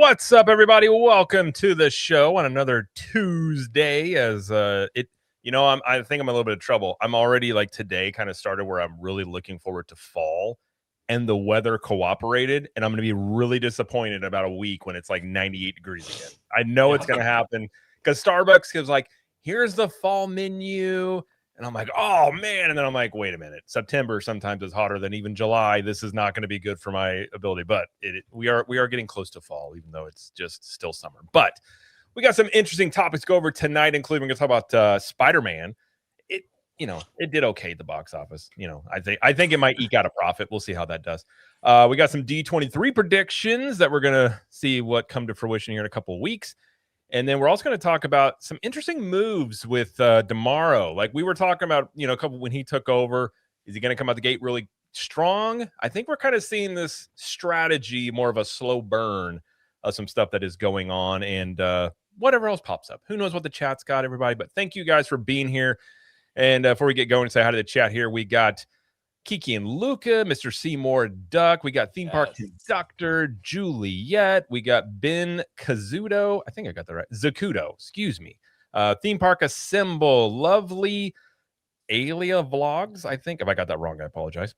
What's up, everybody? Welcome to the show on another Tuesday. I think I'm a little bit of trouble. I'm already like today kind of started where I'm really looking forward to fall, and the weather cooperated, and I'm going to be really disappointed about a week when it's like 98 degrees again. I know it's going to happen because Starbucks gives like, here's the fall menu. And I'm like, oh man. And then I'm like, wait a minute. September sometimes is hotter than even July. This is not going to be good for my ability. But we are getting close to fall, even though it's just still summer. But we got some interesting topics to go over tonight, including we're going to talk about Spider-Man. It did okay at the box office. I think it might eke out a profit. We'll see how that does. We got some D23 predictions that we're going to see what come to fruition here in a couple of weeks. And then we're also going to talk about some interesting moves with DeMauro. Like we were talking about, a couple when he took over. Is he going to come out the gate really strong? I think we're kind of seeing this strategy, more of a slow burn of some stuff that is going on, and whatever else pops up. Who knows what the chat's got, everybody? But thank you guys for being here. And before we get going and say hi to the chat here, we got Kiki and Luca, Mr. Seymour Duck. We got Theme Park Conductor, Juliet. We got Ben Kazuto. I think I got that right. Zakuto, excuse me. Theme Park Assemble. Lovely Alia Vlogs. I think if I got that wrong, I apologize.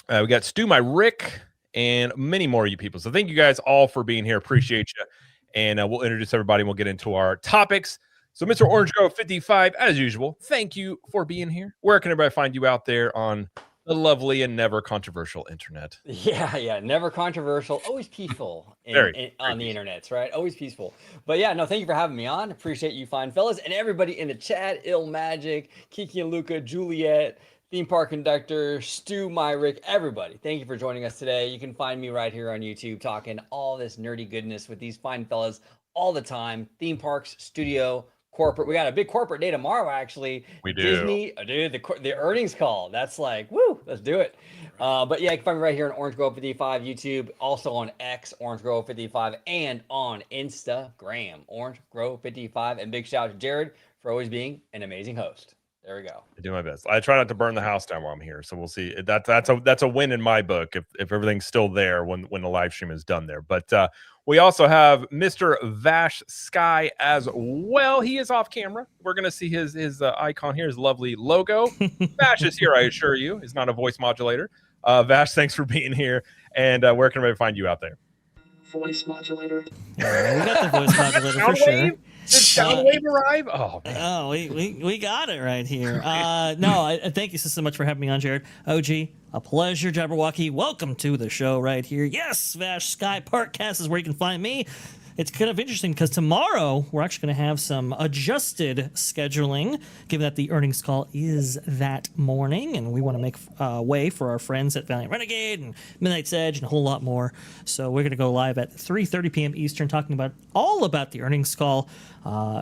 We got Stu, my Rick, and many more of you people. So thank you guys all for being here. Appreciate you. And we'll introduce everybody and we'll get into our topics. So Mr. Orange Grove 55, as usual, thank you for being here. Where can everybody find you out there on the lovely and never controversial internet? Yeah, never controversial, always peaceful on the internet, right? Always peaceful. But yeah, no, thank you for having me on. Appreciate you fine fellas and everybody in the chat. Ill Magic, Kiki and Luca, Juliet, Theme Park Conductor, Stu, Myrick, everybody. Thank you for joining us today. You can find me right here on YouTube talking all this nerdy goodness with these fine fellas all the time. Theme parks, studio, corporate. We got a big corporate day tomorrow, actually. We do. Disney, dude, the earnings call. That's like, woo, let's do it. But yeah, you can find me right here on Orange Grove 55 YouTube, also on X, Orange Grove 55, and on Instagram, Orange Grove 55. And big shout out to Jared for always being an amazing host. There we go. I do my best. I try not to burn the house down while I'm here, so we'll see. That's a win in my book if everything's still there when the live stream is done there. But we also have Mr. Vash Sky as well. He is off camera. We're gonna see his icon here, his lovely logo. Vash is here, I assure you. He's not a voice modulator. Vash, thanks for being here. And where can everybody find you out there? Voice modulator. Yeah, we got the voice modulator for sure. Did Soundwave arrive? Oh, man. Oh, we got it right here. Thank you so much for having me on, Jared. OG, a pleasure, Jabberwocky. Welcome to the show right here. Yes, Vash Sky ParkCast is where you can find me. It's kind of interesting because tomorrow we're actually going to have some adjusted scheduling, given that the earnings call is that morning, and we want to make way for our friends at Valiant Renegade and Midnight's Edge and a whole lot more. So we're going to go live at 3:30 p.m. Eastern, talking all about the earnings call,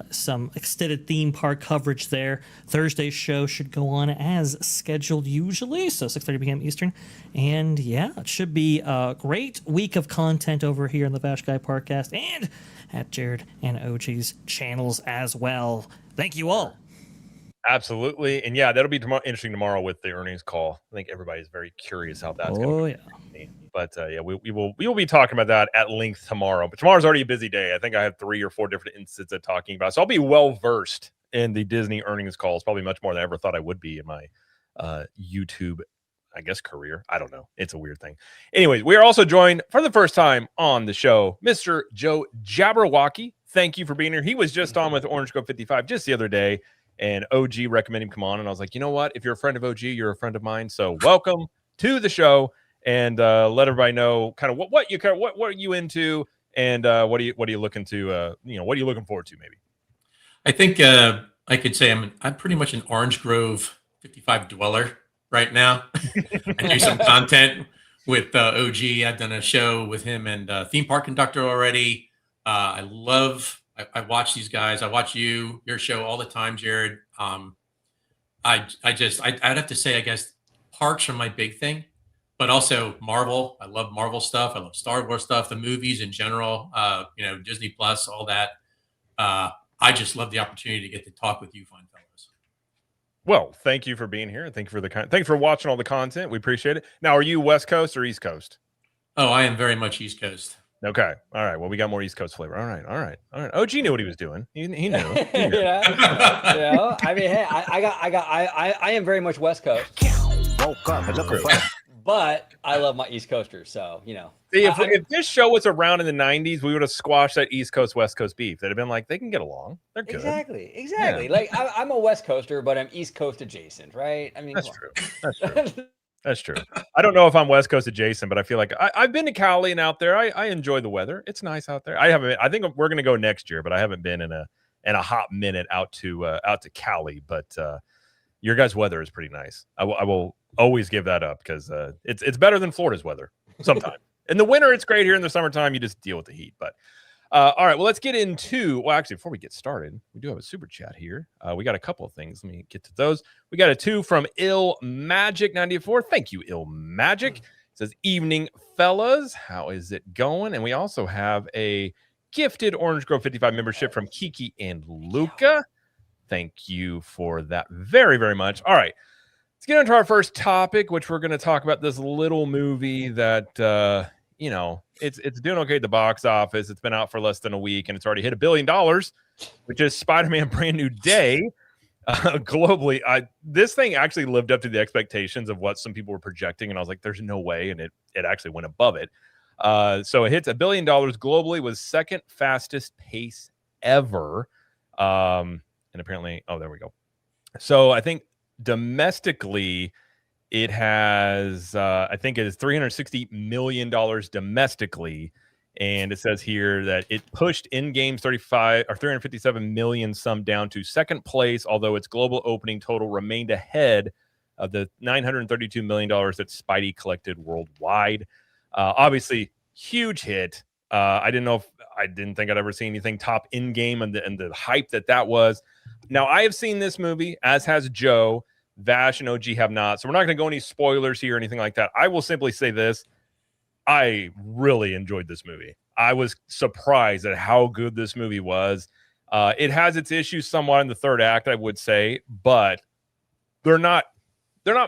some extended theme park coverage there. Thursday's show should go on as scheduled usually, so 6:30 p.m. Eastern. And yeah, it should be a great week of content over here in the Vash Sky ParkCast and at Jared and OG's channels as well. Thank you all. Absolutely. And yeah, that'll be interesting tomorrow with the earnings call. I think everybody's very curious how that's going to be. But yeah, we will be talking about that at length tomorrow. But tomorrow's already a busy day. I think I have 3 or 4 different instances of talking about it. So I'll be well versed in the Disney earnings calls, probably much more than I ever thought I would be in my YouTube, I guess, career. I don't know. It's a weird thing. Anyways, we are also joined for the first time on the show, Mr. Joe Jabberwocky. Thank you for being here. He was just on with Orange Grove 55 just the other day, and OG recommended him come on. And I was like, you know what? If you're a friend of OG, you're a friend of mine. So welcome to the show, and let everybody know kind of what are you into, and what are you looking to what are you looking forward to maybe? I think I could say I'm pretty much an Orange Grove 55 dweller right now. I do some content with OG. I've done a show with him and Theme Park Conductor already. I watch these guys. I watch your show all the time, Jared. I'd have to say, I guess parks are my big thing, but also Marvel. I love Marvel stuff. I love Star Wars stuff, the movies in general, Disney Plus, all that. I just love the opportunity to get to talk with you fine fellas. Well, thank you for being here. Thank you for thanks for watching all the content. We appreciate it. Now, are you West Coast or East Coast? Oh, I am very much East Coast. Okay. All right. Well, we got more East Coast flavor. All right. OG knew what he was doing. He knew. He knew. I mean, hey, I am very much West Coast. Woke up and looking for. But I love my East Coasters, so you know. See, if this show was around in the '90s, we would have squashed that East Coast West Coast beef. They'd have been like, they can get along. They're good. Exactly. Yeah. Like I'm a West Coaster, but I'm East Coast adjacent, right? I mean, That's true. That's true. I don't know if I'm West Coast adjacent, but I feel like I've been to Cali and out there. I enjoy the weather. It's nice out there. I think we're gonna go next year, but I haven't been in a hot minute out to Cali. But your guys' weather is pretty nice. I will always give that up because it's better than Florida's weather sometimes. In the winter, it's great. Here in the summertime, you just deal with the heat. But all right, well, let's get into. Well, actually, before we get started, we do have a super chat here. We got a couple of things. Let me get to those. We got a 2 from Ill Magic 94. Thank you, Ill Magic. It says, "Evening, fellas. How is it going?" And we also have a gifted Orange Grove 55 membership from Kiki and Luca. Thank you for that very, very much. All right, let's get into our first topic, which we're going to talk about this little movie that, it's doing okay at the box office. It's been out for less than a week, and it's already hit $1 billion, which is Spider-Man Brand New Day. Globally, this thing actually lived up to the expectations of what some people were projecting, and I was like, there's no way, and it actually went above it. So it hits $1 billion globally, was second fastest pace ever. And apparently, there we go. So I think domestically, it has, I think it is $360 million domestically. And it says here that it pushed in-game 357 million sum down to second place, although its global opening total remained ahead of the $932 million that Spidey collected worldwide. Obviously, huge hit. I didn't think I'd ever see anything top in-game and the hype that was. Now, I have seen this movie, as has Joe. Vash and OG have not. So we're not going to go any spoilers here or anything like that. I will simply say this. I really enjoyed this movie. I was surprised at how good this movie was. It has its issues somewhat in the third act, I would say, but they're not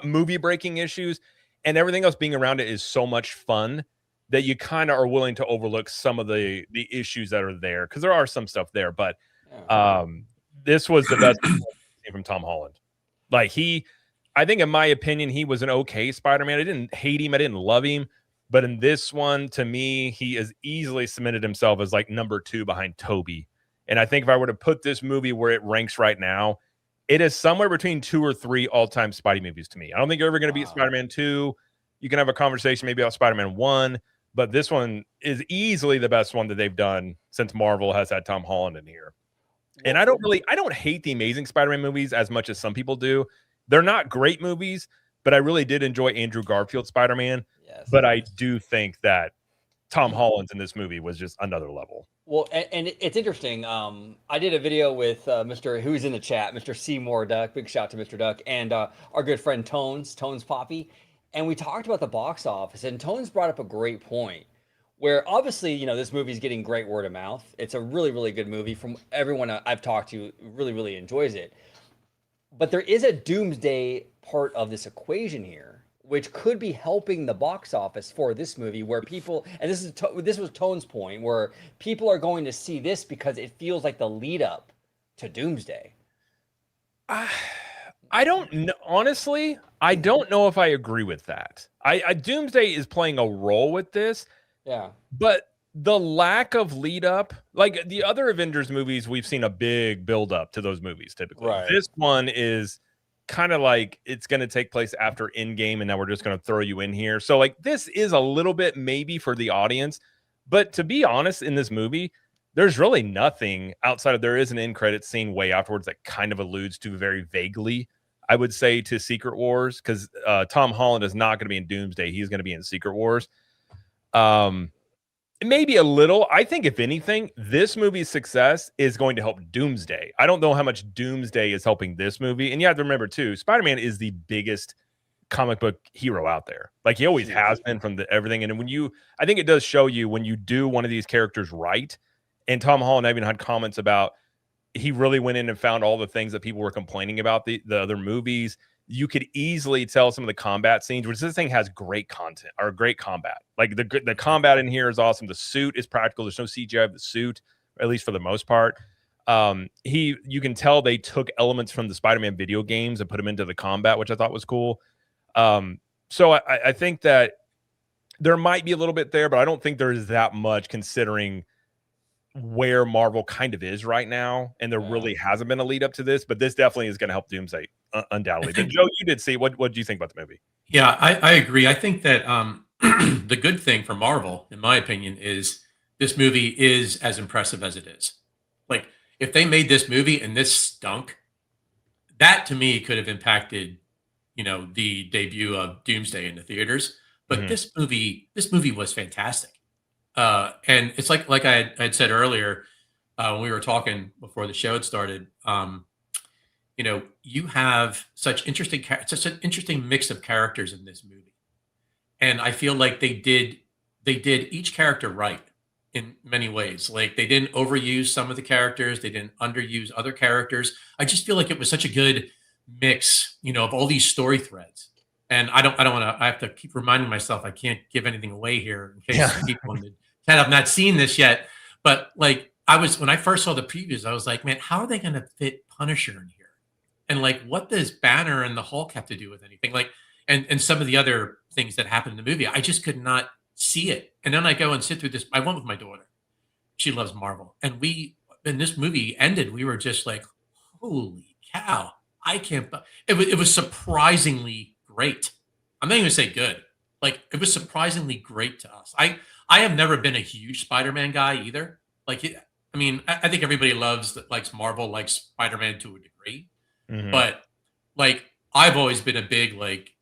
movie-breaking issues, and everything else being around it is so much fun that you kind of are willing to overlook some of the issues that are there, because there are some stuff there, but this was the best from Tom Holland. Like I think in my opinion, he was an okay Spider-Man. I didn't hate him. I didn't love him. But in this one, to me, he has easily cemented himself as like number 2 behind Tobey. And I think if I were to put this movie where it ranks right now, it is somewhere between 2 or 3 all-time Spidey movies to me. I don't think you're ever going to beat Spider-Man 2. You can have a conversation maybe about Spider-Man 1. But this one is easily the best one that they've done since Marvel has had Tom Holland in here. And I don't hate the Amazing Spider-Man movies as much as some people do. They're not great movies, but I really did enjoy Andrew Garfield's Spider-Man. Yes. But I do think that Tom Holland's in this movie was just another level. Well, and it's interesting. I did a video with Mr. who's in the chat, Mr. Seymour Duck. Big shout out to Mr. Duck and our good friend Tones Poppy. And we talked about the box office, and Tones brought up a great point where obviously, this movie's getting great word of mouth. It's a really, really good movie. From everyone I've talked to, really, really enjoys it. But there is a doomsday part of this equation here, which could be helping the box office for this movie, where people, and this was Tone's point, where people are going to see this because it feels like the lead up to Doomsday. I don't know. Honestly, I don't know if I agree with that. Doomsday is playing a role with this. Yeah. But the lack of lead up, like the other Avengers movies, we've seen a big build up to those movies typically. Right. This one is kind of like it's going to take place after Endgame, and now we're just going to throw you in here. So like this is a little bit maybe for the audience, but to be honest, in this movie, there's really nothing outside of there is an end credit scene way afterwards that kind of alludes to very vaguely, I would say, to Secret Wars, because Tom Holland is not going to be in Doomsday. He's going to be in Secret Wars. Maybe a little. I think if anything, this movie's success is going to help Doomsday. I don't know how much Doomsday is helping this movie. And you have to remember too, Spider-Man is the biggest comic book hero out there. Like he always has been from everything. And I think it does show you when you do one of these characters right. And Tom Holland even had comments about he really went in and found all the things that people were complaining about the other movies. you could easily tell some of the combat scenes, which this thing has great content or great combat. Like the combat in here is awesome. The suit is practical. There's no CGI of the suit, at least for the most part. You can tell they took elements from the Spider-Man video games and put them into the combat, which I thought was cool. So I think that there might be a little bit there, but I don't think there is that much considering where Marvel kind of is right now, and there really hasn't been a lead up to this. But this definitely is going to help Doomsday, undoubtedly. But Joe, you did see what do you think about the movie? Yeah, I agree. I think that the good thing for Marvel, in my opinion, is this movie is as impressive as it is. Like, if they made this movie and this stunk, that to me could have impacted, the debut of Doomsday in the theaters. But this movie was fantastic. And it's like I had said earlier, when we were talking before the show had started, you have such an interesting mix of characters in this movie. And I feel like they did each character right in many ways. Like, they didn't overuse some of the characters. They didn't underuse other characters. I just feel like it was such a good mix, of all these story threads. And I have to keep reminding myself, I can't give anything away here in case people in the chat have not seen this yet. But like, when I first saw the previews, I was like, man, how are they going to fit Punisher in here? And like, what does Banner and the Hulk have to do with anything? Like, and some of the other things that happened in the movie, I just could not see it. And then I go and sit through this. I went with my daughter. She loves Marvel. And when this movie ended, we were just like, holy cow. It was surprisingly great. I'm not even gonna say good. Like, it was surprisingly great to us. I have never been a huge Spider-Man guy either. Like, I think everybody likes Marvel, likes Spider-Man to a degree. But like, I've always been a big like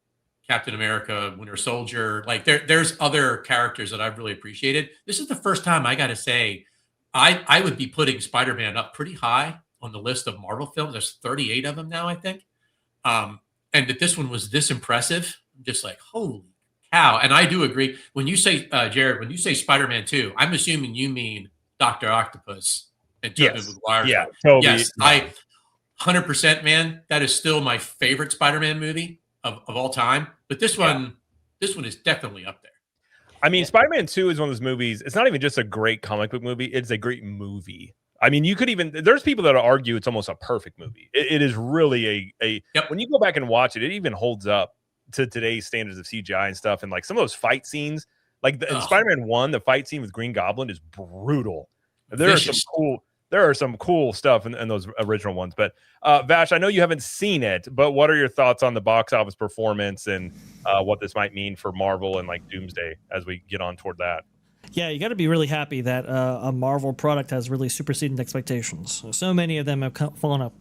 Captain America, Winter Soldier. Like, there's other characters that I've really appreciated. This is the first time I got to say I would be putting Spider-Man up pretty high on the list of Marvel films. There's 38 of them now, I think. And that this one was this impressive, I'm just like, holy cow. And I do agree. When you say, Jared, when you say Spider-Man 2, I'm assuming you mean Dr. Octopus and Tobey Maguire. Yeah, Toby. Yes, 100%, man. That is still my favorite Spider-Man movie of all time. But this one is definitely up there. I mean, Spider-Man 2 is one of those movies. It's not even just a great comic book movie. It's a great movie. I mean, there's people that argue it's almost a perfect movie. It is really when you go back and watch it, it even holds up to today's standards of CGI and stuff. And like some of those fight scenes, like in Spider-Man 1, the fight scene with Green Goblin is brutal. There are some cool stuff in those original ones. But Vash, I know you haven't seen it, but what are your thoughts on the box office performance and what this might mean for Marvel and like Doomsday as we get on toward that? Yeah, you got to be really happy that a Marvel product has really superseded expectations. So many of them have fallen up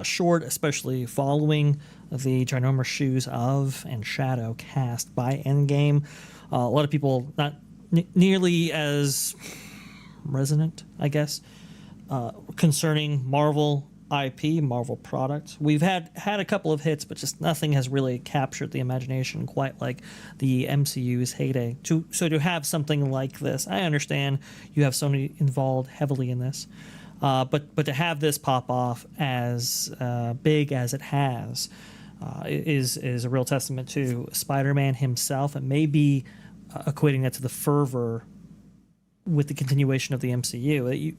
short, especially following the ginormous shoes of and shadow cast by Endgame. A lot of people not nearly as resonant, I guess, concerning Marvel IP, Marvel products. We've had a couple of hits, but just nothing has really captured the imagination quite like the MCU's heyday. So to have something like this, I understand you have Sony involved heavily in this, but to have this pop off as big as it has is a real testament to Spider-Man himself, and maybe equating that to the fervor with the continuation of the MCU.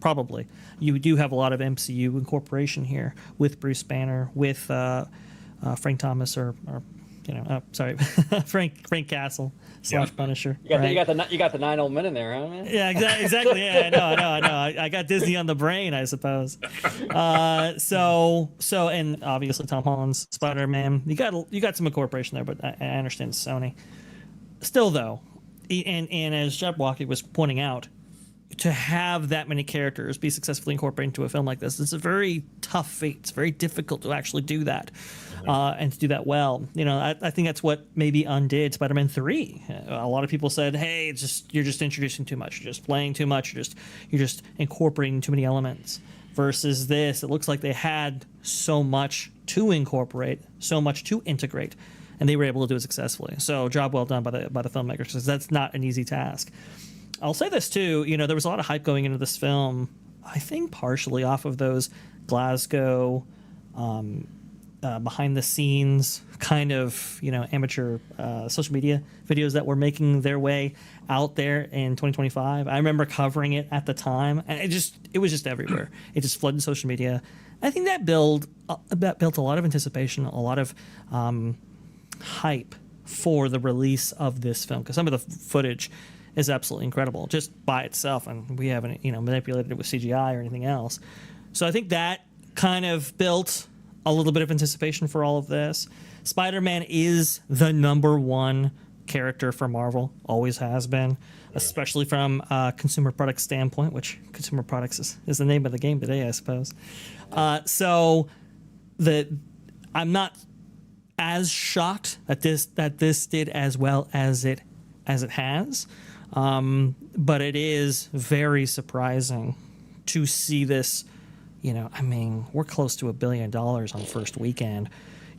Probably. You do have a lot of MCU incorporation here with Bruce Banner, with Frank Thomas, Frank Castle / Punisher. You got the 9 old men in there, huh, man? Yeah, exactly. Yeah, I know. I got Disney on the brain, I suppose. So, and obviously Tom Holland's Spider-Man. You got some incorporation there, but I understand Sony. Still, though, and as Jabberwocky was pointing out, to have that many characters be successfully incorporated into a film like this, it's a very tough feat. It's very difficult to actually do that, and to do that well. I think that's what maybe undid Spider-Man 3. A lot of people said, "Hey, you're just introducing too much. You're just playing too much. You're just incorporating too many elements." Versus this, it looks like they had so much to incorporate, so much to integrate, and they were able to do it successfully. So, job well done by the filmmakers, because that's not an easy task. I'll say this too, there was a lot of hype going into this film, I think partially off of those Glasgow behind the scenes kind of, amateur social media videos that were making their way out there in 2025. I remember covering it at the time, and it was just everywhere. It just flooded social media. I think that built a lot of anticipation, a lot of hype for the release of this film, because some of the footage is absolutely incredible just by itself, and we haven't manipulated it with CGI or anything else. So I think that kind of built a little bit of anticipation for all of this. Spider-Man is the number one character for Marvel, always has been, especially from a consumer product standpoint, which consumer products is the name of the game today, I suppose. So I'm not as shocked that this did as well as it has, but it is very surprising to see this. We're close to $1 billion on first weekend.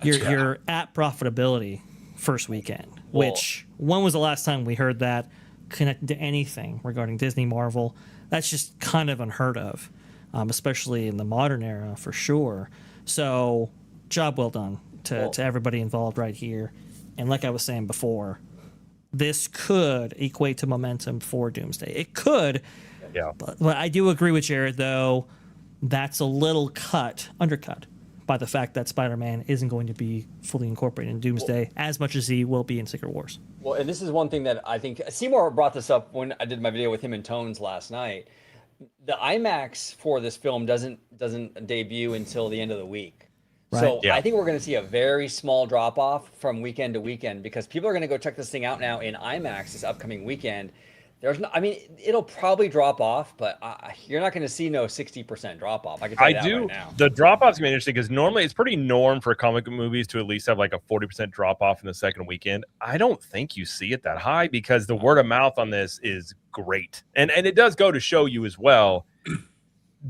You're at profitability first weekend, which when was the last time we heard that connected to anything regarding Disney, Marvel? That's just kind of unheard of, especially in the modern era for sure. So job well done to everybody involved right here. And like I was saying before, this could equate to momentum for Doomsday. It could. Yeah. But I do agree with Jared, though. That's a little undercut by the fact that Spider-Man isn't going to be fully incorporated in Doomsday as much as he will be in Secret Wars. Well, and this is one thing that I think Seymour brought this up when I did my video with him and Tones last night. The IMAX for this film doesn't debut until the end of the week. Right. So I think we're going to see a very small drop off from weekend to weekend, because people are going to go check this thing out now in IMAX this upcoming weekend. It'll probably drop off, but you're not going to see no 60% drop off. I can tell you that right now. The drop off's gonna be interesting because normally it's pretty norm for comic book movies to at least have like a 40% drop off in the second weekend. I don't think you see it that high because the word of mouth on this is great, and it does go to show you as well.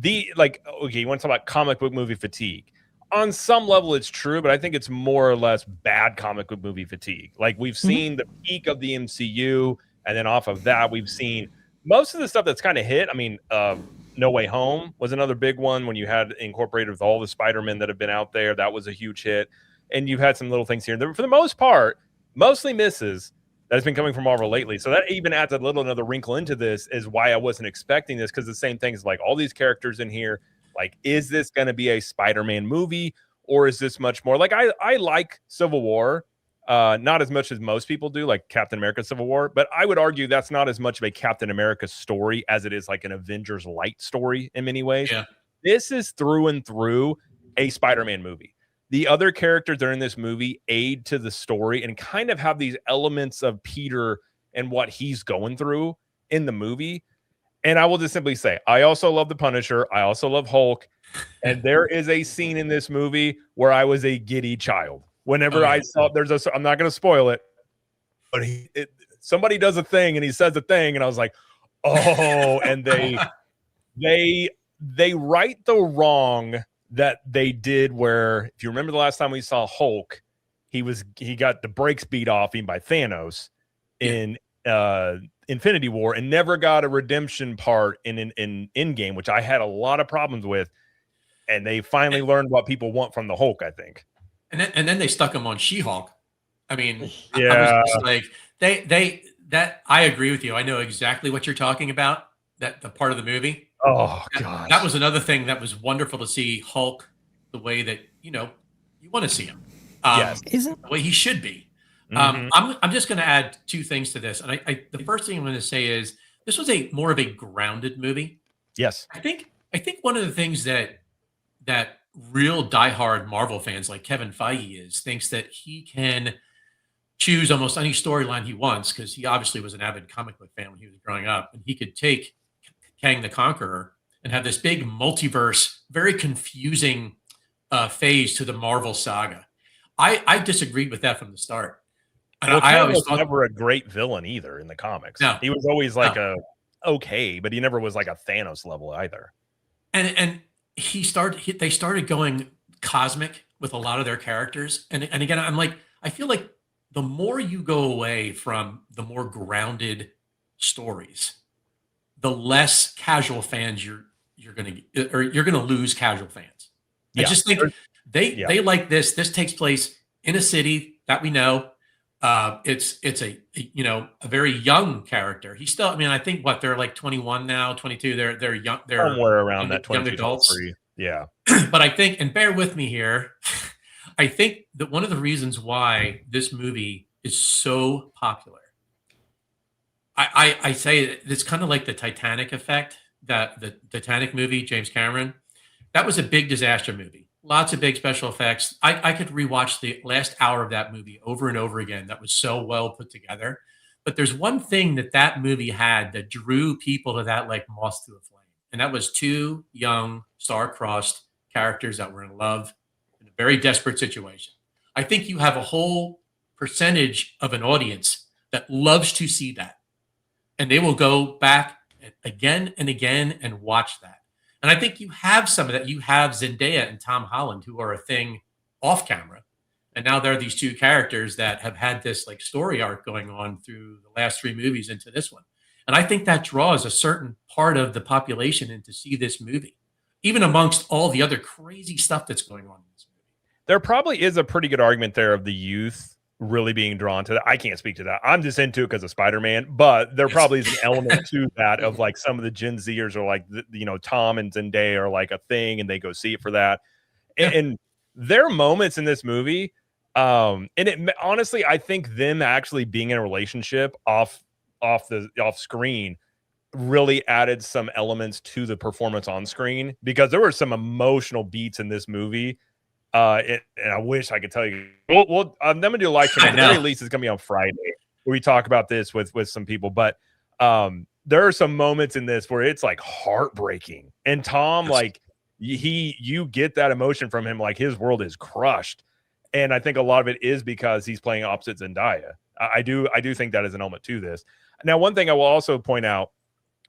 You want to talk about comic book movie fatigue? On some level, it's true, but I think it's more or less bad comic book movie fatigue. Like we've seen the peak of the MCU. And then off of that, we've seen most of the stuff that's kind of hit. I mean, No Way Home was another big one when you had incorporated with all the Spider-Men that have been out there. That was a huge hit. And you've had some little things here and there. But for the most part, mostly misses that's been coming from Marvel lately. So that even adds another wrinkle into this, is why I wasn't expecting this, because the same thing is like all these characters in here. Like, is this going to be a Spider-Man movie, or is this much more? Like, I like Civil War. Not as much as most people do, like Captain America Civil War, but I would argue that's not as much of a Captain America story as it is like an Avengers light story in many ways. Yeah. This is through and through a Spider-Man movie. The other characters that are in this movie aid to the story and kind of have these elements of Peter and what he's going through in the movie. And I will just simply say, I also love the Punisher. I also love Hulk. And there is a scene in this movie where I was a giddy child. Whenever I saw I'm not going to spoil it, but somebody does a thing and he says a thing, and I was like, oh, and they right the wrong that they did, where if you remember the last time we saw Hulk, he got the brakes beat off him by Thanos in Infinity War, and never got a redemption part in Endgame, which I had a lot of problems with, and they finally learned what people want from the Hulk, I think. And then they stuck him on She-Hulk. I mean, yeah, I was just like that. I agree with you. I know exactly what you're talking about. That the part of the movie. Oh god, that was another thing that was wonderful to see Hulk the way that you want to see him. Yes, the way he should be. I'm just going to add two things to this, and the first thing I'm going to say is this was more of a grounded movie. Yes, I think one of the things that real diehard Marvel fans like Kevin Feige thinks that he can choose almost any storyline he wants, because he obviously was an avid comic book fan when he was growing up, and he could take Kang the Conqueror and have this big multiverse, very confusing phase to the Marvel saga. I disagreed with that from the start. And I always was never a great villain either in the comics. No, he was always like okay, but he never was like a Thanos level either. And they started going cosmic with a lot of their characters. And again, I feel like the more you go away from the more grounded stories, the less casual fans you're going to lose casual fans. Yeah. I just think They like this. This takes place in a city that we know. It's a a very young character. He's still, I mean, I think they're like 21 now, 22. They're young. They're somewhere around that young 22, adults. 23. Yeah. But I think, and bear with me here, I think that one of the reasons why this movie is so popular, I say it's kind of like the Titanic effect, that the Titanic movie, James Cameron, that was a big disaster movie. Lots of big special effects. I could rewatch the last hour of that movie over and over again. That was so well put together. But there's one thing that movie had that drew people to that like moth to a flame. And that was two young, star-crossed characters that were in love in a very desperate situation. I think you have a whole percentage of an audience that loves to see that. And they will go back again and again and watch that. And I think you have some of that. You have Zendaya and Tom Holland, who are a thing off camera. And now there are these two characters that have had this like story arc going on through the last three movies into this one. And I think that draws a certain part of the population in to see this movie, even amongst all the other crazy stuff that's going on in this movie. There probably is a pretty good argument there of the youth really being drawn to that. I can't speak to that. I'm just into it because of Spider-Man, but there probably is an element to that of like some of the Gen Zers are like, Tom and Zendaya are like a thing and they go see it for that. And there are moments in this movie. And it honestly, I think them actually being in a relationship off screen really added some elements to the performance on screen, because there were some emotional beats in this movie. And I wish I could tell you. I'm going to do a live stream. At the very least, it's going to be on Friday where we talk about this with some people. But there are some moments in this where it's like heartbreaking. And Tom, like you get that emotion from him, like his world is crushed. And I think a lot of it is because he's playing opposite Zendaya. I do think that is an element to this. Now, one thing I will also point out,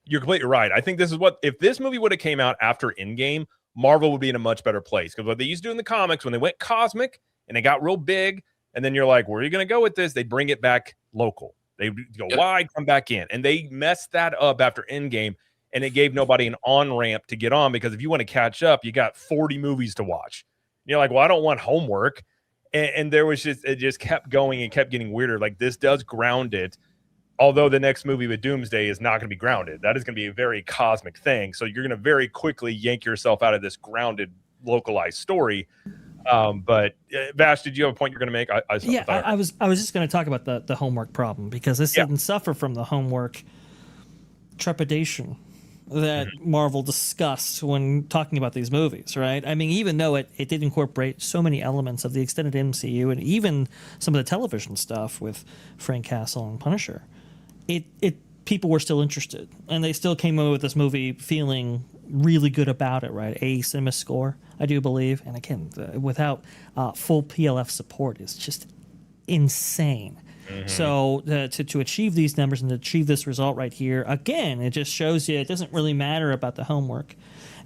you're completely right. I think this is if this movie would have came out after Endgame, Marvel would be in a much better place, because what they used to do in the comics, when they went cosmic and they got real big, and then you're like, where are you going to go with this? They bring it back local. They go wide, come back in. And they messed that up after Endgame, and it gave nobody an on-ramp to get on, because if you want to catch up, you got 40 movies to watch. And you're like, well, I don't want homework. And there was it just kept going and kept getting weirder. Like, this does ground it. Although the next movie with Doomsday is not going to be grounded. That is going to be a very cosmic thing. So you're going to very quickly yank yourself out of this grounded, localized story. But Vash, did you have a point you're going to make? I was just going to talk about the homework problem, because this didn't suffer from the homework trepidation that Marvel discussed when talking about these movies, right? I mean, even though it did incorporate so many elements of the extended MCU and even some of the television stuff with Frank Castle and Punisher, people were still interested, and they still came away with this movie feeling really good about it, right? A cinema score, I do believe, and again, without full PLF support is just insane. So to achieve these numbers and to achieve this result right here, again, it just shows you it doesn't really matter about the homework,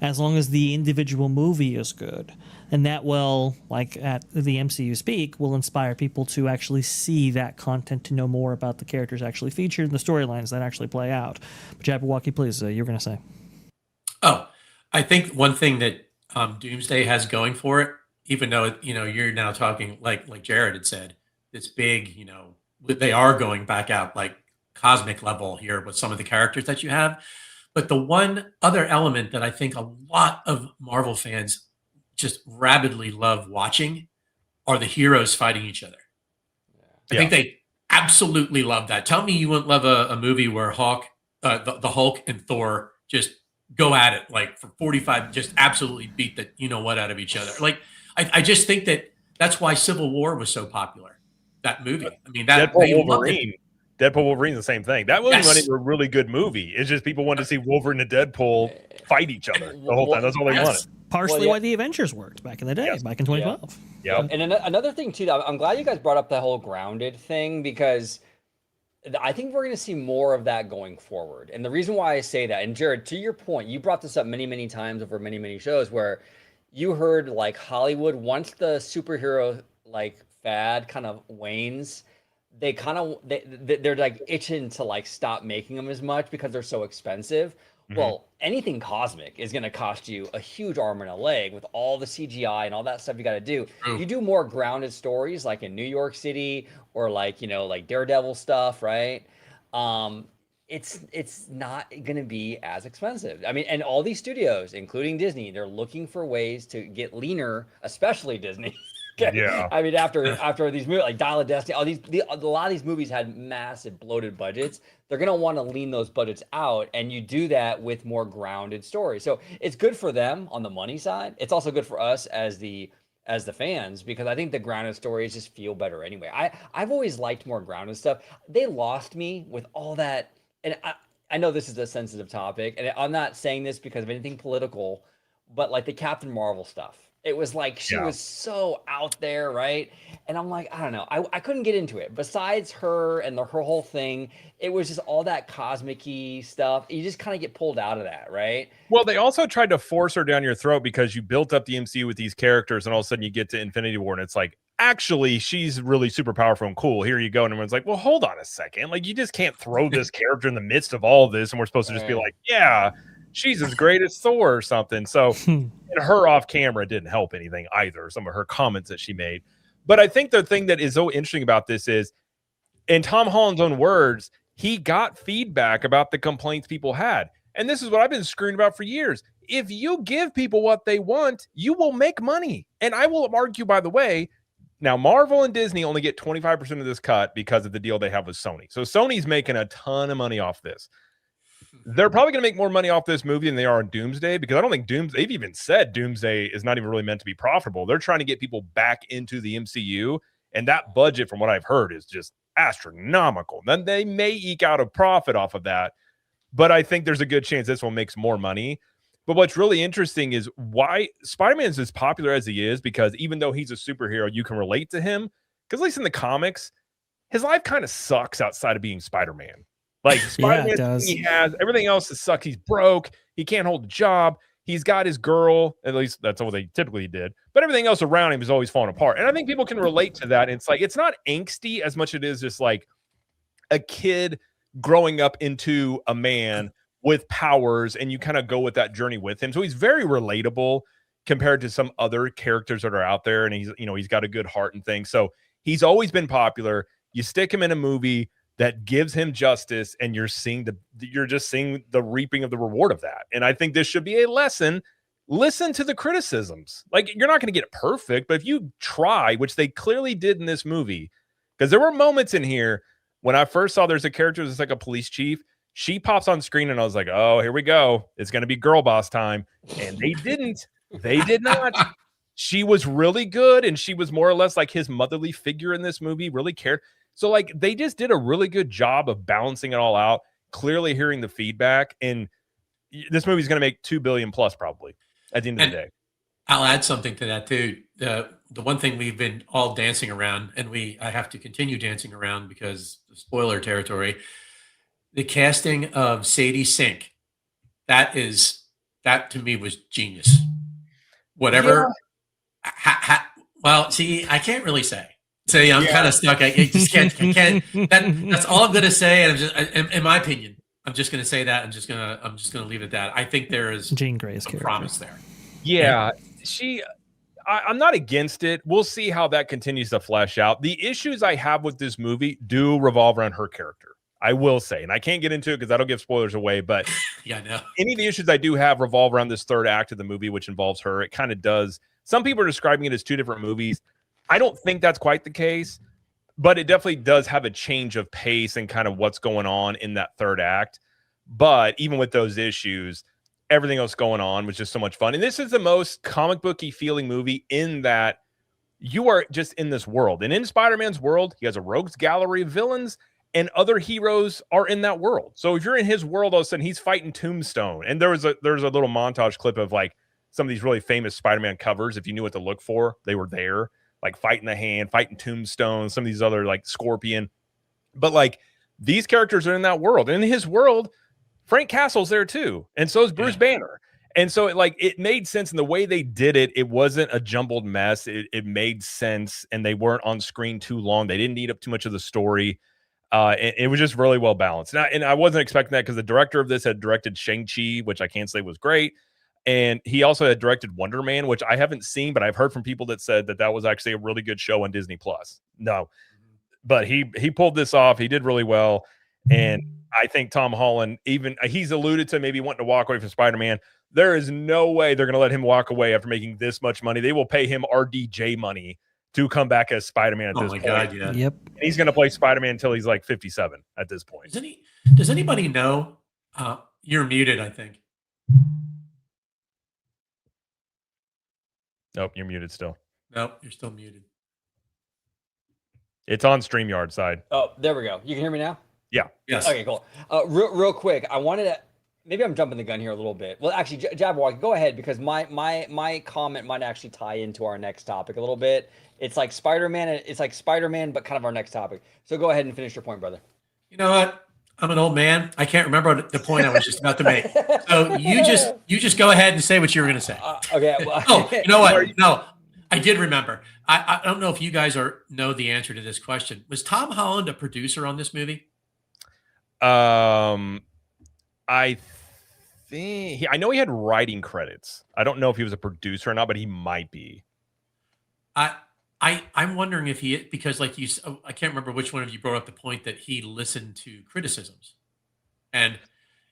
as long as the individual movie is good. And that will, like at the MCU speak, will inspire people to actually see that content, to know more about the characters actually featured and the storylines that actually play out. But Jabberwocky, please, you were going to say. Oh, I think one thing that Doomsday has going for it, even though, you're now talking like Jared had said, this big, they are going back out like cosmic level here with some of the characters that you have. But the one other element that I think a lot of Marvel fans just rabidly love watching are the heroes fighting each other. I think they absolutely love that. Tell me you wouldn't love a movie where the Hulk and Thor just go at it like for 45, just absolutely beat the what out of each other. Like, I just think that's why Civil War was so popular. That movie. I mean, Deadpool Wolverine's the same thing. That wasn't running a really good movie. It's just people wanted to see Wolverine and Deadpool fight each other the whole time. That's all they wanted. Partially why the Avengers worked back in the day, back in 2012. Yeah. And another thing too, I'm glad you guys brought up that whole grounded thing, because I think we're going to see more of that going forward. And the reason why I say that, and Jared, to your point, you brought this up many, many times over many, many shows, where you heard like Hollywood, once the superhero like fad kind of wanes, they're like itching to like stop making them as much because they're so expensive. Well, anything cosmic is going to cost you a huge arm and a leg with all the CGI and all that stuff you got to do. True. You do more grounded stories like in New York City or like, like Daredevil stuff, right? It's not going to be as expensive. I mean, and all these studios, including Disney, they're looking for ways to get leaner, especially Disney. Okay. Yeah. I mean, after these movies like Dial of Destiny, a lot of these movies had massive bloated budgets. They're gonna want to lean those budgets out, and you do that with more grounded stories. So it's good for them on the money side. It's also good for us as the fans, because I think the grounded stories just feel better anyway. I've always liked more grounded stuff. They lost me with all that, and I know this is a sensitive topic, and I'm not saying this because of anything political, but like the Captain Marvel stuff. It was like she was so out there, right? And I'm like, I don't know. I couldn't get into it. Besides her and her whole thing, it was just all that cosmic-y stuff. You just kind of get pulled out of that, right? Well, they also tried to force her down your throat because you built up the MCU with these characters, and all of a sudden you get to Infinity War, and it's like, actually, she's really super powerful and cool. Here you go. And everyone's like, well, hold on a second. Like, you just can't throw this character in the midst of all of this, and we're supposed to just be like, yeah, she's as great as Thor or something. So, and her off camera didn't help anything either, some of her comments that she made. But I think the thing that is so interesting about this is, in Tom Holland's own words, he got feedback about the complaints people had. And this is what I've been screaming about for years. If you give people what they want, you will make money. And I will argue, by the way, now Marvel and Disney only get 25% of this cut because of the deal they have with Sony. So Sony's making a ton of money off this. They're probably going to make more money off this movie than they are on Doomsday, because I don't think they've even said Doomsday is not even really meant to be profitable. They're trying to get people back into the MCU, and that budget, from what I've heard, is just astronomical. Then they may eke out a profit off of that, but I think there's a good chance this one makes more money. But what's really interesting is why Spider-Man is as popular as he is, because even though he's a superhero, you can relate to him, because at least in the comics, his life kind of sucks outside of being Spider-Man. Like, Spider-Man, he has everything else that sucks. He's broke. He can't hold a job. He's got his girl. At least that's what they typically did. But everything else around him is always falling apart. And I think people can relate to that. And it's like, it's not angsty as much as it is just like a kid growing up into a man with powers, and you kind of go with that journey with him. So he's very relatable compared to some other characters that are out there. And he's got a good heart and things. So he's always been popular. You stick him in a movie that gives him justice, and you're just seeing the reaping of the reward of that. And I think this should be a lesson. Listen to the criticisms. Like, you're not going to get it perfect, but if you try, which they clearly did in this movie, because there were moments in here when I first saw there's a character that's like a police chief. She pops on screen, and I was like, oh, here we go. It's going to be girl boss time. And they didn't. They did not. She was really good, and she was more or less like his motherly figure in this movie, really cared. So, like, they just did a really good job of balancing it all out, clearly hearing the feedback. And this movie is going to make $2 billion plus probably at the end of the day. I'll add something to that too. The one thing we've been all dancing around, and I have to continue dancing around because the spoiler territory, the casting of Sadie Sink, that to me was genius. Whatever. Yeah. Well, see, I can't really say. See, I'm kind of stuck. I just can't. That's all I'm going to say. And I'm just, in my opinion, I'm just going to say that. I'm just going to leave it at that. I think there is Jean Grey's promise there. Yeah, I'm not against it. We'll see how that continues to flesh out. The issues I have with this movie do revolve around her character, I will say, and I can't get into it because that'll give spoilers away. But yeah, no. Any of the issues I do have revolve around this third act of the movie, which involves her. It kind of does. Some people are describing it as two different movies. I don't think that's quite the case, but it definitely does have a change of pace and kind of what's going on in that third act. But even with those issues, everything else going on was just so much fun. And this is the most comic booky feeling movie in that you are just in this world. And in Spider-Man's world, he has a rogues gallery of villains, and other heroes are in that world. So if you're in his world, all of a sudden he's fighting Tombstone. And there's a little montage clip of like some of these really famous Spider-Man covers. If you knew what to look for, they were there. Like Fighting the Hand, Fighting Tombstone, some of these other like Scorpion. But like these characters are in that world. And in his world, Frank Castle's there too. And so is Bruce Banner. And so it made sense in the way they did it. It wasn't a jumbled mess. It made sense, and they weren't on screen too long. They didn't eat up too much of the story. It was just really well balanced. And I wasn't expecting that because the director of this had directed Shang-Chi, which I can't say was great. And he also had directed Wonder Man, which I haven't seen, but I've heard from people that said that was actually a really good show on Disney Plus. No, but he pulled this off. He did really well. And I think Tom Holland, even he's alluded to maybe wanting to walk away from Spider-Man. There is no way they're going to let him walk away after making this much money. They will pay him RDJ money to come back as Spider-Man at this point. God, yeah. Yep. And he's going to play Spider-Man until he's like 57 at this point. Does anybody know? You're muted, I think. Nope, you're muted still. Nope, you're still muted. It's on StreamYard side. Oh, there we go. You can hear me now? Yeah. Yes. Okay, cool. Real quick, I wanted to, maybe I'm jumping the gun here a little bit. Well, actually, Jabberwocky, go ahead, because my comment might actually tie into our next topic a little bit. It's like Spider-Man, but kind of our next topic. So go ahead and finish your point, brother. You know what? I'm an old man. I can't remember the point I was just about to make. So you just go ahead and say what you were going to say. Okay. Well, oh, you know what? No, I did remember. I don't know if you guys know the answer to this question. Was Tom Holland a producer on this movie? I think I know he had writing credits. I don't know if he was a producer or not, but he might be. I'm wondering if because like I can't remember which one of you brought up the point that he listened to criticisms. And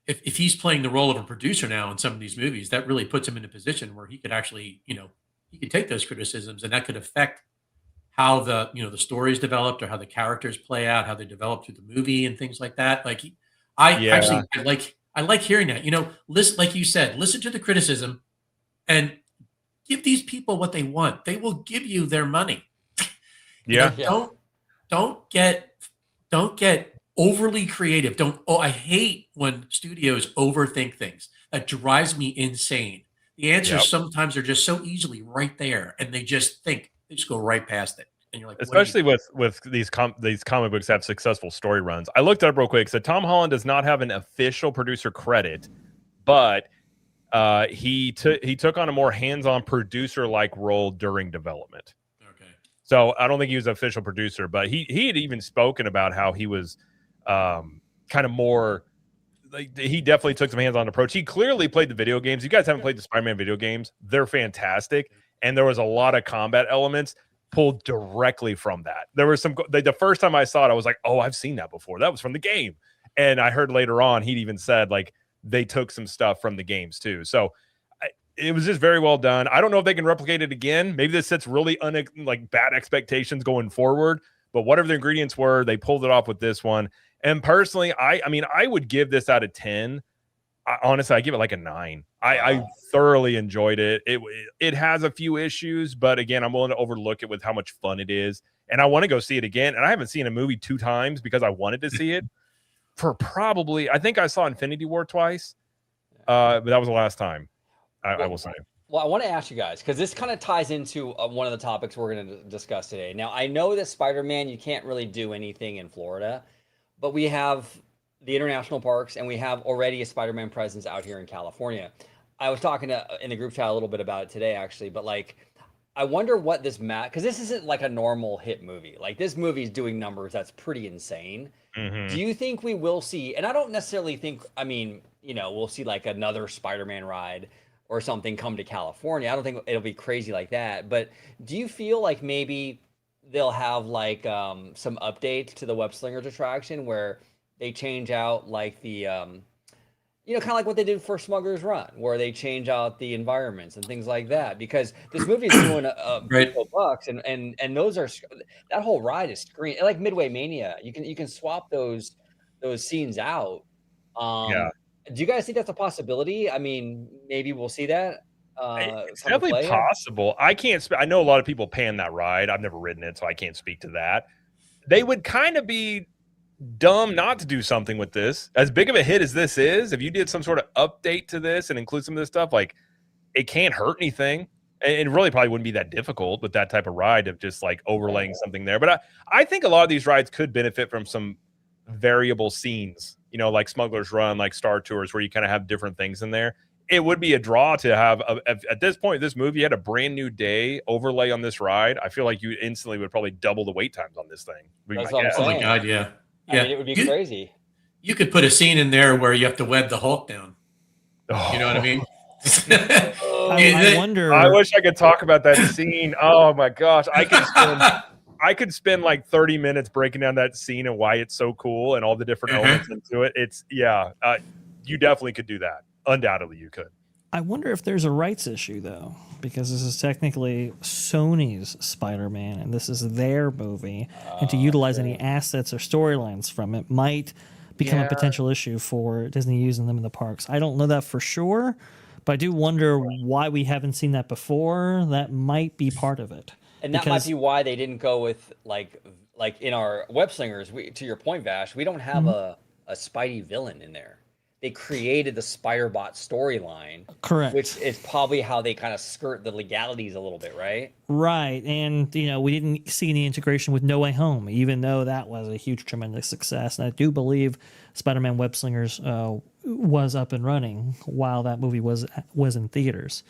if he's playing the role of a producer now in some of these movies, that really puts him in a position where he could actually, he could take those criticisms and that could affect how the story is developed or how the characters play out, how they develop through the movie and things like that. Like I like hearing that, listen, like you said, listen to the criticism and give these people what they want. They will give you their money. Yeah. Don't get overly creative. I hate when studios overthink things. That drives me insane. The answers sometimes are just so easily right there, and they just go right past it. And you're like, especially with these comic books that have successful story runs. I looked it up real quick. So Tom Holland does not have an official producer credit, but he took on a more hands-on producer-like role during development. Okay. So I don't think he was an official producer, but he had even spoken about how he was kind of more like he definitely took some hands-on approach. He clearly played the video games. You guys haven't played the Spider-Man video games. They're fantastic. And there was a lot of combat elements pulled directly from that. There was the first time I saw it, I was like, oh, I've seen that before. That was from the game. And I heard later on, he'd even said like they took some stuff from the games too. So it was just very well done. I don't know if they can replicate it again. Maybe this sets really bad expectations going forward, but whatever the ingredients were, they pulled it off with this one. And personally, I would give this out of 10. Honestly, I give it like a 9. I thoroughly enjoyed it. It has a few issues, but again, I'm willing to overlook it with how much fun it is. And I want to go see it again. And I haven't seen a movie 2 times because I wanted to see it for probably, I think I saw Infinity War twice, but that was the last time, I will say. Well, I want to ask you guys, because this kind of ties into one of the topics we're going to discuss today. Now, I know that Spider-Man, you can't really do anything in Florida, but we have the international parks, and we have already a Spider-Man presence out here in California. I was talking in the group chat a little bit about it today, actually, but like, I wonder what this because this isn't like a normal hit movie. Like this movie is doing numbers that's pretty insane. Mm-hmm. Do you think we will see? And I don't necessarily think. I mean, we'll see like another Spider-Man ride or something come to California. I don't think it'll be crazy like that. But do you feel like maybe they'll have like some updates to the Web Slingers attraction where they change out like the kind of like what they did for Smuggler's Run, where they change out the environments and things like that, because this movie is doing $100 and those are, that whole ride is screen like Midway Mania. You can swap those scenes out. Do you guys think that's a possibility? I mean, maybe we'll see that. It's definitely possible. I can't. I know a lot of people pan that ride. I've never ridden it, so I can't speak to that. They would kind of be dumb not to do something with this. As big of a hit as this is, if you did some sort of update to this and include some of this stuff, like it can't hurt anything. And it really probably wouldn't be that difficult with that type of ride of just like overlaying something there. But I think a lot of these rides could benefit from some variable scenes, like Smuggler's Run, like Star Tours, where you kind of have different things in there. It would be a draw to have at this point, this movie had a brand new day overlay on this ride. I feel like you instantly would probably double the wait times on this thing. That's what I'm saying. Oh my God. Yeah. I mean, it would be crazy. You could put a scene in there where you have to web the Hulk down. Oh. You know what I mean? I wonder. I wish I could talk about that scene. Oh my gosh, I could spend like 30 minutes breaking down that scene and why it's so cool and all the different elements into it. It's you definitely could do that. Undoubtedly, you could. I wonder if there's a rights issue though, because this is technically Sony's Spider-Man, and this is their movie, and to utilize any assets or storylines from it might become a potential issue for Disney using them in the parks. I don't know that for sure, but I do wonder why we haven't seen that before. That might be part of it. And that might be why they didn't go with like in our web slingers. To your point, Vash, we don't have a Spidey villain in there. They created the Spider-Bot storyline, correct? Which is probably how they kind of skirt the legalities a little bit, right? Right, and we didn't see any integration with No Way Home, even though that was a huge, tremendous success. And I do believe Spider-Man Web Slingers was up and running while that movie was in theaters.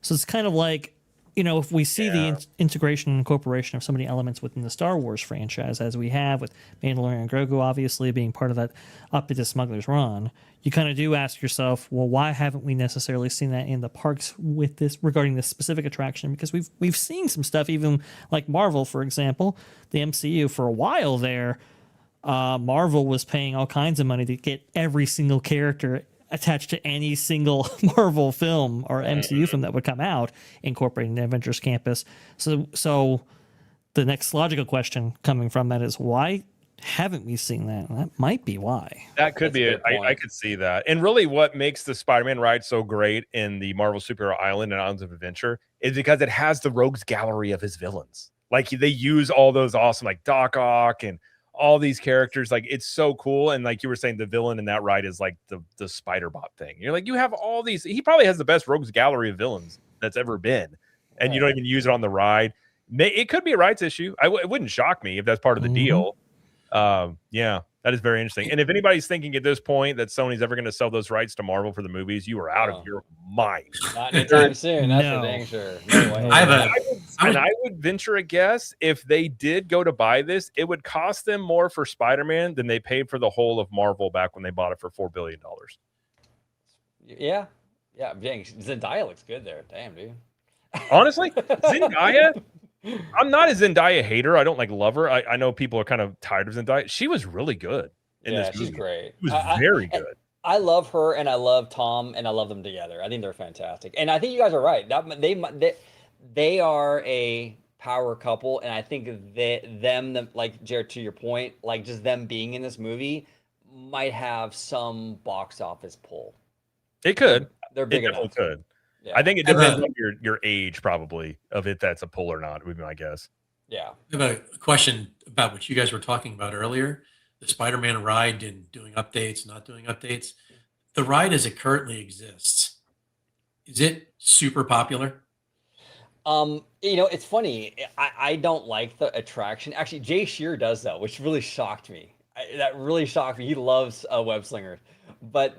So it's kind of like, if we see the integration and incorporation of so many elements within the Star Wars franchise, as we have with Mandalorian and Grogu obviously being part of that up into Smuggler's Run, you kind of do ask yourself, well, why haven't we necessarily seen that in the parks with this regarding this specific attraction? Because we've seen some stuff, even like Marvel, for example, the MCU for a while there. Marvel was paying all kinds of money to get every single character attached to any single Marvel film or MCU film that would come out, incorporating the Avengers Campus. So the next logical question coming from that is, why haven't we seen that? And that might be why. That could be it. I could see that. And really what makes the Spider-Man ride so great in the Marvel Superhero Island and Islands of Adventure is because it has the rogues gallery of his villains. Like they use all those awesome, like Doc Ock and all these characters. Like it's so cool. And like you were saying, the villain in that ride is like the Spider-Bot thing. You're like, you have all these. He probably has the best rogues gallery of villains that's ever been. And you don't even use it on the ride. It could be a rights issue. It wouldn't shock me if that's part of the deal. That is very interesting. And if anybody's thinking at this point that Sony's ever going to sell those rights to Marvel for the movies, you are out of your mind. Not anytime soon. That's for dang sure. No way. I would venture a guess if they did go to buy this, it would cost them more for Spider-Man than they paid for the whole of Marvel back when they bought it for $4 billion. Yeah. Dang, Zendaya looks good there. Damn, dude. Honestly, Zendaya. I'm not a Zendaya hater. I don't love her. I know people are kind of tired of Zendaya. She was really good in this movie. She's great. She was very good. I love her and I love Tom and I love them together. I think they're fantastic. And I think you guys are right. They are a power couple, and I think them like Jared, to your point, like just them being in this movie might have some box office pull. It could. They're big enough. It could. Yeah. I think it depends on your age, probably, of if that's a pull or not, would be my guess. Yeah. I have a question about what you guys were talking about earlier, the Spider-Man ride and doing updates, not doing updates. The ride as it currently exists, is it super popular? It's funny. I don't like the attraction. Actually, Jay Shear does, though, which really shocked me. That really shocked me. He loves Web Slingers. But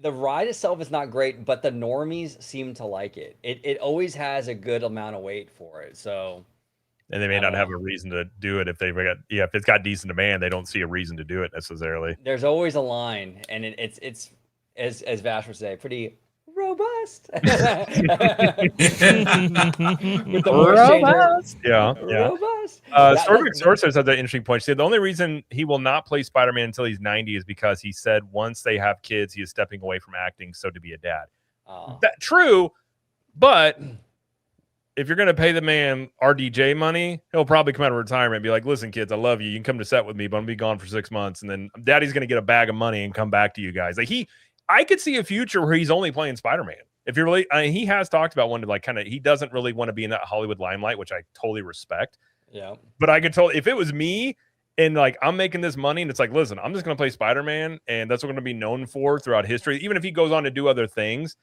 the ride itself is not great, but the normies seem to like it. It always has a good amount of weight for it. So, and they may not have a reason to do it if if it's got decent demand, they don't see a reason to do it necessarily. There's always a line, and it's as Vash would say, pretty robust. With the robust. Robust. Storm Sorceress has that interesting point. She said the only reason he will not play Spider-Man until he's 90 is because he said once they have kids, he is stepping away from acting, so to be a dad. True, but if you're going to pay the man RDJ money, he'll probably come out of retirement and be like, listen, kids, I love you. You can come to set with me, but I'm going to be gone for 6 months. And then daddy's going to get a bag of money and come back to you guys. Like I could see a future where he's only playing Spider-Man. If you're really, he has talked about one to he doesn't really want to be in that Hollywood limelight, which I totally respect. Yeah. But I could tell if it was me and I'm making this money and it's like, listen, I'm just going to play Spider-Man and that's what I'm going to be known for throughout history. Even if he goes on to do other things,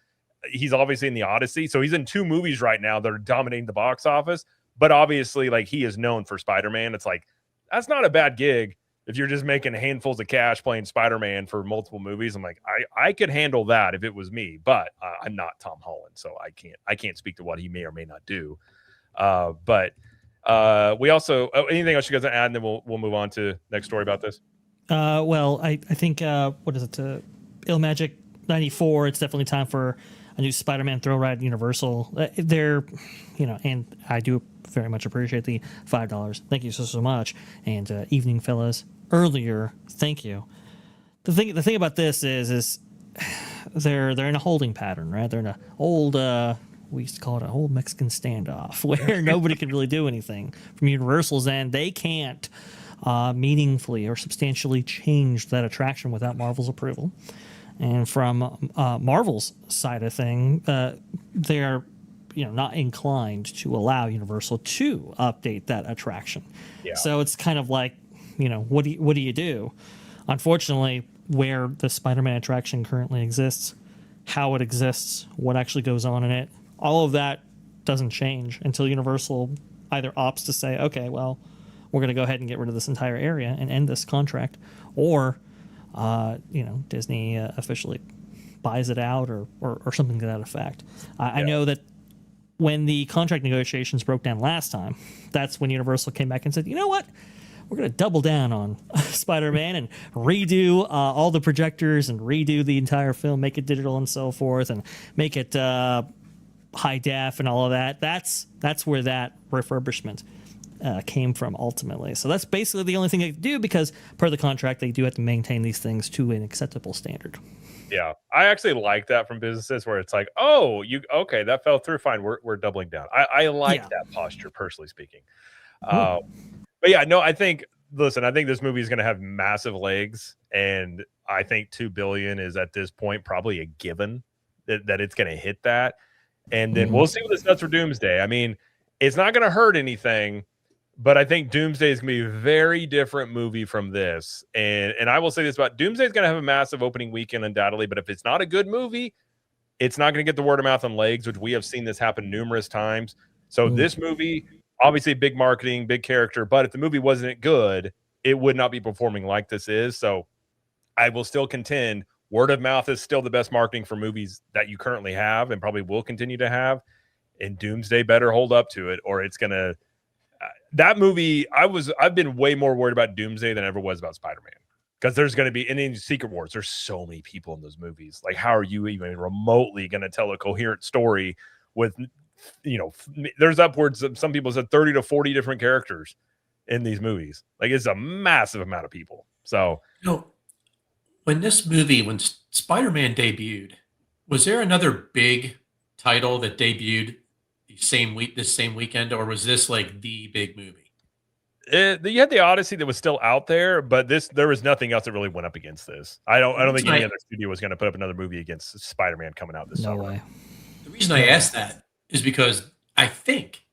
he's obviously in the Odyssey. So he's in 2 movies right now that are dominating the box office. But obviously, he is known for Spider-Man. It's that's not a bad gig. If you're just making handfuls of cash playing Spider-Man for multiple movies, I'm like, I could handle that if it was me, but I'm not Tom Holland, so I can't speak to what he may or may not do. But we also anything else you guys want to add, and then we'll move on to next story about this. Well, I think what is it? Ilmagic 94. It's definitely time for a new Spider-Man thrill ride at Universal. They're, and I do very much appreciate the $5. Thank you so much. And evening fellas, earlier, thank you. The thing about this is they're in a holding pattern, right? They're in a old we used to call it a whole Mexican standoff where nobody can really do anything from Universal's end. They can't meaningfully or substantially change that attraction without Marvel's approval. And from Marvel's side of thing, they're not inclined to allow Universal to update that attraction. Yeah. So it's kind of like, what do you do? Unfortunately, where the Spider-Man attraction currently exists, how it exists, what actually goes on in it, all of that doesn't change until Universal either opts to say, okay, well, we're going to go ahead and get rid of this entire area and end this contract, or Disney officially buys it out or something to that effect. I know that when the contract negotiations broke down last time, that's when Universal came back and said, you know what? We're going to double down on Spider-Man and redo all the projectors and redo the entire film, make it digital and so forth, and make it high def and all of that. That's where that refurbishment came from ultimately. So that's basically the only thing they do, because per the contract, they do have to maintain these things to an acceptable standard. Yeah, I actually like that from businesses where it's like, oh, okay, that fell through. Fine, we're doubling down. I like that posture, personally speaking. But yeah, no, I think this movie is going to have massive legs, and I think $2 billion is at this point probably a given that it's going to hit that. And then we'll see what this does for Doomsday. I mean, it's not going to hurt anything, but I think Doomsday is going to be a very different movie from this. And I will say this about Doomsday is going to have a massive opening weekend undoubtedly, but if it's not a good movie, it's not going to get the word of mouth and legs, which we have seen this happen numerous times. So this movie, obviously big marketing, big character, but if the movie wasn't good, it would not be performing like this is. So I will still contend word of mouth is still the best marketing for movies that you currently have and probably will continue to have. And Doomsday better hold up to it, or it's going to that movie. I've been way more worried about Doomsday than I ever was about Spider-Man, because there's going to be, and in Secret Wars, there's so many people in those movies. Like, how are you even remotely going to tell a coherent story with, there's upwards of, some people said 30 to 40 different characters in these movies. Like, it's a massive amount of people. So, when Spider-Man debuted, was there another big title that debuted this same weekend, or was this like the big movie? You had the Odyssey that was still out there, but there was nothing else that really went up against this. I don't think any other studio was going to put up another movie against Spider-Man coming out this summer. Way. The reason I asked that is because I think,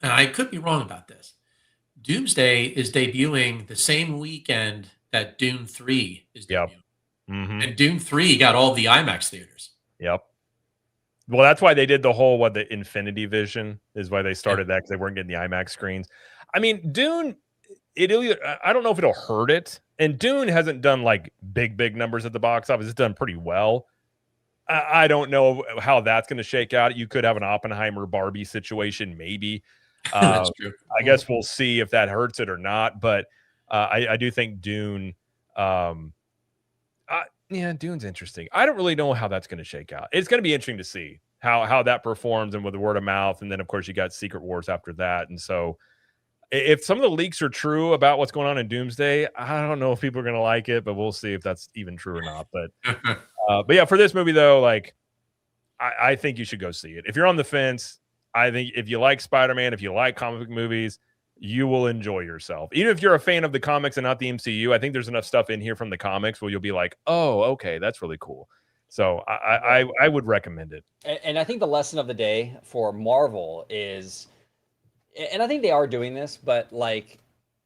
and I could be wrong about this, Doomsday is debuting the same weekend that Dune 3 is debuting. Yep. Mm-hmm. And Dune 3 got all the IMAX theaters. Yep. Well, that's why they did the whole, the Infinity Vision is why they started that, because they weren't getting the IMAX screens. I mean, Dune, I don't know if it'll hurt it. And Dune hasn't done like big numbers at the box office. It's done pretty well. I don't know how that's going to shake out. You could have an Oppenheimer Barbie situation, maybe. That's true. I guess we'll see if that hurts it or not. But I do think Dune, Dune's interesting. I don't really know how that's going to shake out. It's going to be interesting to see how that performs, and with the word of mouth. And then, of course, you got Secret Wars after that. And so if some of the leaks are true about what's going on in Doomsday, I don't know if people are going to like it, but we'll see if that's even true or not. But yeah, for this movie, though, like, I think you should go see it. If you're on the fence, I think if you like Spider-Man, if you like comic book movies, you will enjoy yourself. Even if you're a fan of the comics and not the MCU, I think there's enough stuff in here from the comics where you'll be like, oh, okay, that's really cool. So I would recommend it. And I think the lesson of the day for Marvel is, and I think they are doing this, but like,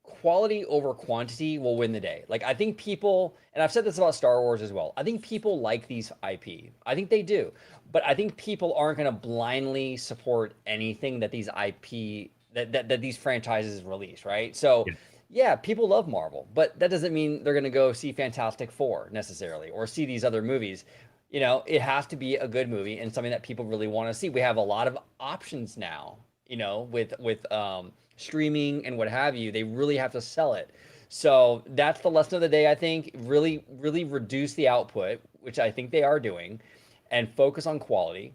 quality over quantity will win the day. Like, I think people, and I've said this about Star Wars as well, I think people like these IP. I think they do. But I think people aren't going to blindly support anything that these IP, that these franchises release, right? So, yeah, people love Marvel, but that doesn't mean they're going to go see Fantastic Four necessarily, or see these other movies. It has to be a good movie and something that people really want to see. We have a lot of options now, with streaming and what have you. They really have to sell it. So that's the lesson of the day, I think. Really, really reduce the output, which I think they are doing, and focus on quality.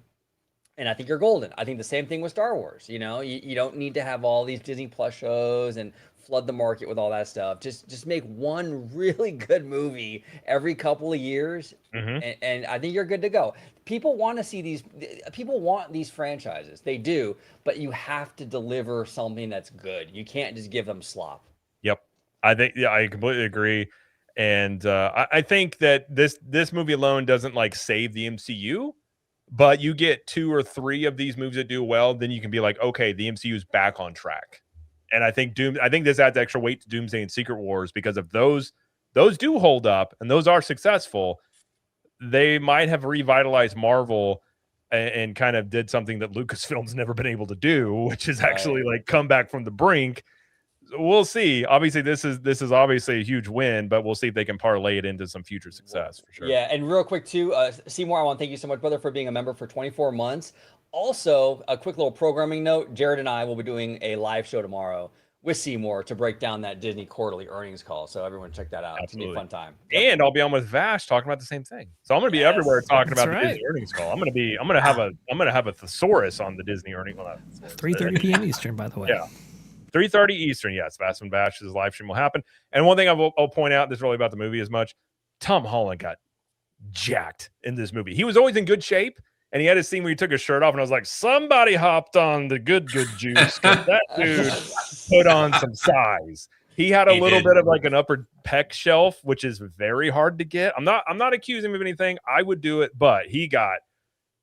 And I think you're golden. I think the same thing with Star Wars. You don't need to have all these Disney Plus shows and flood the market with all that stuff. Just make one really good movie every couple of years, and I think you're good to go. People want to see these. People want these franchises. They do, but you have to deliver something that's good. You can't just give them slop. Yep, I completely agree. And I think that this movie alone doesn't like save the MCU. But you get 2 or 3 of these movies that do well, then you can be like, okay, the MCU is back on track. And I think this adds extra weight to Doomsday and Secret Wars, because if those do hold up and those are successful, they might have revitalized Marvel and kind of did something that Lucasfilm's never been able to do, which is actually like come back from the brink. We'll see. Obviously, this is obviously a huge win, but we'll see if they can parlay it into some future success for sure. Yeah, and real quick too, Seymour, I want to thank you so much, brother, for being a member for 24 months. Also, a quick little programming note: Jared and I will be doing a live show tomorrow with Seymour to break down that Disney quarterly earnings call. So everyone check that out. Absolutely. It's gonna be a fun time. And I'll be on with Vash talking about the same thing. So I'm gonna be everywhere talking about the Disney earnings call. I'm gonna have a thesaurus on the Disney earnings call. 3:30 p.m. Eastern, by the way. Yeah. 3:30 Eastern, yes. That's when Vash's live stream will happen. And one thing I'll point out, this is really about the movie as much. Tom Holland got jacked in this movie. He was always in good shape, and he had a scene where he took his shirt off, and I was like, somebody hopped on the good juice, because that dude put on some size. He had a little bit of like an upper pec shelf, which is very hard to get. I'm not accusing him of anything. I would do it, but he got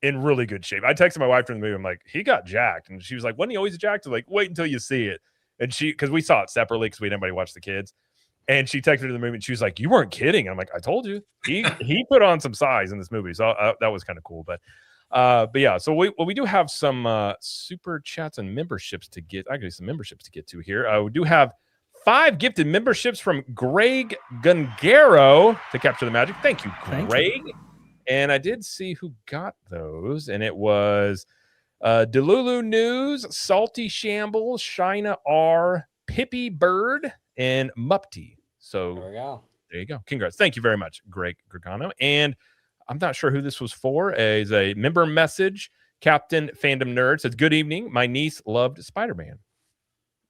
in really good shape. I texted my wife from the movie. I'm like, he got jacked, and she was like, wasn't he always jacked? I'm like, wait until you see it. And because we saw it separately because we didn't anybody watch the kids. And she texted me to the movie, and she was like, you weren't kidding. And I'm like, I told you. He put on some size in this movie. So that was kind of cool. But yeah, so we do have some super chats and memberships to get. Actually, some memberships to get to here. We do have 5 gifted memberships from Greg Gungaro to Capture the Magic. Thank you, Greg. Thank you. And I did see who got those, and it was Delulu News, Salty Shambles, Shina R, Pippy Bird, and Mupty. So there you go. Congrats. Thank you very much, Greg Gregano. And I'm not sure who this was for. Is a member message. Captain Fandom Nerd says, good evening. My niece loved Spider-Man.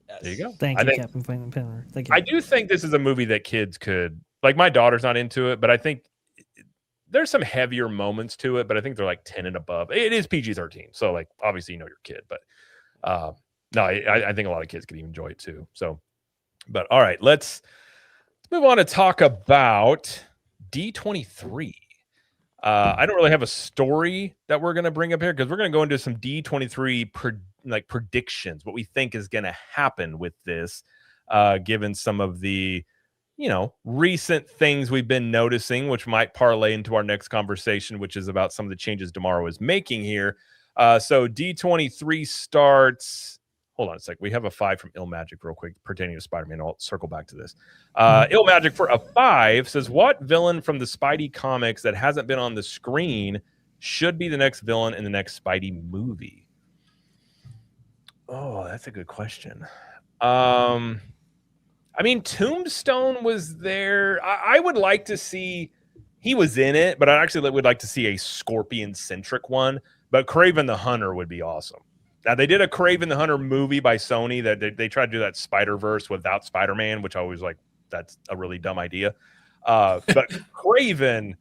Yes. There you go. Thank you, Captain Fandom Nerd. Thank you. I do think this is a movie that kids could, like, my daughter's not into it, but I think there's some heavier moments to it, but I think they're like 10 and above. It is PG-13. So like, obviously, you know, your kid, but no, I think a lot of kids could even enjoy it too. So, but all right, let's move on to talk about D23. I don't really have a story that we're going to bring up here because we're going to go into some D23 predictions, what we think is going to happen with this, given some of the, you know, recent things we've been noticing, which might parlay into our next conversation, which is about some of the changes Tomorrow is making here. So D23 starts. Hold on a sec. We have a 5 from Ill Magic real quick pertaining to Spider-Man. I'll circle back to this. Ill Magic for a 5 says, what villain from the Spidey comics that hasn't been on the screen should be the next villain in the next Spidey movie? Oh, that's a good question. I mean, Tombstone was there. I would like to see, he was in it, but I actually would like to see a Scorpion-centric one. But Kraven the Hunter would be awesome. Now, they did a Kraven the Hunter movie by Sony that they tried to do that Spider-Verse without Spider-Man, which I was like, that's a really dumb idea. But Kraven,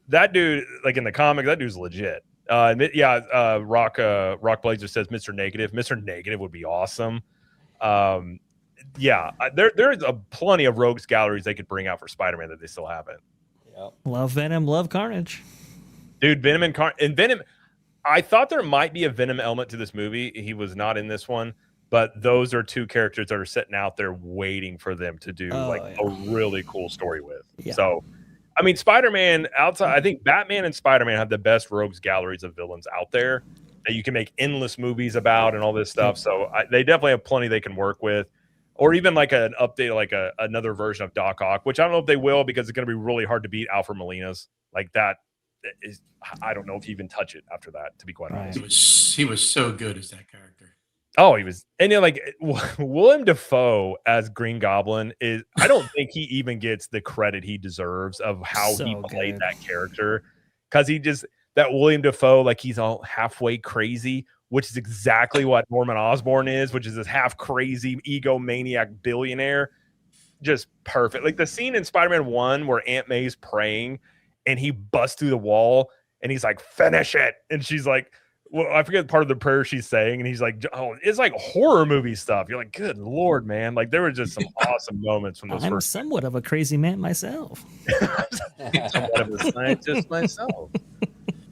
that dude, like in the comic, that dude's legit. Rock Blazer says Mr. Negative. Mr. Negative would be awesome. Yeah, there's plenty of rogues galleries they could bring out for Spider-Man that they still haven't. Yep. Love Venom, love Carnage. Dude, Venom and Venom. I thought there might be a Venom element to this movie. He was not in this one, but those are 2 characters that are sitting out there waiting for them to do a really cool story with. Yeah. So, I mean, Spider-Man outside, I think Batman and Spider-Man have the best rogues galleries of villains out there that you can make endless movies about and all this stuff. So they definitely have plenty they can work with. Or even like an update, like another version of Doc Ock, which I don't know if they will because it's going to be really hard to beat Alfred Molina's. Like that is, I don't know if you even touch it after that, to be quite honest. He was so good as that character. Oh, he was, and like Willem Dafoe as Green Goblin is. I don't think he even gets the credit he deserves of how he played that character, because he just that William Dafoe, like he's all halfway crazy, which is exactly what Norman Osborn is, which is this half crazy egomaniac billionaire. Just perfect. Like the scene in Spider-Man 1 where Aunt May's praying and he busts through the wall and he's like, finish it. And she's like, well, I forget part of the prayer she's saying. And he's like, oh, it's like horror movie stuff. You're like, good Lord, man. Like there were just some awesome moments from those I'm first. somewhat of a crazy man myself. Somewhat of a scientist myself.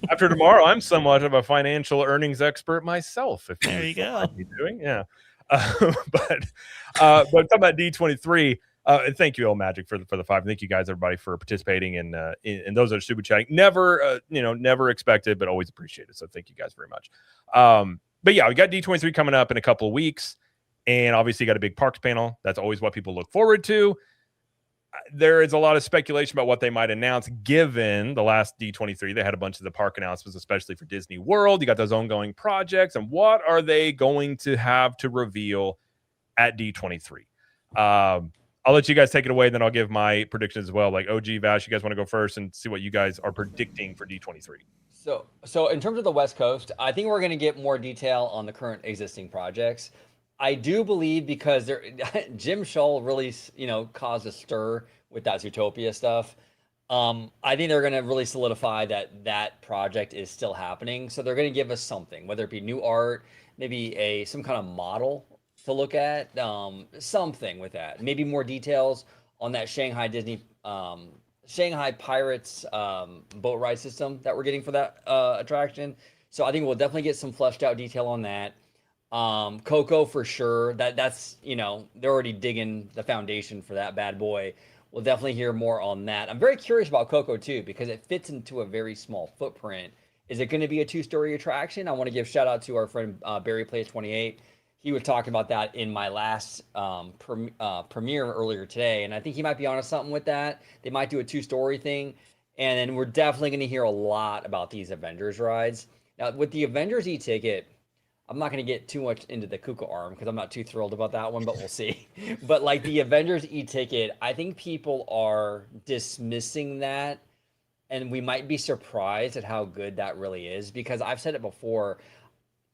After tomorrow, I'm somewhat of a financial earnings expert myself. If there you go. Doing, yeah. But talking about D23, and thank you, El Magic, for the 5. Thank you guys, everybody, for participating and those that are super chatting. Never, never expected, but always appreciated. So thank you guys very much. But yeah, we got D23 coming up in a couple of weeks, and obviously got a big parks panel. That's always what people look forward to. There is a lot of speculation about what they might announce, given the last D23. They had a bunch of the park announcements, especially for Disney World. You got those ongoing projects, and what are they going to have to reveal at D23? I'll let you guys take it away, then I'll give my predictions as well. Like OG, Vash, you guys want to go first and see what you guys are predicting for D23? So in terms of the West Coast, I think we're going to get more detail on the current existing projects. I do believe because Jim Shull really, caused a stir with that Zootopia stuff. I think they're going to really solidify that project is still happening. So they're going to give us something, whether it be new art, maybe some kind of model to look at, something with that. Maybe more details on that Shanghai Pirates boat ride system that we're getting for that attraction. So I think we'll definitely get some fleshed out detail on that. Coco for sure. That's they're already digging the foundation for that bad boy. We'll definitely hear more on that. I'm very curious about Coco too, because it fits into a very small footprint. Is it going to be a 2-story attraction? I want to give shout out to our friend Barry Plays 28. He was talking about that in my last premiere earlier today, and I think he might be onto something with that. They might do a 2-story thing, and then we're definitely going to hear a lot about these Avengers rides. Now, with the Avengers e-ticket, I'm not going to get too much into the Kuka arm because I'm not too thrilled about that one, but we'll see. But like the Avengers e-ticket, I think people are dismissing that, and we might be surprised at how good that really is, because I've said it before.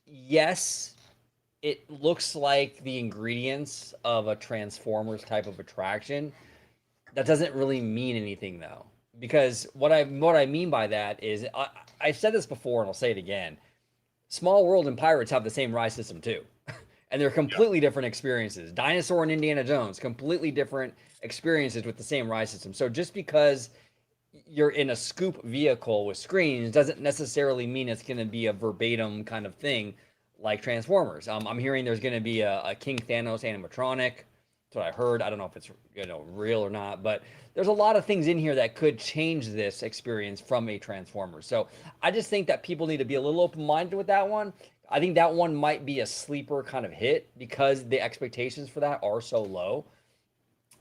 Yes, it looks like the ingredients of a Transformers type of attraction. That doesn't really mean anything though, because what I mean by that is I've said this before and I'll say it again. Small World and Pirates have the same ride system too, and they're completely different experiences. Dinosaur and Indiana Jones, completely different experiences with the same ride system. So just because you're in a scoop vehicle with screens doesn't necessarily mean it's going to be a verbatim kind of thing like Transformers. I'm hearing there's going to be a King Thanos animatronic. That's what I heard. I don't know if it's real or not, but there's a lot of things in here that could change this experience from a Transformers. So I just think that people need to be a little open-minded with that one. I think that one might be a sleeper kind of hit because the expectations for that are so low.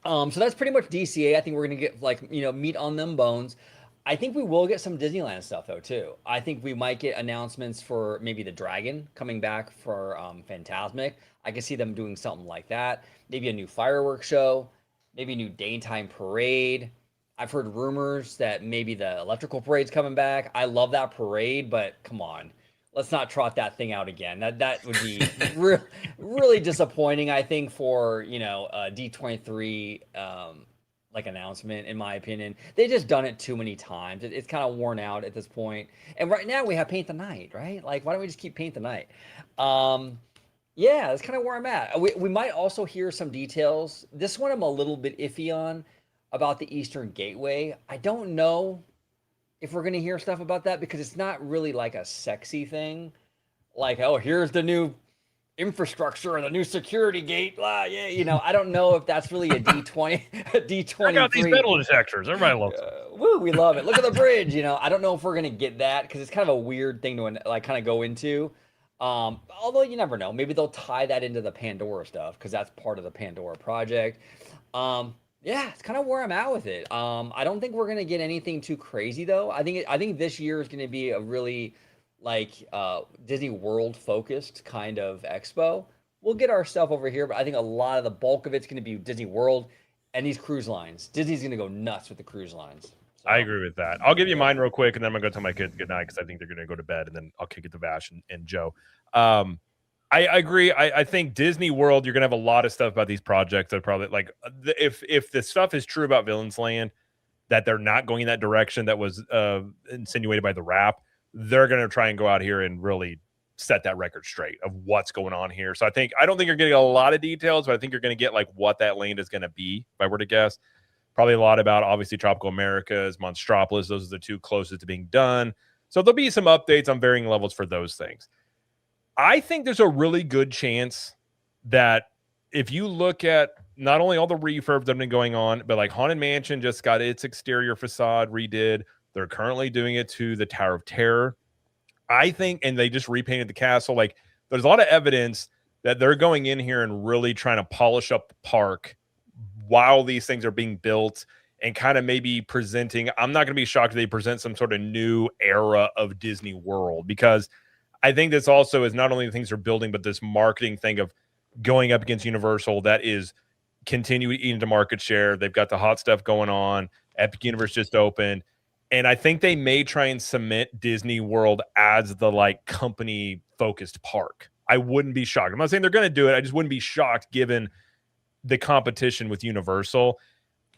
So that's pretty much DCA. I think we're going to get meat on them bones. I think we will get some Disneyland stuff though too. I think we might get announcements for maybe the Dragon coming back for Fantasmic. I can see them doing something like that. Maybe a new fireworks show, maybe a new daytime parade. I've heard rumors that maybe the electrical parade's coming back. I love that parade, but come on, let's not trot that thing out again. That would be really disappointing, I think, for D23 announcement, in my opinion. They just done it too many times. It's kind of worn out at this point. And right now we have Paint the Night, right? Like, why don't we just keep Paint the Night? Yeah, that's kind of where I'm at. We might also hear some details. This one I'm a little bit iffy on, about the Eastern Gateway. I don't know if we're going to hear stuff about that because it's not really like a sexy thing. Like, oh, here's the new infrastructure and the new security gate. Yeah, I don't know if that's really a D23. I got these metal detectors. Everybody loves it. Woo, we love it. Look at the bridge. I don't know if we're going to get that because it's kind of a weird thing to kind of go into. Although you never know. Maybe they'll tie that into the Pandora stuff because that's part of the Pandora project. Yeah, it's kind of where I'm at with it. I don't think we're gonna get anything too crazy though. I think this year is gonna be a really Disney World focused kind of expo we'll get our stuff over here, but I think a lot of the bulk of it's going to be Disney World and these cruise lines. Disney's going to go nuts with the cruise lines. So, I agree with that. I'll give you mine real quick, and then I'm going to go tell my kids good night because I think they're going to go to bed, and then I'll kick it to Vash and Joe. I agree. I think Disney World, you're going to have a lot of stuff about these projects that probably like if the stuff is true about Villains Land, that they're not going in that direction that was insinuated by the rap, they're going to try and go out here and really set that record straight of what's going on here. So I don't think you're getting a lot of details, but I think you're going to get like what that land is going to be, if I were to guess. Probably a lot about obviously Tropical Americas, Monstropolis. Those are the two closest to being done. So there'll be some updates on varying levels for those things. I think there's a really good chance that if you look at not only all the refurbs that have been going on, but like Haunted Mansion just got its exterior facade redid. They're currently doing it to the Tower of Terror. I think, and they just repainted the castle. Like there's a lot of evidence that they're going in here and really trying to polish up the park while these things are being built and kind of maybe presenting. I'm not going to be shocked if they present some sort of new era of Disney World, because I think this also is not only the things they're building, but this marketing thing of going up against Universal that is continuing eating into market share. They've got the hot stuff going on. Epic Universe just opened. And I think they may try and cement Disney World as the like company focused park. I wouldn't be shocked. I'm not saying they're going to do it. I just wouldn't be shocked given the competition with Universal.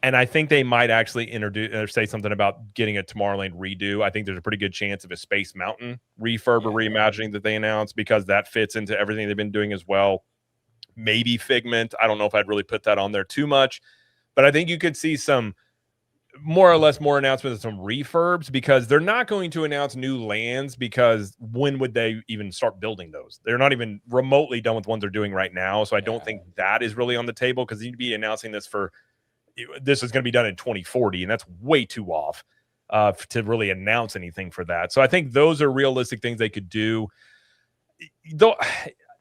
And I think they might actually introduce or say something about getting a Tomorrowland redo. I think there's a pretty good chance of a Space Mountain refurb or reimagining that they announced, because that fits into everything they've been doing as well. Maybe Figment. I don't know if I'd really put that on there too much, but I think you could see some more or less more announcements of some refurbs, because they're not going to announce new lands, because when would they even start building those? They're not even remotely done with ones they're doing right now. So I don't think that is really on the table, because you'd be announcing this is going to be done in 2040, and that's way too off to really announce anything for that. So I think those are realistic things they could do. Though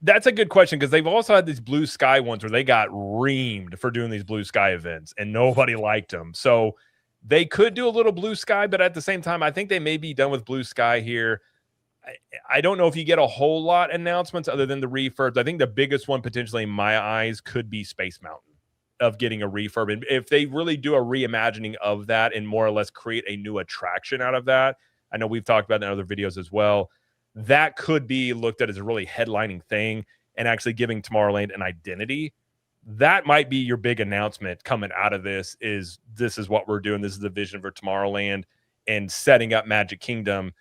that's a good question, because they've also had these Blue Sky ones where they got reamed for doing these Blue Sky events and nobody liked them. So they could do a little Blue Sky, but at the same time, I think they may be done with Blue Sky here. I don't know if you get a whole lot announcements other than the refurbs. I think the biggest one potentially in my eyes could be Space Mountain, of getting a refurb. And if they really do a reimagining of that and more or less create a new attraction out of that, I know we've talked about it in other videos as well, that could be looked at as a really headlining thing and actually giving Tomorrowland an identity. That might be your big announcement coming out of this is what we're doing. This is the vision for Tomorrowland and setting up Magic Kingdom.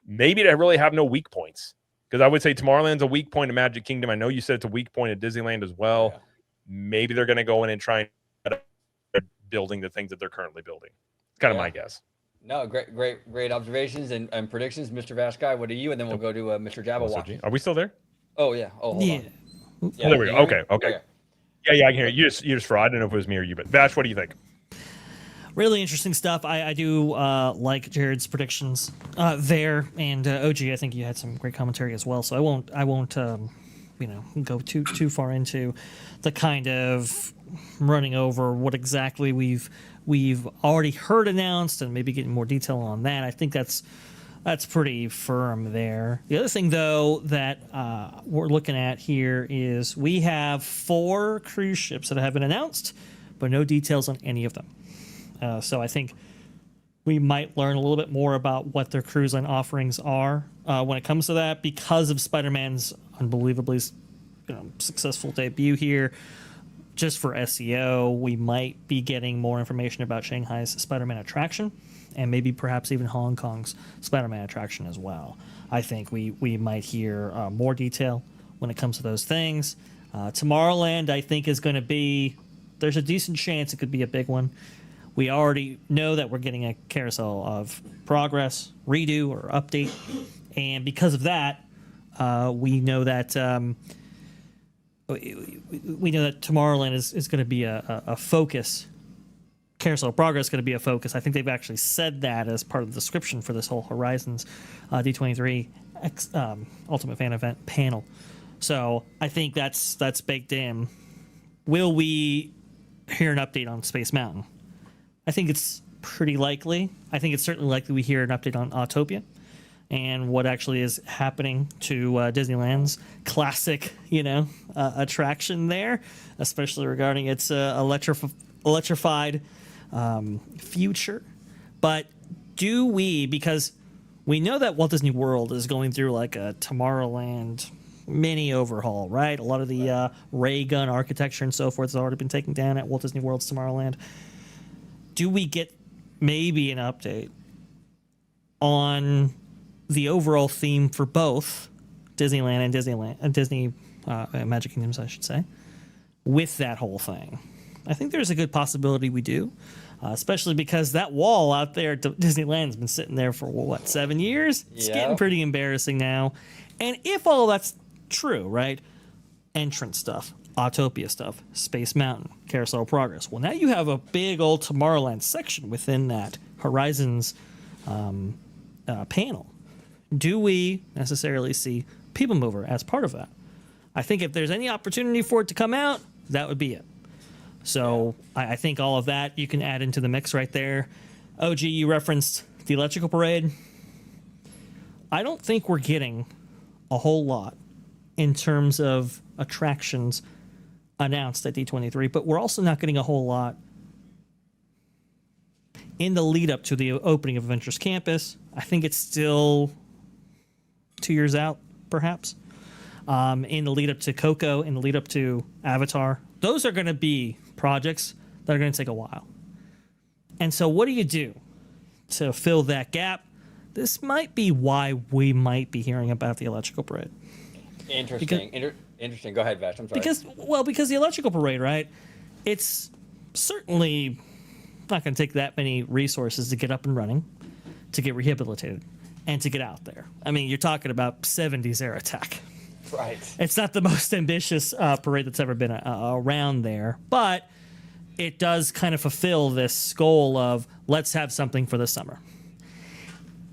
Maybe to really have no weak points, because I would say Tomorrowland's a weak point of Magic Kingdom. I know you said it's a weak point at Disneyland as well. Yeah. Maybe they're going to go in and try and building the things that they're currently building. It's kind of my guess. No, great observations and predictions, Mr. VashSky. What are you? And then we'll go to Mr. Jabberwocky. Are we still there? Oh yeah. Oh, hold on. Yeah, there we go. Okay. Yeah, I can hear you. You just fraud. I don't know if it was me or you, but Vash, what do you think? Really interesting stuff. I do like Jared's predictions there, and OG, I think you had some great commentary as well. So I won't go too far into the kind of running over what exactly we've already heard announced and maybe getting more detail on that. I think that's pretty firm there. The other thing, though, that we're looking at here is we have 4 cruise ships that have been announced, but no details on any of them. So I think we might learn a little bit more about what their cruise line offerings are when it comes to that, because of Spider-Man's unbelievably successful debut here. Just for SEO, we might be getting more information about Shanghai's Spider-Man attraction, and maybe perhaps even Hong Kong's Spider-Man attraction as well. I think we might hear more detail when it comes to those things. Tomorrowland, I think, is going to be, there's a decent chance it could be a big one. We already know that we're getting a Carousel of Progress redo or update, and because of that, we know that Tomorrowland is going to be a focus. Carousel of Progress is going to be a focus. I think they've actually said that as part of the description for this whole Horizons D23 Ultimate Fan Event panel. So I think that's baked in. Will we hear an update on Space Mountain? I think it's pretty likely. I think it's certainly likely we hear an update on Autopia. and what actually is happening to Disneyland's classic, attraction there, especially regarding its electrified future. But do we, because we know that Walt Disney World is going through like a Tomorrowland mini overhaul, right? A lot of the ray gun architecture and so forth has already been taken down at Walt Disney World's Tomorrowland. Do we get maybe an update on the overall theme for both Disneyland and Disney Magic Kingdoms, I should say, with that whole thing? I think there's a good possibility we do, especially because that wall out there at Disneyland's been sitting there for 7 years? It's getting pretty embarrassing now. And if all that's true, right? Entrance stuff, Autopia stuff, Space Mountain, Carousel of Progress. Well, now you have a big old Tomorrowland section within that Horizons panel. Do we necessarily see People Mover as part of that? I think if there's any opportunity for it to come out, that would be it. So I think all of that you can add into the mix right there. OG, you referenced the Electrical Parade. I don't think we're getting a whole lot in terms of attractions announced at D23, but we're also not getting a whole lot in the lead up to the opening of Adventures Campus. I think it's still 2 years out, perhaps. In the lead up to Coco, in the lead up to Avatar. Those are going to be projects that are going to take a while. And so what do you do to fill that gap? This might be why we might be hearing about the Electrical Parade. Interesting. Interesting. Go ahead, Vash. I'm sorry. Because the Electrical Parade, right? It's certainly not going to take that many resources to get up and running, to get rehabilitated, and to get out there. I mean, you're talking about 70s era tech. Right. It's not the most ambitious parade that's ever been around there, but it does kind of fulfill this goal of let's have something for the summer.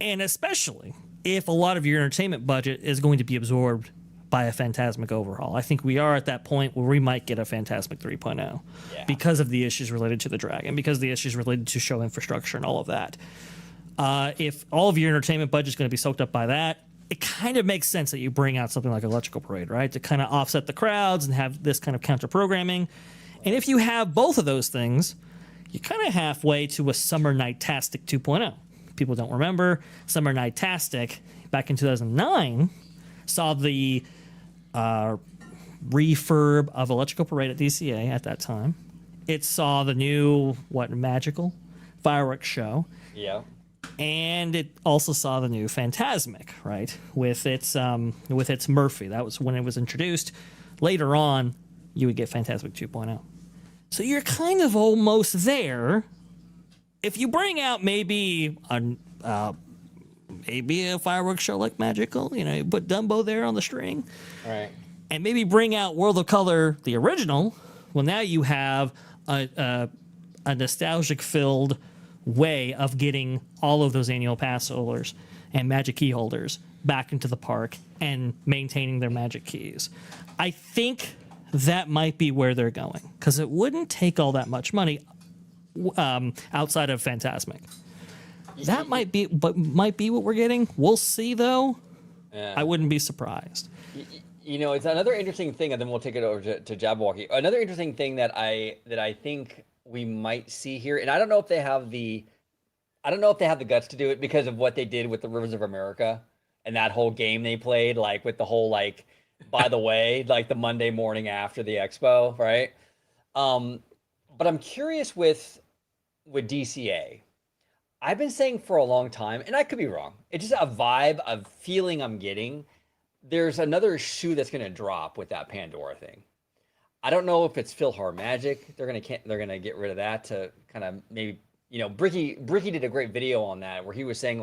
And especially if a lot of your entertainment budget is going to be absorbed by a Fantasmic overhaul. I think we are at that point where we might get a Fantasmic 3.0 because of the issues related to the Dragon, because of the issues related to show infrastructure and all of that. If all of your entertainment budget is going to be soaked up by that, it kind of makes sense that you bring out something like Electrical Parade, right? To kind of offset the crowds and have this kind of counter-programming. And if you have both of those things, you're kind of halfway to a Summer Night-tastic 2.0. People don't remember, Summer Night-tastic back in 2009 saw the refurb of Electrical Parade at DCA at that time. It saw the new, magical fireworks show. Yeah. And it also saw the new Fantasmic, right? With its Murphy. That was when it was introduced. Later on, you would get Fantasmic 2.0. So you're kind of almost there. If you bring out maybe a fireworks show like Magical, you put Dumbo there on the string. Right. And maybe bring out World of Color, the original. Well, now you have a nostalgic-filled way of getting all of those annual pass holders and magic key holders back into the park and maintaining their magic keys. I think that might be where they're going, because it wouldn't take all that much money outside of Fantasmic. That might be what we're getting. We'll see, though. Yeah. I wouldn't be surprised. It's another interesting thing, and then we'll take it over to Jabberwocky. Another interesting thing that I think we might see here, and I don't know if they have the guts to do it because of what they did with the Rivers of America and that whole game they played, like with the whole by the way, like the Monday morning after the expo, right? But I'm curious with DCA. I've been saying for a long time, and I could be wrong. It's just a vibe, a feeling I'm getting. There's another shoe that's going to drop with that Pandora thing. I don't know if it's PhilharMagic. They're gonna get rid of that to kind of maybe, Bricky did a great video on that where he was saying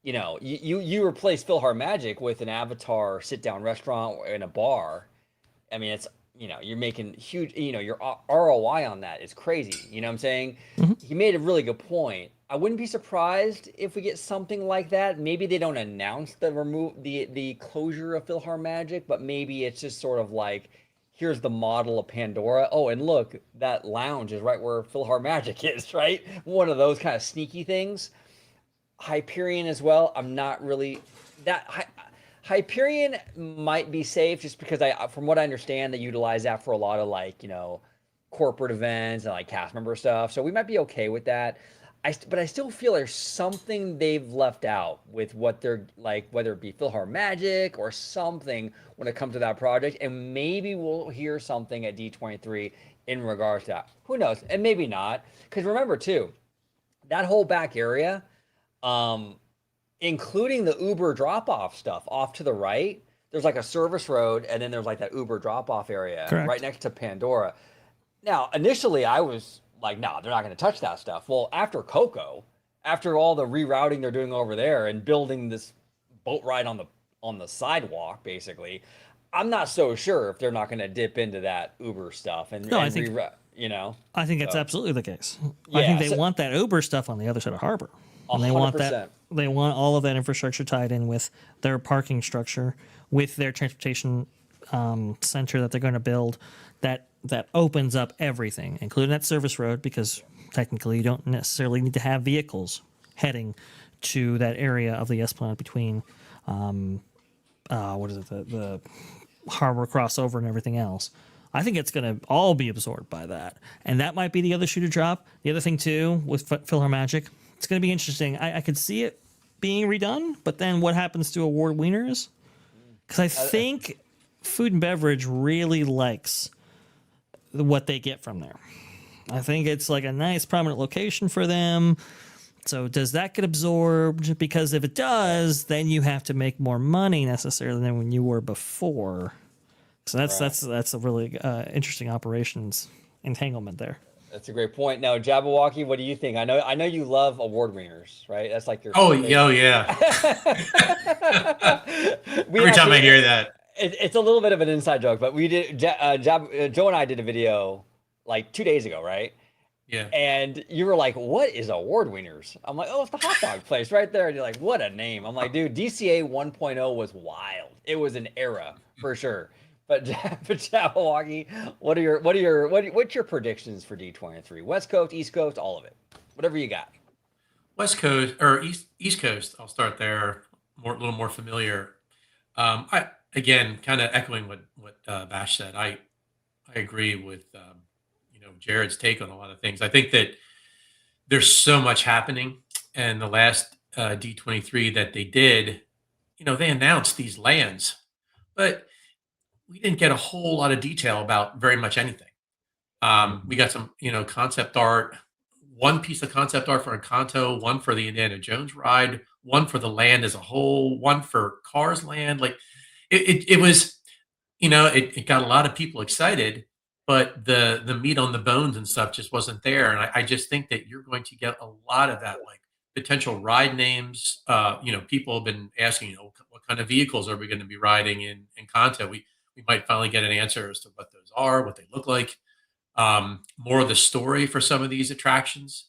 you replace PhilharMagic with an Avatar sit down restaurant in a bar. I mean, it's you're making huge. Your ROI on that is crazy. You know what I'm saying? Mm-hmm. He made a really good point. I wouldn't be surprised if we get something like that. Maybe they don't announce the closure of PhilharMagic, but maybe it's just sort of like, here's the model of Pandora. Oh, and look, that lounge is right where PhilharMagic is, right? One of those kind of sneaky things. Hyperion as well. I'm not really that. Hyperion might be safe just because from what I understand, they utilize that for a lot of like, corporate events and like cast member stuff. So we might be okay with that. But I still feel there's something they've left out with what they're like, whether it be PhilharMagic or something when it comes to that project. And maybe we'll hear something at D23 in regards to that. Who knows? And maybe not. Because remember too, that whole back area, including the Uber drop-off stuff off to the right, there's like a service road, and then there's like that Uber drop-off area right next to Pandora. Now, initially, I was like, no, they're not going to touch that stuff. Well, after Coco, after all the rerouting they're doing over there and building this boat ride on the sidewalk, basically, I'm not so sure if they're not going to dip into that Uber stuff and I think reroute. I think it's absolutely the case. I think they want that Uber stuff on the other side of Harbor. And they 100%. want that. They want all of that infrastructure tied in with their parking structure, with their transportation center that they're going to build. That opens up everything, including that service road, because technically you don't necessarily need to have vehicles heading to that area of the Esplanade between the harbor crossover and everything else. I think it's going to all be absorbed by that, and that might be the other shoe to drop. The other thing too with PhilharMagic, it's going to be interesting. I could see it being redone, but then what happens to award winners? Because I think food and beverage really likes what they get from there. I think it's like a nice prominent location for them. So does that get absorbed? Because if it does, then you have to make more money necessarily than when you were before. So that's a really interesting operations entanglement there. That's a great point. Now, Jabberwocky, what do you think? I know you love award winners, right? That's like your yeah. Every time I hear that. It's a little bit of an inside joke, but we did. Joe and I did a video like 2 days ago, right? Yeah. And you were like, "What is award winners?" I'm like, "Oh, it's the hot dog place right there." And you're like, "What a name!" I'm like, "Dude, DCA 1.0 was wild. It was an era for sure." But Jabberwocky, what's your predictions for D23? West Coast, East Coast, all of it, whatever you got. West Coast or East Coast. I'll start there. A little more familiar. Again, kind of echoing what Vash said. I agree with Jared's take on a lot of things. I think that there's so much happening, and the last D23 that they did, they announced these lands, but we didn't get a whole lot of detail about very much anything. We got some, concept art, one piece of concept art for Encanto, one for the Indiana Jones ride, one for the land as a whole, one for Cars Land. Like it was, it got a lot of people excited, but the meat on the bones and stuff just wasn't there. And I just think that you're going to get a lot of that, like potential ride names. People have been asking, what kind of vehicles are we going to be riding in Encanto? We might finally get an answer as to what those are, what they look like. More of the story for some of these attractions,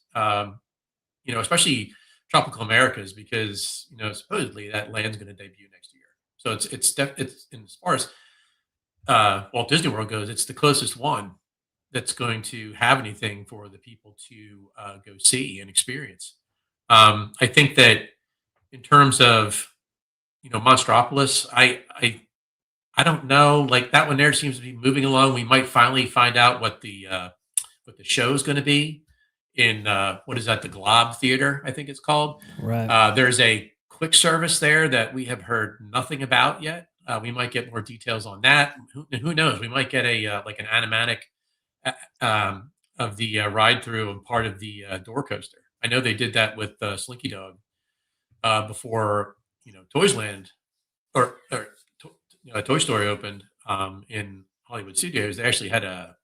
especially Tropical Americas, because supposedly that land's going to debut next year. So it's as far as Walt Disney World goes, it's the closest one that's going to have anything for the people to go see and experience. I think that in terms of Monstropolis, I don't know. Like that one there seems to be moving along. We might finally find out what the show is going to be in what is that? The Glob Theater, I think it's called. Right. There's a quick service there that we have heard nothing about yet. We might get more details on that. Who knows? We might get a like an animatic of the ride through and part of the door coaster. I know they did that with Slinky Dog before Toys Land or Toy Story opened in Hollywood Studios. They actually had an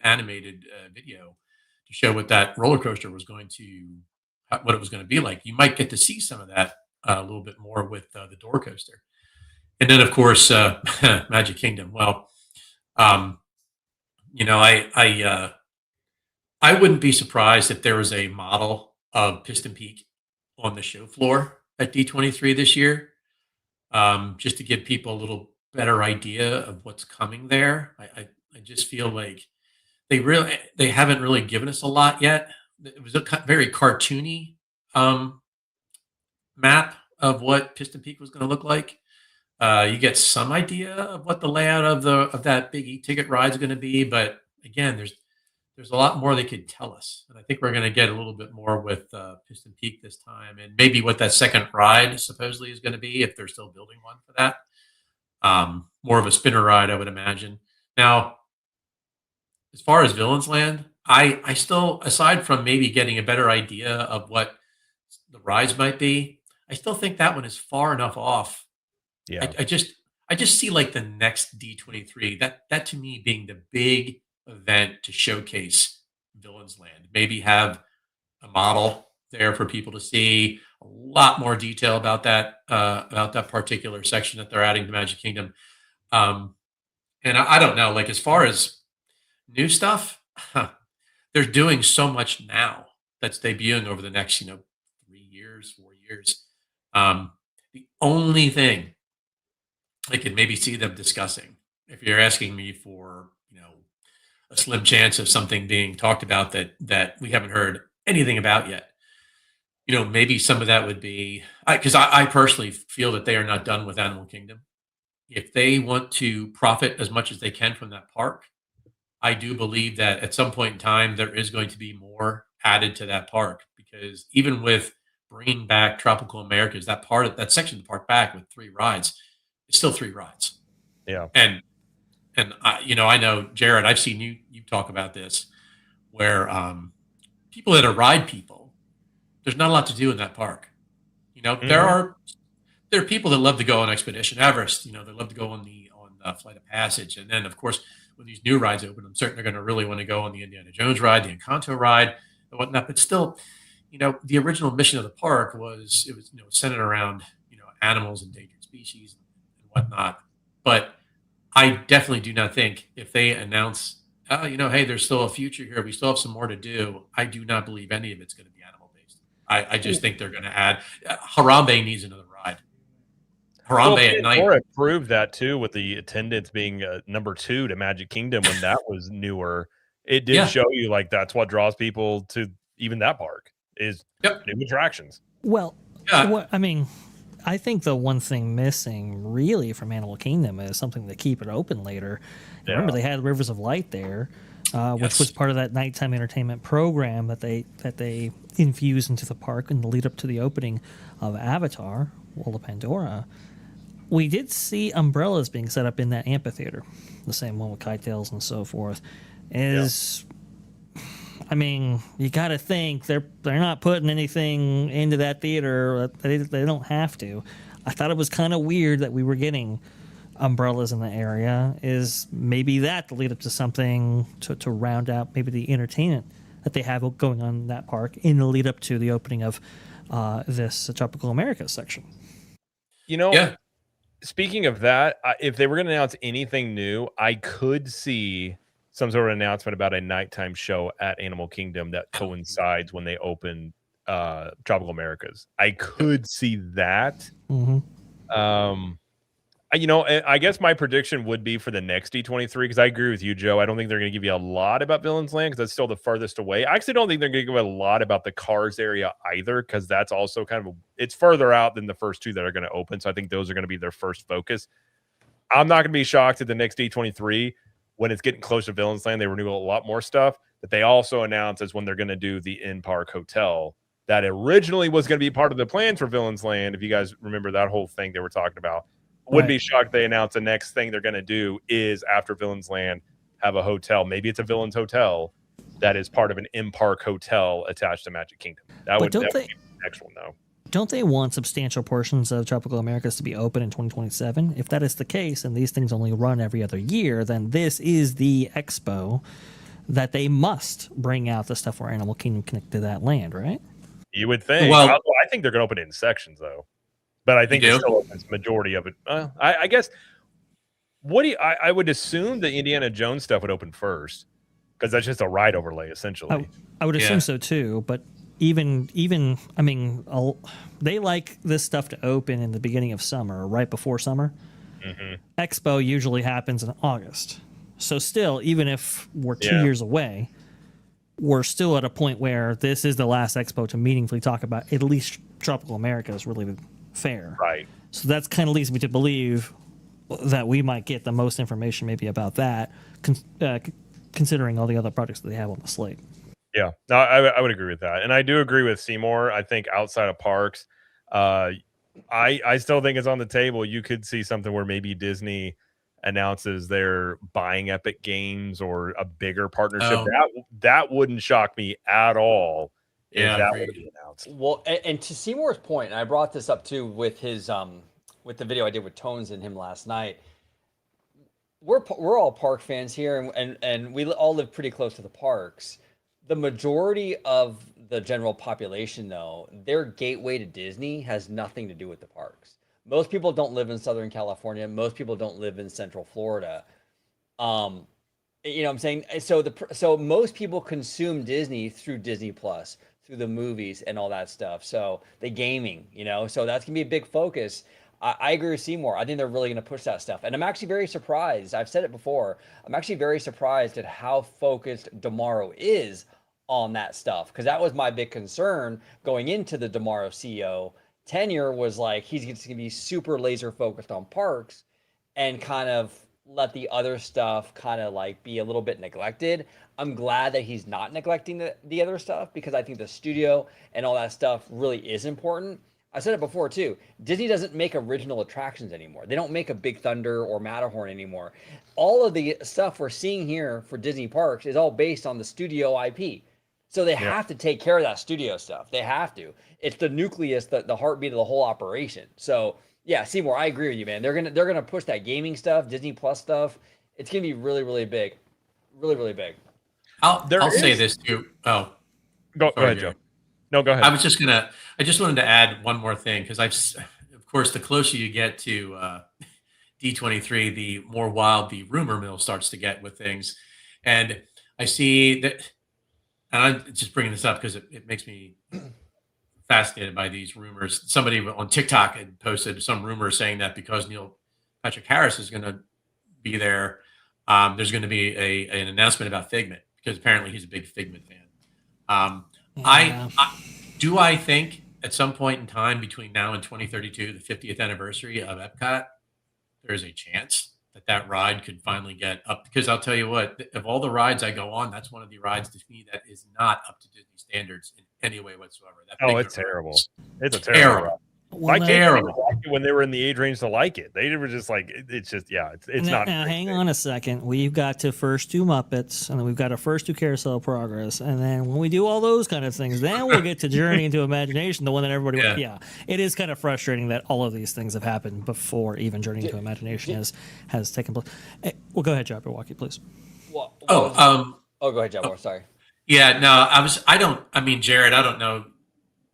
animated video to show what that roller coaster was what it was going to be like. You might get to see some of that a little bit more with the door coaster, and then of course Magic Kingdom. Well, I wouldn't be surprised if there was a model of Piston Peak on the show floor at D23 this year. Just to give people a little better idea of what's coming there. I just feel like they haven't really given us a lot yet. It was a very cartoony map of what Piston Peak was going to look like. You get some idea of what the layout of that big e-ticket ride is going to be, but again, there's a lot more they could tell us, and I think we're going to get a little bit more with Piston Peak this time, and maybe what that second ride supposedly is going to be if they're still building one for that. More of a spinner ride, I would imagine. Now, as far as Villains Land, I still, aside from maybe getting a better idea of what the rides might be, I still think that one is far enough off. Yeah. I just see like the next D23, that to me being the big event to showcase Villains Land. Maybe have a model there for people to see, a lot more detail about that particular section that they're adding to Magic Kingdom. And I don't know, like as far as new stuff, they're doing so much now that's debuting over the next 3 years, 4 years. The only thing I could maybe see them discussing, if you're asking me for a slim chance of something being talked about that we haven't heard anything about yet, maybe some of that would be, because I personally feel that they are not done with Animal Kingdom. If they want to profit as much as they can from that park, I do believe that at some point in time there is going to be more added to that park, because even with bringing back Tropical Americas, that section of the park back with 3 rides, it's still 3 rides. Yeah. And I know, Jared, I've seen you talk about this, where people that are ride people, there's not a lot to do in that park. There are people that love to go on Expedition Everest. They love to go on the Flight of Passage, and then of course when these new rides open, I'm certain they're going to really want to go on the Indiana Jones ride, the Encanto ride, and whatnot. But still, the original mission of the park was centered around animals, endangered species, and whatnot. But I definitely do not think if they announce, hey, there's still a future here, we still have some more to do, I do not believe any of it's going to be animal based. I just think they're going to add. Harambe needs another ride. Harambe at night. Pandora proved that too, with the attendance being number 2 to Magic Kingdom when that was newer. It did show you like that's what draws people to even that park is new attractions. Well, I think the one thing missing really from Animal Kingdom is something to keep it open later. Yeah. Remember, they had Rivers of Light there, which was part of that nighttime entertainment program that they infused into the park in the lead up to the opening of Avatar, World of Pandora. We did see umbrellas being set up in that amphitheater, the same one with kite-tails and so forth. You got to think they're not putting anything into that theater. They don't have to. I thought it was kind of weird that we were getting umbrellas in the area. Is maybe that the lead up to something to round out maybe the entertainment that they have going on in that park in the lead up to the opening of this Tropical America section. Speaking of that, if they were going to announce anything new, I could see some sort of announcement about a nighttime show at Animal Kingdom that coincides when they open Tropical Americas. I could see that. Mm-hmm. I guess my prediction would be for the next D23, because I agree with you, Joe. I don't think they're going to give you a lot about Villains Land, because that's still the furthest away. I actually don't think they're going to give a lot about the Cars area either, because that's also it's further out than the first 2 that are going to open. So I think those are going to be their first focus. I'm not going to be shocked at the next D23 when it's getting close to Villains Land, they renew a lot more stuff that they also announce as when they're going to do the in-park hotel that originally was going to be part of the plans for Villains Land. If you guys remember that whole thing they were talking about, wouldn't be shocked they announce the next thing they're going to do is after Villains Land have a hotel. Maybe it's a Villains Hotel that is part of an in-park hotel attached to Magic Kingdom. That would be the next one, though. Don't they want substantial portions of Tropical Americas to be open in 2027? If that is the case, and these things only run every other year, then this is the expo that they must bring out the stuff where Animal Kingdom connect to that land, right? You would think. Well, I think they're going to open it in sections, though. But I think it still opens majority of it. I guess. I would assume the Indiana Jones stuff would open first, because that's just a ride overlay, essentially. I would assume so too, but. Even they like this stuff to open in the beginning of summer, right before summer. Mm-hmm. Expo usually happens in August. So still, even if we're 2 years away, we're still at a point where this is the last expo to meaningfully talk about at least Tropical America is really fair. Right. So that's kind of leads me to believe that we might get the most information maybe about that, considering all the other projects that they have on the slate. Yeah, no, I would agree with that, and I do agree with Seymour. I think outside of parks, I still think it's on the table. You could see something where maybe Disney announces they're buying Epic Games or a bigger partnership. That wouldn't shock me at all if that would be announced. Well, and to Seymour's point, and I brought this up too with his with the video I did with Tones and him last night. We're all park fans here, and we all live pretty close to the parks. The majority of the general population, though, their gateway to Disney has nothing to do with the parks. Most people don't live in Southern California. Most people don't live in Central Florida. You know what I'm saying? So most people consume Disney through Disney Plus, through the movies and all that stuff. So the gaming, you know, so that's gonna be a big focus. I agree with Seymour. I think they're really going to push that stuff. And I'm actually very surprised. I've said it before. I'm actually very surprised at how focused Tomorrow is on that stuff. Because that was my big concern going into the Tomorrow CEO tenure was like, he's just going to be super laser focused on parks and kind of let the other stuff kind of like be a little bit neglected. I'm glad that he's not neglecting the other stuff because I think the studio and all that stuff really is important. I said it before too. Disney doesn't make original attractions anymore. They don't make a Big Thunder or Matterhorn anymore. All of the stuff we're seeing here for Disney parks is all based on the studio IP. So they have to take care of that studio stuff. They have to. It's the nucleus, the heartbeat of the whole operation. So yeah, Seymour, I agree with you, man. They're gonna push that gaming stuff, Disney Plus stuff. It's gonna be really, really big, really, really big. I'll say this too. Oh, go ahead, Joe. No, go ahead. I just wanted to add one more thing because of course, the closer you get to D23, the more wild the rumor mill starts to get with things. And I see that, and I'm just bringing this up because it makes me fascinated by these rumors. Somebody on TikTok had posted some rumor saying that because Neil Patrick Harris is going to be there, there's going to be an announcement about Figment because apparently he's a big Figment fan. I think at some point in time between now and 2032, the 50th anniversary of Epcot, there's a chance that ride could finally get up. Because I'll tell you what, of all the rides I go on, that's one of the rides to me that is not up to Disney standards in any way whatsoever. It's terrible. It's a terrible ride. My kids didn't like it when they were in the age range to like it. They were just like, it's just, it's not. Now, hang on a second. We've got to first do Muppets, and then we've got to first do Carousel of Progress, and then when we do all those kind of things, then we'll get to Journey into Imagination, the one that everybody. Yeah, it is kind of frustrating that all of these things have happened before even Journey into Imagination has taken place. Well, go ahead, Jabberwocky, please. Go ahead, Jabber. Sorry. Yeah, no, Jared, I don't know.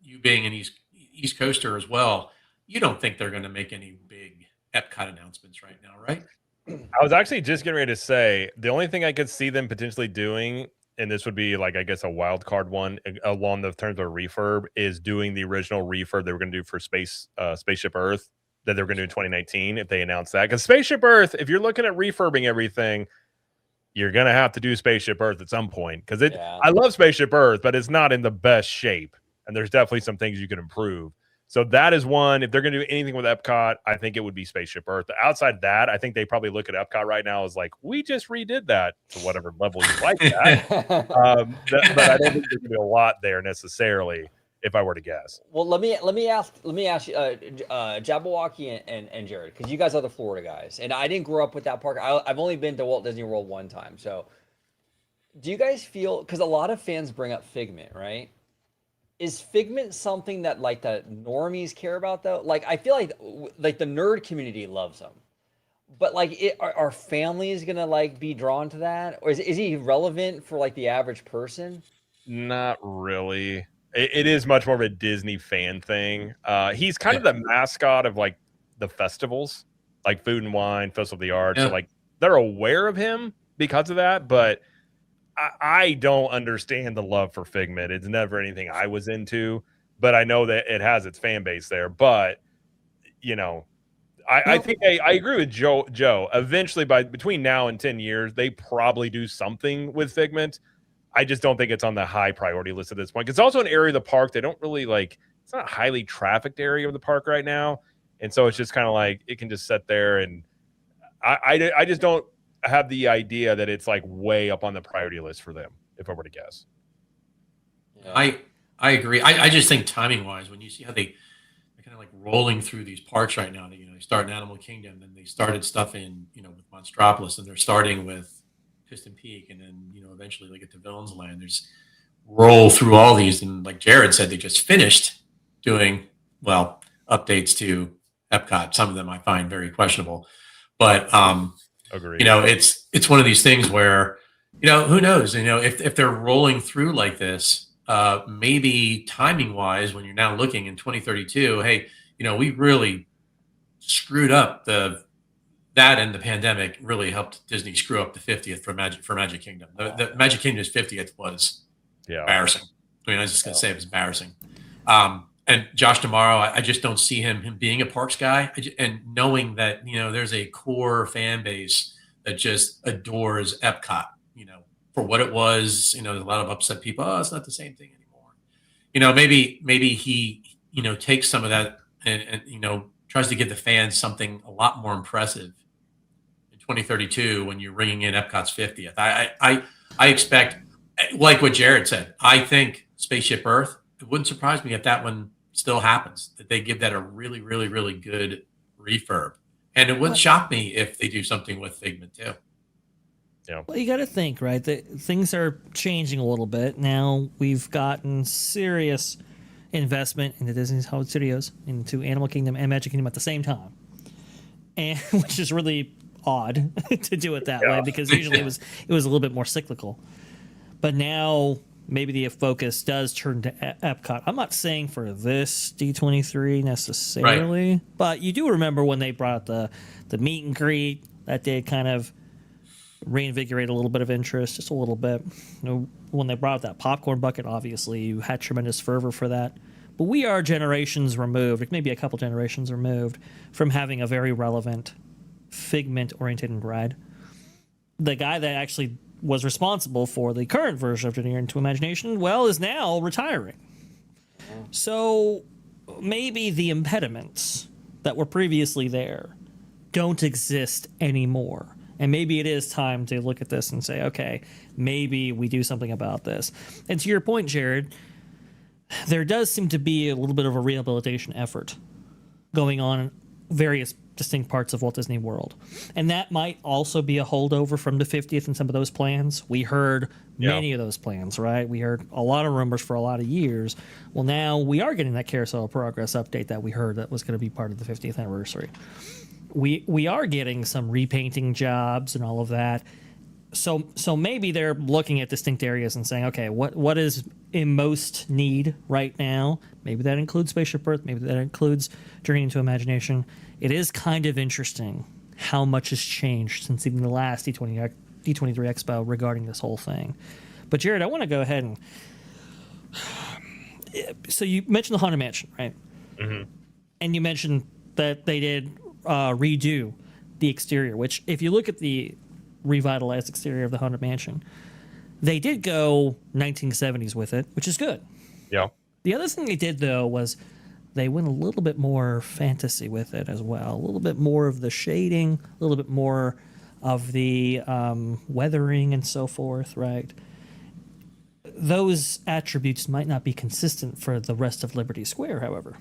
You being an East Coaster as well, you don't think they're going to make any big Epcot announcements right now, right? I was actually just getting ready to say the only thing I could see them potentially doing, and this would be like, I guess, a wild card one along the terms of refurb, is doing the original refurb they were going to do for Spaceship Earth that they were going to do in 2019 if they announce that. Because Spaceship Earth, if you're looking at refurbing everything, you're going to have to do Spaceship Earth at some point. Because I love Spaceship Earth, but it's not in the best shape. And there's definitely some things you can improve. So that is one. If they're going to do anything with Epcot, I think it would be Spaceship Earth. Outside that, I think they probably look at Epcot right now as like, we just redid that to whatever level you like that. But I don't think there's going to be a lot there necessarily, if I were to guess. Well, let me ask you, Jabberwocky and Jared, because you guys are the Florida guys, and I didn't grow up with that park. I've only been to Walt Disney World one time. So, do you guys feel? Because a lot of fans bring up Figment, right? Is Figment something that like the normies care about though? Like I feel like the nerd community loves them, but like are families gonna like be drawn to that, or is he relevant for like the average person? Not really. It is much more of a Disney fan thing. He's kind of the mascot of like the festivals, like Food and Wine, Festival of the Arts. Yeah. So like they're aware of him because of that, but I don't understand the love for Figment. It's never anything I was into, but I know that it has its fan base there. But you know, I think I agree with Joe. Eventually, between now and 10 years, they probably do something with Figment. I just don't think it's on the high priority list at this point. It's also an area of the park they don't really like. It's not a highly trafficked area of the park right now, and so it's just kind of like it can just sit there. And I just don't have the idea that it's like way up on the priority list for them, if I were to guess. Yeah. I agree. I just think timing wise, when you see how they're kind of like rolling through these parks right now, they start in Animal Kingdom, then they started stuff in, with Monstropolis, and they're starting with Piston Peak, and then, eventually they get to Villains Land. There's roll through all these. And like Jared said, they just finished doing, updates to Epcot. Some of them I find very questionable, but, Agreed. It's one of these things where, who knows, if they're rolling through like this, maybe timing wise, when you're now looking in 2032, hey, we really screwed up that, and the pandemic really helped Disney screw up the 50th for Magic Kingdom. The Magic Kingdom's 50th was embarrassing. I was just going to say it was embarrassing. And Josh D'Amaro, I just don't see him being a parks guy. And knowing that, there's a core fan base that just adores Epcot, for what it was. There's a lot of upset people. Oh, it's not the same thing anymore. Maybe he, takes some of that and tries to give the fans something a lot more impressive in 2032 when you're ringing in Epcot's 50th. I expect, like what Jared said, I think Spaceship Earth, it wouldn't surprise me if that one still happens, that they give that a really, really, really good refurb. And it wouldn't shock me if they do something with Figment too. Yeah. Well, you got to think, right? That things are changing a little bit. Now we've gotten serious investment into Disney's Hollywood Studios, into Animal Kingdom and Magic Kingdom at the same time, and which is really odd to do it that way, because usually it was a little bit more cyclical. But now maybe the focus does turn to Epcot. I'm not saying for this D23 necessarily, but you do remember when they brought the meet and greet, that did kind of reinvigorate a little bit of interest, just a little bit. When they brought out that popcorn bucket, obviously you had tremendous fervor for that. But we are generations removed, maybe a couple generations removed, from having a very relevant Figment-oriented ride. The guy that actually was responsible for the current version of Journey into Imagination, is now retiring. So maybe the impediments that were previously there don't exist anymore. And maybe it is time to look at this and say, okay, maybe we do something about this. And to your point, Jared, there does seem to be a little bit of a rehabilitation effort going on in various distinct parts of Walt Disney World. And that might also be a holdover from the 50th and some of those plans. We heard many of those plans, right? We heard a lot of rumors for a lot of years. Well, now we are getting that Carousel of Progress update that we heard that was going to be part of the 50th anniversary. We are getting some repainting jobs and all of that. So maybe they're looking at distinct areas and saying, okay, what is in most need right now? Maybe that includes Spaceship Earth. Maybe that includes Journey into Imagination. It is kind of interesting how much has changed since even the last D23 Expo regarding this whole thing. But Jared, I want to go ahead and... So you mentioned the Haunted Mansion, right? Mm-hmm. And you mentioned that they did redo the exterior, which if you look at the revitalized exterior of the Haunted Mansion, they did go 1970s with it, which is good. Yeah. The other thing they did, though, was they went a little bit more fantasy with it as well. A little bit more of the shading, a little bit more of the weathering and so forth, right? Those attributes might not be consistent for the rest of Liberty Square, however.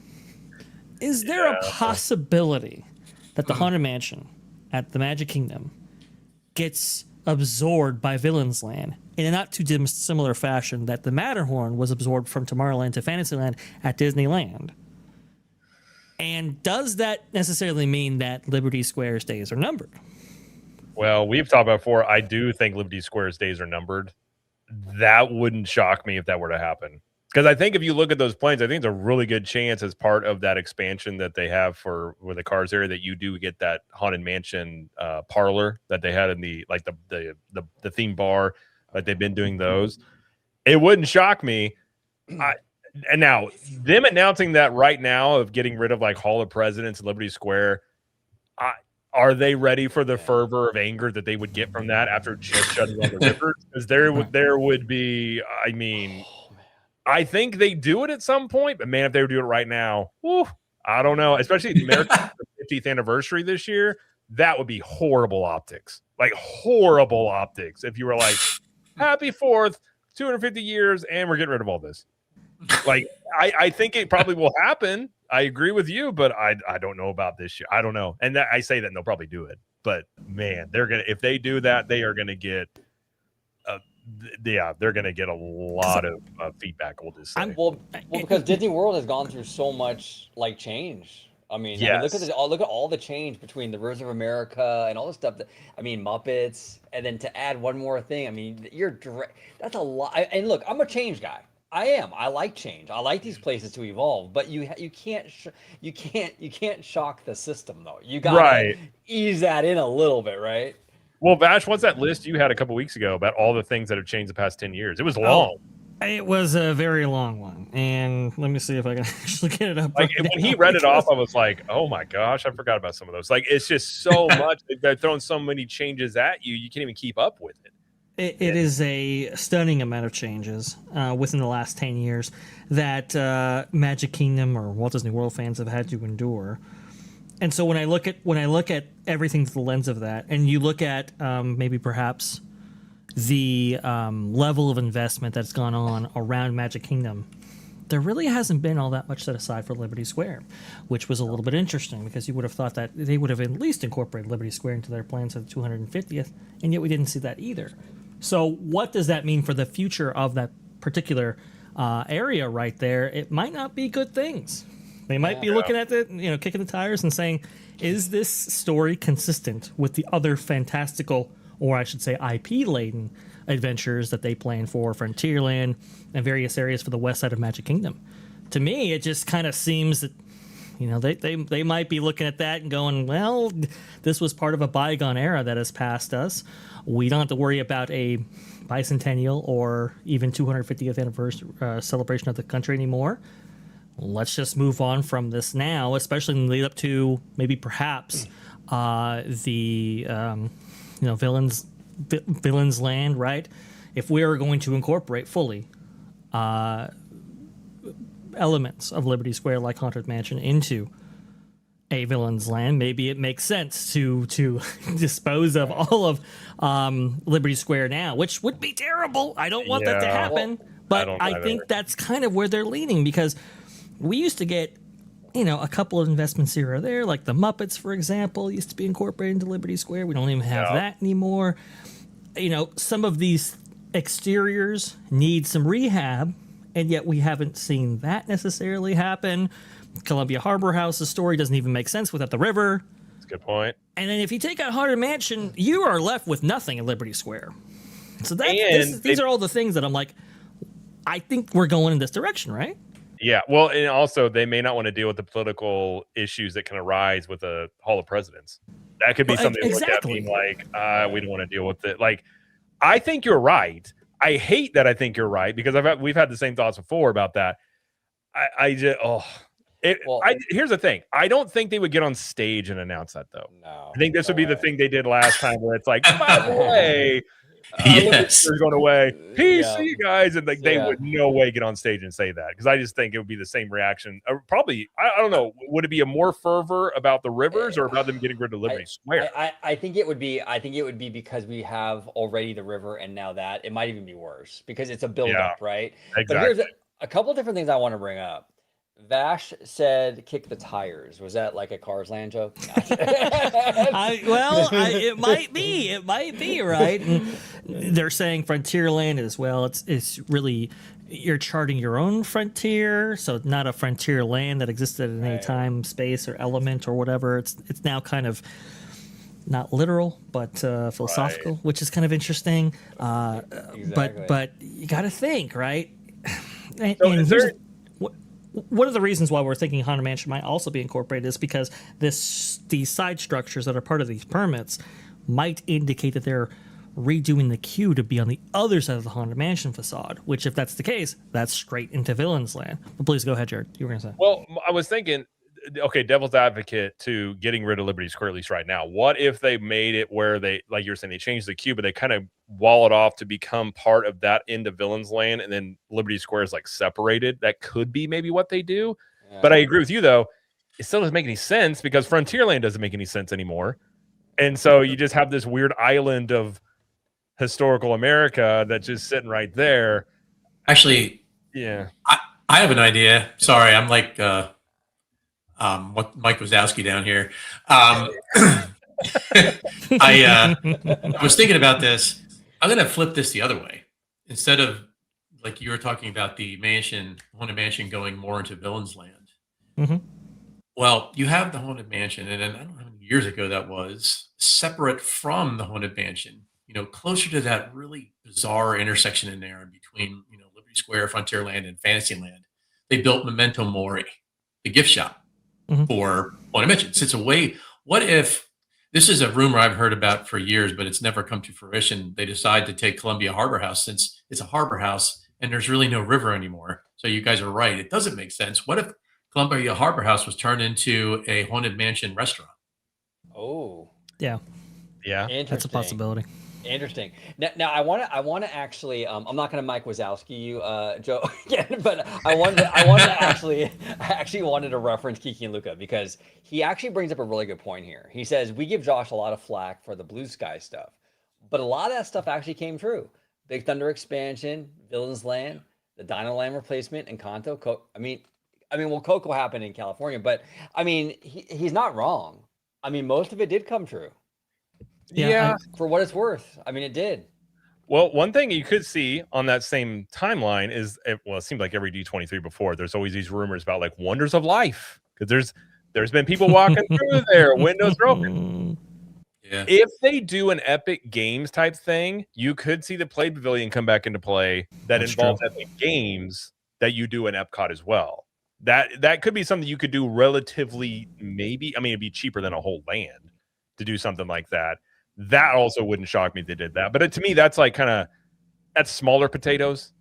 Is there a possibility that the Haunted Mansion at the Magic Kingdom gets absorbed by Villains Land in a not too dissimilar fashion that the Matterhorn was absorbed from Tomorrowland to Fantasyland at Disneyland? And does that necessarily mean that Liberty Square's days are numbered? Well, we've talked about before. I do think Liberty Square's days are numbered. That wouldn't shock me if that were to happen. Because I think if you look at those planes, I think it's a really good chance as part of that expansion that they have for the cars area that you do get that Haunted Mansion parlor that they had in the theme bar. Like they've been doing those. It wouldn't shock me. And now them announcing that right now of getting rid of like Hall of Presidents and Liberty Square, are they ready for the fervor of anger that they would get from that after just shutting down the rivers? Because there would be, I mean, I think they do it at some point, but man, if they would do it right now, whew, I don't know. Especially America's 50th anniversary this year, that would be horrible optics. Like horrible optics. If you were like, happy 4th, 250 years, and we're getting rid of all this. Like, I think it probably will happen. I agree with you, but I don't know about this year. I don't know. And I say that and they'll probably do it. But man, if they do that, they are gonna get they're gonna get a lot of feedback. We'll just say. Well, because Disney World has gone through so much like change. I mean, look at this. Look at all the change between the Rivers of America and all the stuff Muppets, and then to add one more thing. I mean, that's a lot. And look, I'm a change guy. I am. I like change. I like these places to evolve, but you can't shock the system though. You gotta ease that in a little bit, right? Well, Vash, what's that list you had a couple weeks ago about all the things that have changed the past 10 years? It was long. It was a very long one, and let me see if I can actually get it up. Like when he read it off, I was like, "Oh my gosh, I forgot about some of those." Like it's just so much. They're throwing so many changes at you, you can't even keep up with it. It is a stunning amount of changes within the last 10 years that Magic Kingdom or Walt Disney World fans have had to endure. And so when I look at everything through the lens of that, and you look at maybe perhaps the level of investment that's gone on around Magic Kingdom, there really hasn't been all that much set aside for Liberty Square, which was a little bit interesting because you would have thought that they would have at least incorporated Liberty Square into their plans for the 250th, and yet we didn't see that either. So what does that mean for the future of that particular area right there? It might not be good things. They might be looking at it, kicking the tires and saying, is this story consistent with the other fantastical, or I should say IP-laden adventures that they plan for Frontierland and various areas for the west side of Magic Kingdom? To me, it just kind of seems that, they might be looking at that and going, well, this was part of a bygone era that has passed us. We don't have to worry about a bicentennial or even 250th anniversary celebration of the country anymore. Let's just move on from this now, especially in the lead up to maybe perhaps the Villains Land, right? If we are going to incorporate fully elements of Liberty Square like Haunted Mansion into a Villains Land, maybe it makes sense to dispose of all of Liberty Square now, which would be terrible. I don't want that to happen, but I think that's kind of where they're leaning, because we used to get, a couple of investments here or there, like the Muppets, for example, used to be incorporated into Liberty Square. We don't even have that anymore. Some of these exteriors need some rehab, and yet we haven't seen that necessarily happen. Columbia Harbor House's story doesn't even make sense without the river. That's a good point. And then if you take out Haunted Mansion, you are left with nothing at Liberty Square. So these are all the things that I'm like, I think we're going in this direction, right? Yeah, well, and also they may not want to deal with the political issues that can arise with the Hall of Presidents. That could be something to look at, being like, we don't want to deal with it. Like, I think you're right. I hate that I think you're right, because we've had the same thoughts before about that. Here's the thing. I don't think they would get on stage and announce that, though. No, I think this would be the thing they did last time, where it's like, by the way, Yes, going away. Peace, see you guys, and they would no way get on stage and say that, because I just think it would be the same reaction. Probably, I don't know. Would it be a more fervor about the rivers or about them getting rid of Liberty Square? I think it would be. I think it would be because we have already the river, and now that it might even be worse because it's a build up, right? Exactly. But here's a couple different things I want to bring up. Vash said, "Kick the tires." Was that like a Cars Land joke? It might be right. And they're saying Frontierland as well. It's really, you're charting your own frontier, so not a frontier land that existed in any time, space, or element or whatever. It's now kind of not literal, but philosophical, which is kind of interesting. Exactly. But you got to think, right? One of the reasons why we're thinking Haunted Mansion might also be incorporated is because these side structures that are part of these permits might indicate that they're redoing the queue to be on the other side of the Haunted Mansion facade, which, if that's the case, that's straight into Villains Land. But please go ahead, Jared. You were going to say. Well, I was thinking okay, devil's advocate to getting rid of Liberty Square, at least right now. What if they made it where they, like you're saying, they changed the queue, but they kind of wall it off to become part of that end of Villain's Land, and then Liberty Square is like separated? That could be maybe what they do. Yeah. But I agree with you, though. It still doesn't make any sense because Frontierland doesn't make any sense anymore. And so you just have this weird island of historical America that's just sitting right there. Actually, yeah. I have an idea. Sorry, I'm like what Mike Wazowski down here. I was thinking about this. I'm going to flip this the other way. Instead of like you were talking about the haunted mansion going more into Villain's Land. Mm-hmm. Well, you have the haunted mansion, and then I don't know how many years ago that was, separate from the haunted mansion. Closer to that really bizarre intersection in there between Liberty Square, Frontierland, and Fantasyland. They built Memento Mori, the gift shop. Mm-hmm. For haunted mansions. It's a way. What if this is a rumor I've heard about for years, but it's never come to fruition? They decide to take Columbia Harbor House, since it's a harbor house and there's really no river anymore. So you guys are right. It doesn't make sense. What if Columbia Harbor House was turned into a haunted mansion restaurant? Oh, yeah. That's a possibility. Interesting. Now I want to actually. I'm not going to Mike Wazowski you, Joe, again, but I actually wanted to reference Kiki and Luca because he actually brings up a really good point here. He says we give Josh a lot of flack for the Blue Sky stuff, but a lot of that stuff actually came true. Big Thunder expansion, Villain's Land, the Dino Land replacement, and Kanto. Well, Coco happened in California, but I mean, he's not wrong. I mean, most of it did come true. Yeah. For what it's worth. I mean, it did. Well, one thing you could see on that same timeline is, it seemed like every D23 before, there's always these rumors about like Wonders of Life, because there's been people walking through there, windows are open. Yeah. If they do an Epic Games type thing, you could see the Play Pavilion come back into play that involves Epic Games that you do in Epcot as well. That could be something you could do relatively, maybe. I mean, it'd be cheaper than a whole land to do something like that. That also wouldn't shock me if they did that. But to me, that's like that's smaller potatoes,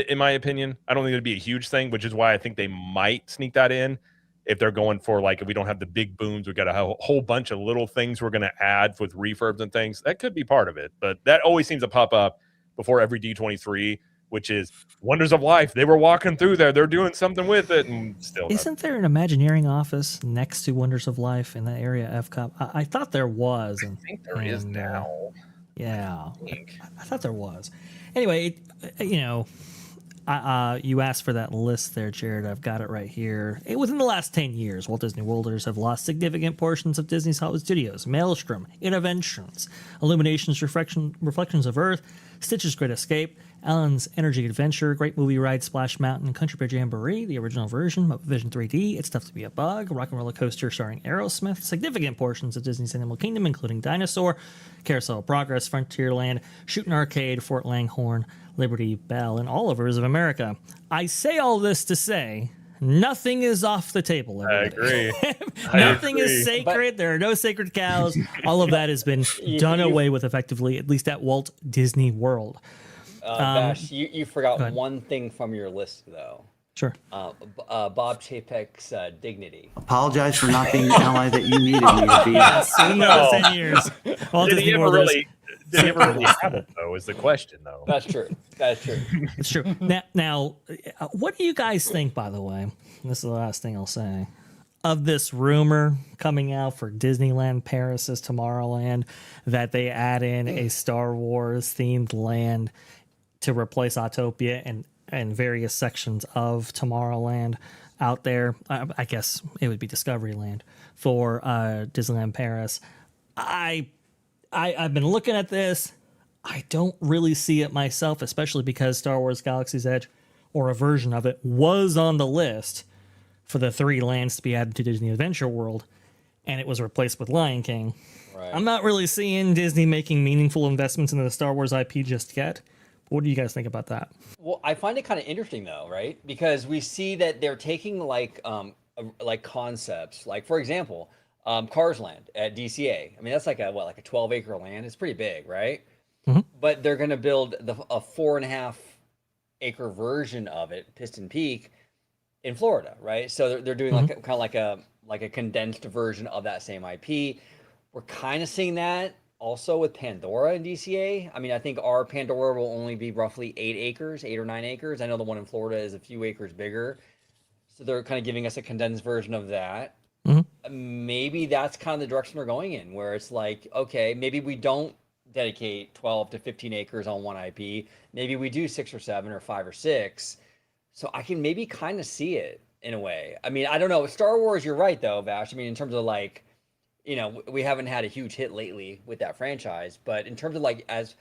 in my opinion. I don't think it'd be a huge thing, which is why I think they might sneak that in if they're going for, like, if we don't have the big booms, we got a whole bunch of little things we're going to add with refurbs and things. That could be part of it. But that always seems to pop up before every D23, which is Wonders of Life. They were walking through there. They're doing something with it. And still, isn't there an Imagineering office next to Wonders of Life in that area, FCOP? I thought there was. I think there is now. Yeah. I thought there was. Anyway, you asked for that list there, Jared. I've got it right here. Within the last 10 years, Walt Disney Worlders have lost significant portions of Disney's Hollywood Studios, Maelstrom, Interventions, Illuminations, Reflections of Earth, Stitch's Great Escape, Alan's Energy Adventure, Great Movie Ride, Splash Mountain, Country Bear Jamboree, the original version, Vision 3D, It's Tough to Be a Bug, Rock and Roller Coaster starring Aerosmith, significant portions of Disney's Animal Kingdom, including Dinosaur, Carousel of Progress, Frontierland, Shootin' Arcade, Fort Langhorne, Liberty Bell, and Oliver's of America. I say all this to say nothing is off the table. Everybody. I agree. Nothing is sacred. There are no sacred cows. All of that has been done away with effectively, at least at Walt Disney World. Vash, you forgot one thing from your list, though. Sure. Bob Chapek's Dignity. Apologize for not being the ally that you needed me to be. Yes, in the last 10 years. Walt Did Disney he World ever really have it, though, is the question, though. That's true. It's true. Now, what do you guys think, by the way? This is the last thing I'll say. Of this rumor coming out for Disneyland Paris as Tomorrowland, that they add in a Star Wars themed land to replace Autopia and various sections of Tomorrowland out there. I guess it would be Discoveryland for Disneyland Paris. I've been looking at this. I don't really see it myself, especially because Star Wars Galaxy's Edge, or a version of it, was on the list for the 3 lands to be added to Disney Adventure World, and it was replaced with Lion King. Right. I'm not really seeing Disney making meaningful investments into the Star Wars IP just yet. What do you guys think about that? Well, I find it kind of interesting, though, right? Because we see that they're taking like concepts, like, for example, Cars Land at DCA. I mean, that's like a 12-acre land. It's pretty big, right? Mm-hmm. But they're going to build a 4.5-acre version of it, Piston Peak, in Florida, right? So they're doing like kind of like a condensed version of that same IP. We're kind of seeing that also with Pandora in DCA. I mean, I think our Pandora will only be roughly 8 or 9 acres. I know the one in Florida is a few acres bigger. So they're kind of giving us a condensed version of that. Maybe that's kind of the direction they're going in, where it's like, okay, maybe we don't dedicate 12 to 15 acres on one IP. Maybe we do 6 or 7 or 5 or 6. So I can maybe kind of see it in a way. I mean, I don't know. Star Wars, you're right though, Vash. I mean, in terms of like, you know, we haven't had a huge hit lately with that franchise, but in terms of like as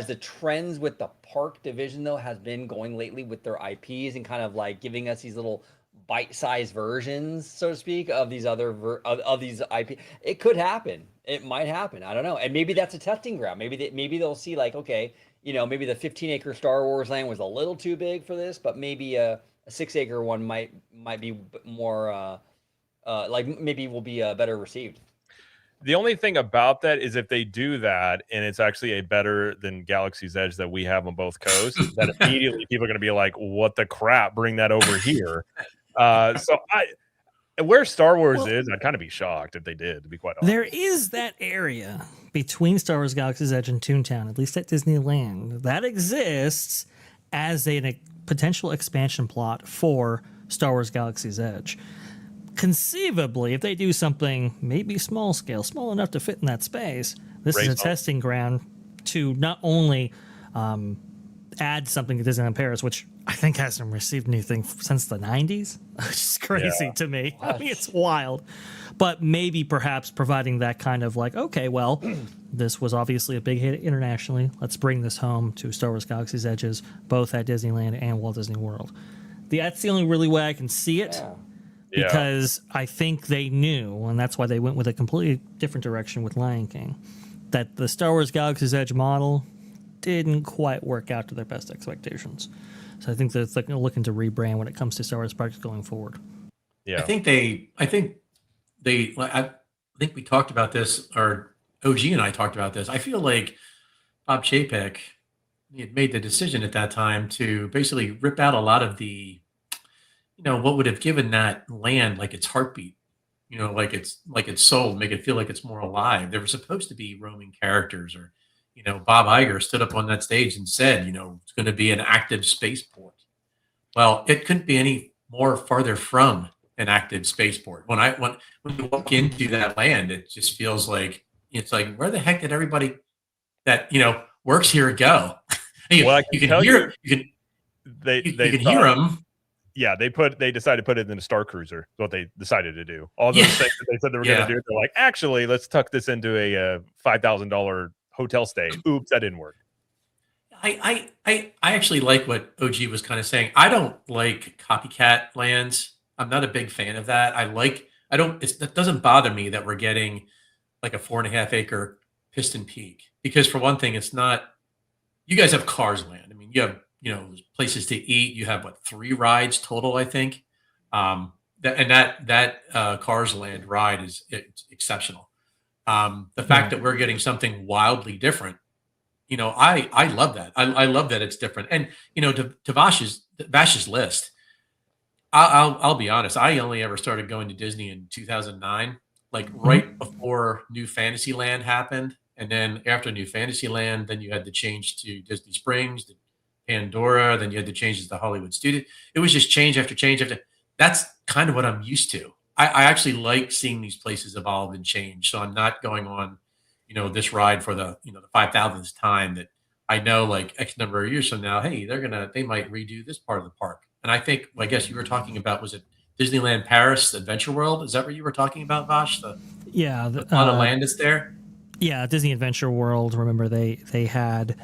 the trends with the park division though has been going lately with their IPs and kind of like giving us these little bite-sized versions, so to speak, of these other of these IP, it could happen. It might happen. I don't know. And maybe that's a testing ground. Maybe they'll see like, okay, you know, maybe the 15-acre Star Wars land was a little too big for this, but maybe a 6-acre one might be more like maybe will be better received. The only thing about that is if they do that and it's actually a better than Galaxy's Edge that we have on both coasts, that immediately people are going to be like, what the crap, bring that over here. So where Star Wars is, I'd kind of be shocked if they did, to be quite honest. There is that area between Star Wars Galaxy's Edge and Toontown, at least at Disneyland, that exists as a potential expansion plot for Star Wars Galaxy's Edge. Conceivably, if they do something maybe small scale, small enough to fit in that space, this is a testing ground to not only add something to Disneyland Paris, which I think hasn't received anything since the 90s, which is crazy to me. I mean, it's wild. But maybe perhaps providing that kind of like, okay, well, this was obviously a big hit internationally. Let's bring this home to Star Wars Galaxy's Edges, both at Disneyland and Walt Disney World. That's the only really way I can see it. Because I think they knew, and that's why they went with a completely different direction with Lion King, that the Star Wars Galaxy's Edge model didn't quite work out to their best expectations. So I think they're looking to rebrand when it comes to Star Wars parks going forward. Yeah, I think we talked about this, or OG and I talked about this. I feel like Bob Chapek, he had made the decision at that time to basically rip out a lot of the, you know, what would have given that land like its heartbeat, you know, like its soul, make it feel like it's more alive. There were supposed to be roaming characters, or, you know, Bob Iger stood up on that stage and said, you know, it's going to be an active spaceport. Well, it couldn't be any more farther from an active spaceport. When you walk into that land, it just feels like, it's like, where the heck did everybody that, you know, works here go? you can hear hear them. Yeah, they decided to put it in a Star Cruiser. Is what they decided to do. All those things that they said they were going to do, they're like, actually, let's tuck this into a $5,000 hotel stay. Oops, that didn't work. I actually like what OG was kind of saying. I don't like copycat lands. I'm not a big fan of that. It doesn't bother me that we're getting like a 4.5 acre Piston Peak, because for one thing, it's not, you guys have Cars Land. I mean, you have, you know, places to eat. You have 3 rides total, I think. That Cars Land ride it's exceptional. The fact that we're getting something wildly different, you know, I love that. I love that it's different. And, you know, to Vash's list, I'll be honest. I only ever started going to Disney in 2009, like right before New Fantasyland happened. And then after New Fantasyland, then you had to change to Disney Springs, Pandora, then you had to change to Hollywood Studio. It was just change after change after. That's kind of what I'm used to. I actually like seeing these places evolve and change. So I'm not going on, you know, this ride for the 5,000th time that I know like X number of years from now, hey, they might redo this part of the park. And I think, I guess you were talking about, was it Disneyland Paris, Adventure World? Is that what you were talking about, Vash? The lot of land is there? Yeah, Disney Adventure World. Remember, they had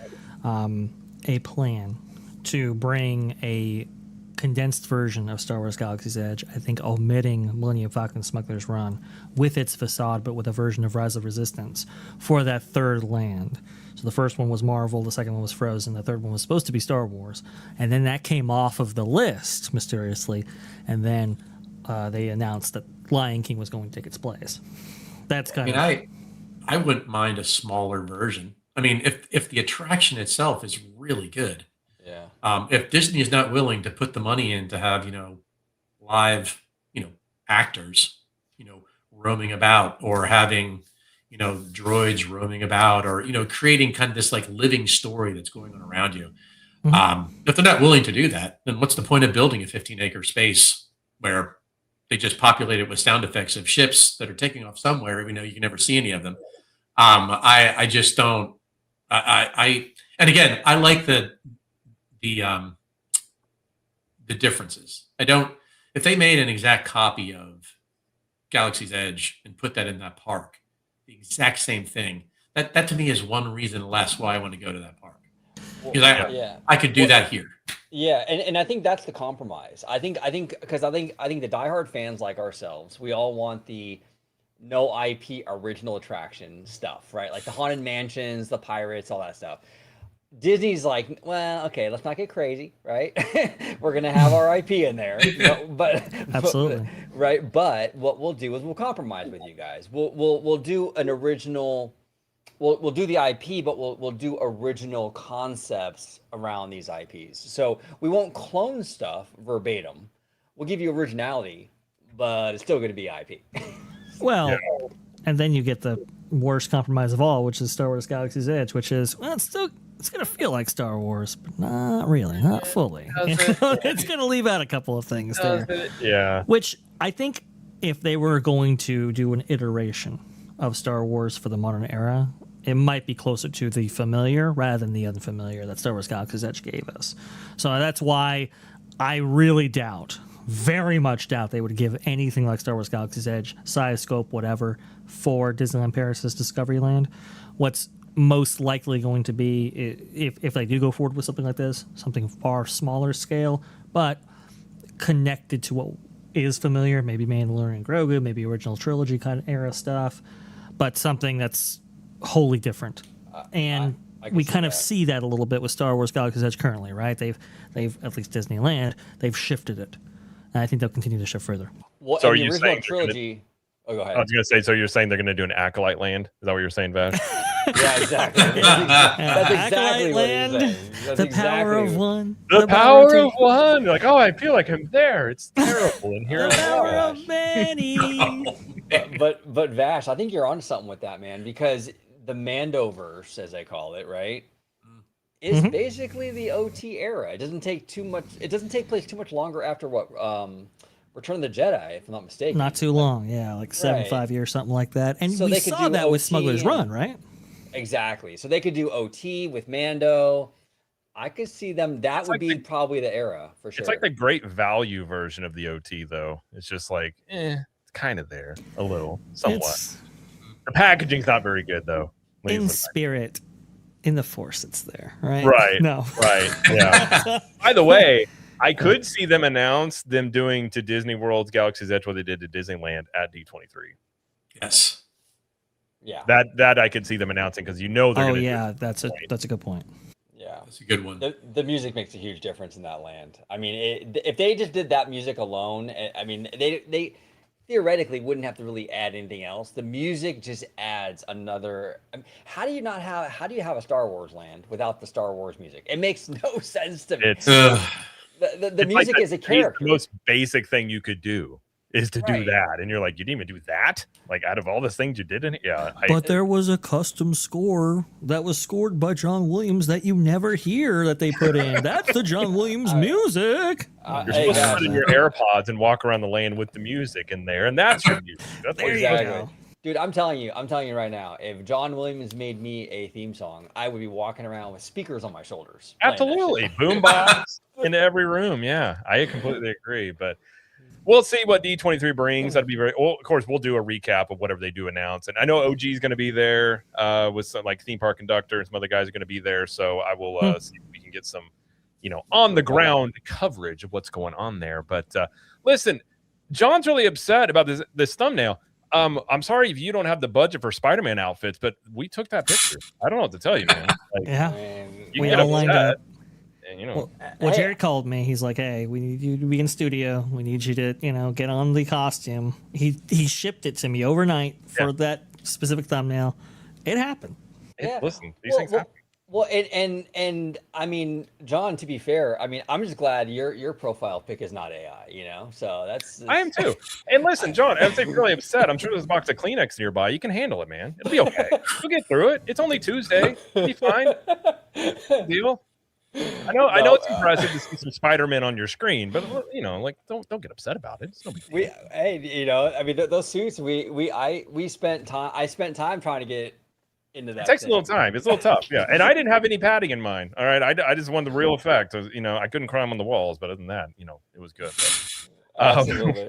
a plan to bring a condensed version of Star Wars Galaxy's Edge, I think omitting Millennium Falcon Smuggler's Run with its facade, but with a version of Rise of Resistance for that third land. So the first one was Marvel, the second one was Frozen, the third one was supposed to be Star Wars. And then that came off of the list, mysteriously, and then they announced that Lion King was going to take its place. That's kind of... I wouldn't mind a smaller version. I mean, if the attraction itself is really good, if Disney is not willing to put the money in to have, you know, live, actors, roaming about, or having, droids roaming about, or, creating kind of this like living story that's going on around you. If they're not willing to do that, then what's the point of building a 15-acre space where they just populate it with sound effects of ships that are taking off somewhere, even though you can never see any of them? I just don't. And again, I like the differences. I don't. If they made an exact copy of Galaxy's Edge and put that in that park, the exact same thing, that to me is one reason less why I want to go to that park. Because I could do that here. Yeah, and I think that's the compromise. I think because I think the diehard fans like ourselves, we all want the no IP original attraction stuff, right? Like the haunted mansions, the pirates, all that stuff. Disney's like, well, okay, let's not get crazy, right? We're gonna have our IP in there, but Absolutely. right. But what we'll do is we'll compromise with you guys. We'll do an original. We'll do the IP, but we'll do original concepts around these IPs. So we won't clone stuff verbatim. We'll give you originality, but it's still going to be IP. Well, and then you get the worst compromise of all, which is Star Wars Galaxy's Edge, which is, well, it's going to feel like Star Wars, but not really, not fully. It's going to leave out a couple of things there. Yeah. Which I think if they were going to do an iteration of Star Wars for the modern era, it might be closer to the familiar rather than the unfamiliar that Star Wars Galaxy's Edge gave us. So that's why I really very much doubt they would give anything like Star Wars Galaxy's Edge, size, scope, whatever, for Disneyland Paris' Discoveryland. What's most likely going to be, if they do go forward with something like this, something far smaller scale, but connected to what is familiar, maybe Mandalorian Grogu, maybe original trilogy kind of era stuff, but something that's wholly different. And we kind of see that a little bit with Star Wars Galaxy's Edge currently, right? They've at least Disneyland, they've shifted it. And I think they'll continue to shift further. Well, so are the you original saying trilogy? Oh, go ahead. I was going to say, so you're saying they're going to do an Acolyte Land? Is that what you're saying, Vash? Yeah, exactly. That's exactly what Land, he's saying. That's the exactly power of one. The power of one. You're like, oh, I feel like I'm there. It's terrible in here. The power of many. But Vash, I think you're onto something with that, man, because the Mandoverse, as they call it, right, is basically the OT era. It doesn't take too much. It doesn't take place too much longer after what Return of the Jedi, if I'm not mistaken. Not too long, yeah, like 5 years, something like that. And so we saw that with Smuggler's Run, right? Exactly. So they could do OT with Mando. I could see them. That would be probably the era for sure. It's like the great value version of the OT, though. It's just like, it's kind of there a little, somewhat. The packaging's not very good, though. In spirit, in the Force, it's there, right? Right. No. Right. Yeah. By the way, I could see them announce them doing to Disney World's Galaxy's Edge what they did to Disneyland at D23. Yes. Yeah. That I could see them announcing because they're going to. Yeah, that's a good point. Yeah, that's a good one. The music makes a huge difference in that land. I mean, if they just did that music alone, I mean, they theoretically wouldn't have to really add anything else. The music just adds another. I mean, how do you have a Star Wars land without the Star Wars music? It makes no sense to me. It's the music is a character. The most basic thing you could do is to do that, and you're like, you didn't even do that. Like out of all the things you did in it, But there was a custom score that was scored by John Williams that you never hear that they put in. That's the John Williams music. You're supposed to put in your AirPods and walk around the land with the music in there, and that's your music. That's there you go. Dude, I'm telling you right now, if John Williams made me a theme song, I would be walking around with speakers on my shoulders. Absolutely. Boombox in every room. Yeah, I completely agree. But we'll see what D23 brings. That'd be well, of course, we'll do a recap of whatever they do announce. And I know OG is going to be there with some like theme park conductor and some other guys are going to be there. So I will see if we can get some, on the ground coverage of what's going on there. But listen, John's really upset about this thumbnail. I'm sorry if you don't have the budget for Spider-Man outfits, but we took that picture. I don't know what to tell you, man. Like, we all lined up. And, well, Jared called me. He's like, "Hey, we need you to be in studio. We need you to, get on the costume." He shipped it to me overnight for that specific thumbnail. It happened. Listen, these things happen. Well, and I mean, John, to be fair, I mean, I'm just glad your profile pic is not AI, you know? So that's I am too. And listen, John, if you're really upset, I'm sure there's a box of Kleenex nearby. You can handle it, man. It'll be okay. You'll get through it. It's only Tuesday. It'll be fine. Deal. I know it's impressive to see some Spider-Man on your screen, but you know, like don't get upset about it. It's no big deal. Hey, you know, I mean, those suits, I spent time trying to get into that. It takes a little time. It's a little tough, yeah. And I didn't have any padding in mind. All right, I just wanted the real effect. You know, I couldn't climb on the walls, but other than that, you know, it was good. Absolutely.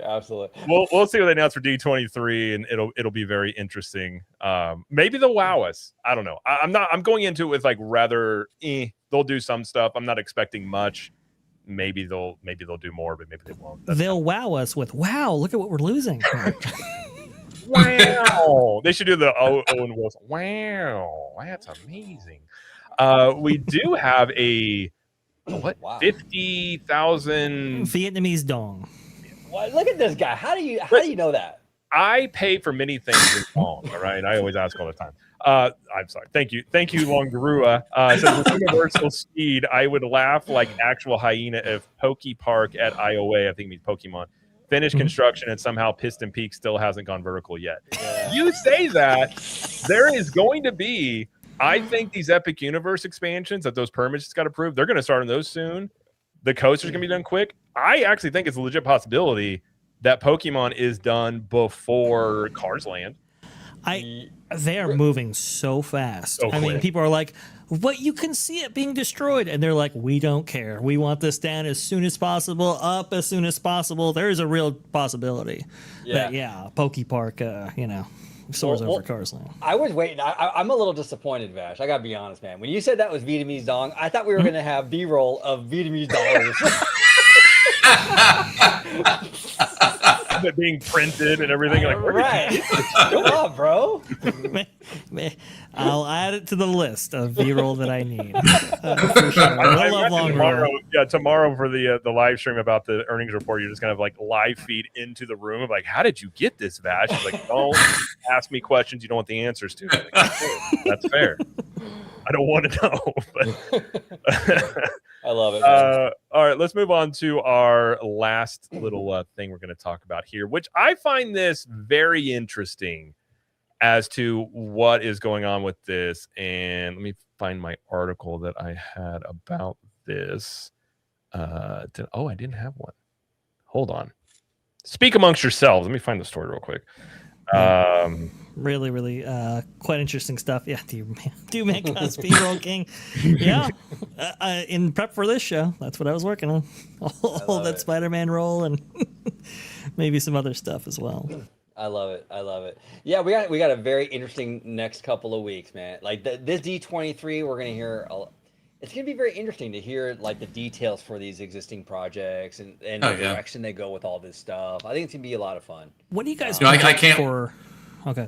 We'll see what they announce for D23, and it'll be very interesting. Maybe they'll wow us. I don't know. I'm going into it with like rather. They'll do some stuff. I'm not expecting much. Maybe they'll do more, but maybe they won't. They'll wow us with wow. Look at what we're losing. Wow. They should do the Owen Wilson. Wow, that's amazing. We do have a what? Wow. 50,000 Vietnamese dong. Well, look at this guy. How do you know that? I pay for many things in Dong. All right, I always ask all the time. I'm sorry. Thank you, Longarua. Says with universal speed, I would laugh like actual hyena if Poke Park at IOA, I think it means Pokemon, finished construction and somehow Piston Peak still hasn't gone vertical yet. Yeah. You say that, there is going to be, I think these Epic Universe expansions that those permits just got approved, they're going to start on those soon. The coaster's going to be done quick. I actually think it's a legit possibility that Pokemon is done before Cars Land. They are moving so fast. I mean, people are like, "What? You can see it being destroyed," and they're like, "We don't care. We want this down as soon as possible, up as soon as possible." There is a real possibility that Poke Park, you know, soars over Cars Land. I was waiting. I'm a little disappointed, Vash. I gotta be honest, man. When you said that was Vietnamese dong, I thought we were gonna have B-roll of Vietnamese dollars. It being printed and everything, like right. Come on, bro. I'll add it to the list of B-roll that I need. For sure. Tomorrow for the live stream about the earnings report, you're just gonna have like live feed into the room of like, how did you get this, Vash? It's like, don't ask me questions you don't want the answers to. Like, that's fair. I don't want to know, but I love it. All right, let's move on to our last little thing we're going to talk about here, which I find this very interesting as to what is going on with this. And let me find my article that I had about this. I didn't have one. Hold on. Speak amongst yourselves. Let me find the story real quick. Really, quite interesting stuff. Yeah, do make us B-roll king. Yeah, in prep for this show, that's what I was working on. All that Spider-Man roll and maybe some other stuff as well. I love it. Yeah, we got a very interesting next couple of weeks, man. Like this D23, we're gonna hear. It's gonna be very interesting to hear like the details for these existing projects and the direction they go with all this stuff. I think it's gonna be a lot of fun. What do you guys? I can't. Okay.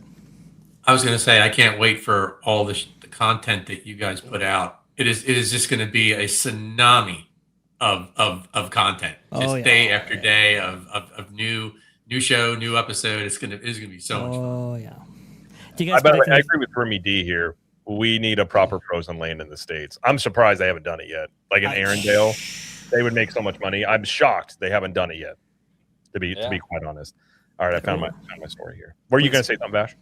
I was going to say I can't wait for all the content that you guys put out. It is just going to be a tsunami of content, just day after day of new show, new episode. It is going to be so much fun. Oh yeah. Do you guys? I agree with Remy D here. We need a proper frozen land in the States. I'm surprised they haven't done it yet. Like in Arendelle, they would make so much money. I'm shocked they haven't done it yet. To be quite honest. All right, I found my story here. Were you going to say something, Vash?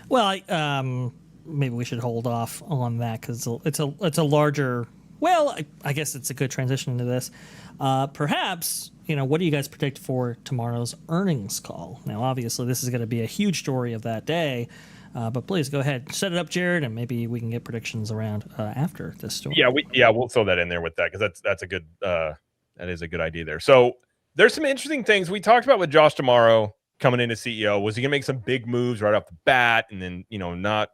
Well, maybe we should hold off on that because it's a larger. Well, I guess it's a good transition into this. Perhaps, you know, what do you guys predict for tomorrow's earnings call? Now, obviously, this is going to be a huge story of that day. But please go ahead, set it up, Jared, and maybe we can get predictions around after this story. We'll throw that in there with that because that's a good that is a good idea there. So there's some interesting things we talked about with Josh tomorrow coming in as CEO. Was he gonna make some big moves right off the bat, and then not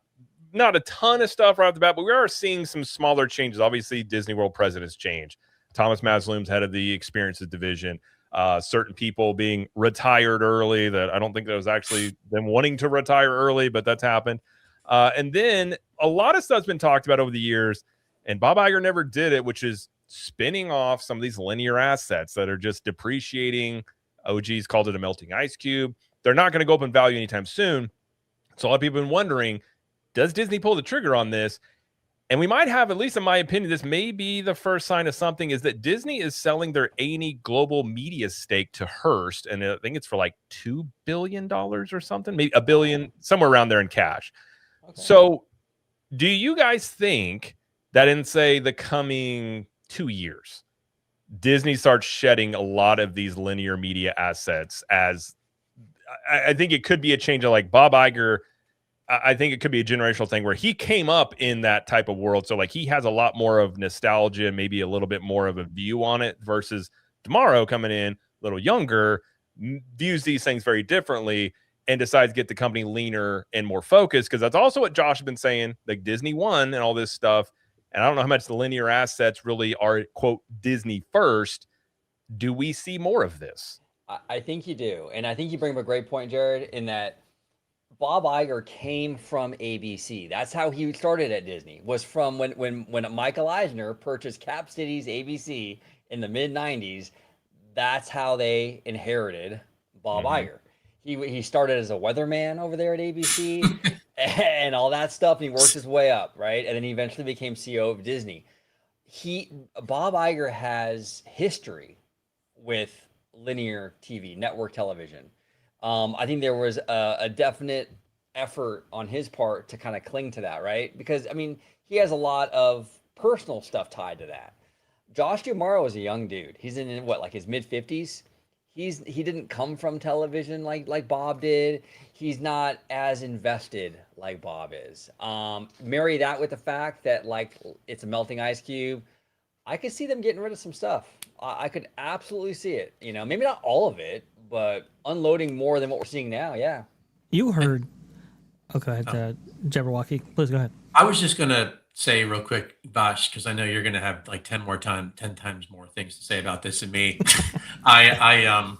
a ton of stuff right off the bat, but we are seeing some smaller changes. Obviously, Disney World president's changed. Thomas Masloom's head of the experiences division. Certain people being retired early that I don't think that was actually them wanting to retire early, but that's happened. And then a lot of stuff's been talked about over the years, and Bob Iger never did it, which is spinning off some of these linear assets that are just depreciating. OG's called it a melting ice cube. They're not going to go up in value anytime soon. So a lot of people have been wondering, does Disney pull the trigger on this? And we might have, at least in my opinion, this may be the first sign of something, is that Disney is selling their A&E global media stake to Hearst. And I think it's for like $2 billion or something, maybe $1 billion, somewhere around there in cash. Okay. So do you guys think that in, say, the coming 2 years, Disney starts shedding a lot of these linear media assets? As I think it could be a change of, like, Bob Iger, I think it could be a generational thing where he came up in that type of world. So like he has a lot more of nostalgia, maybe a little bit more of a view on it, versus tomorrow coming in a little younger, views these things very differently and decides to get the company leaner and more focused. Cause that's also what Josh has been saying, like Disney One and all this stuff. And I don't know how much the linear assets really are, quote, Disney first. Do we see more of this? I think you do. And I think you bring up a great point, Jared, in that Bob Iger came from ABC. That's how he started at Disney, was from when Michael Eisner purchased Cap Cities ABC in the mid-90s. That's how they inherited Bob Iger. He started as a weatherman over there at ABC and all that stuff, and he worked his way up, right? And then he eventually became CEO of Disney. Bob Iger has history with linear TV, network television. I think there was a definite effort on his part to kind of cling to that, right? Because, I mean, he has a lot of personal stuff tied to that. Josh D'Amaro is a young dude. He's in what, like his mid-50s? He didn't come from television like Bob did. He's not as invested like Bob is. Marry that with the fact that, like, it's a melting ice cube. I could see them getting rid of some stuff. I could absolutely see it. You know, maybe not all of it, but unloading more than what we're seeing now. Yeah. You heard. Okay, Jabberwocky, please go ahead. I was just going to say real quick, Vash, because I know you're going to have like 10 times more things to say about this than me. I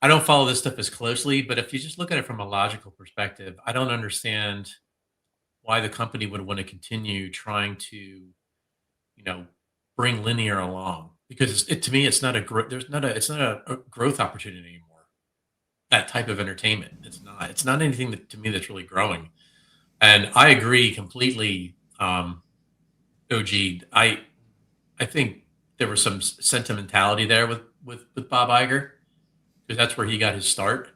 don't follow this stuff as closely, but if you just look at it from a logical perspective, I don't understand why the company would want to continue trying to, bring linear along, because to me, it's not a growth opportunity anymore. That type of entertainment. It's not anything that, to me, that's really growing. And I agree completely. OG, I think there was some sentimentality there with Bob Iger, because that's where he got his start.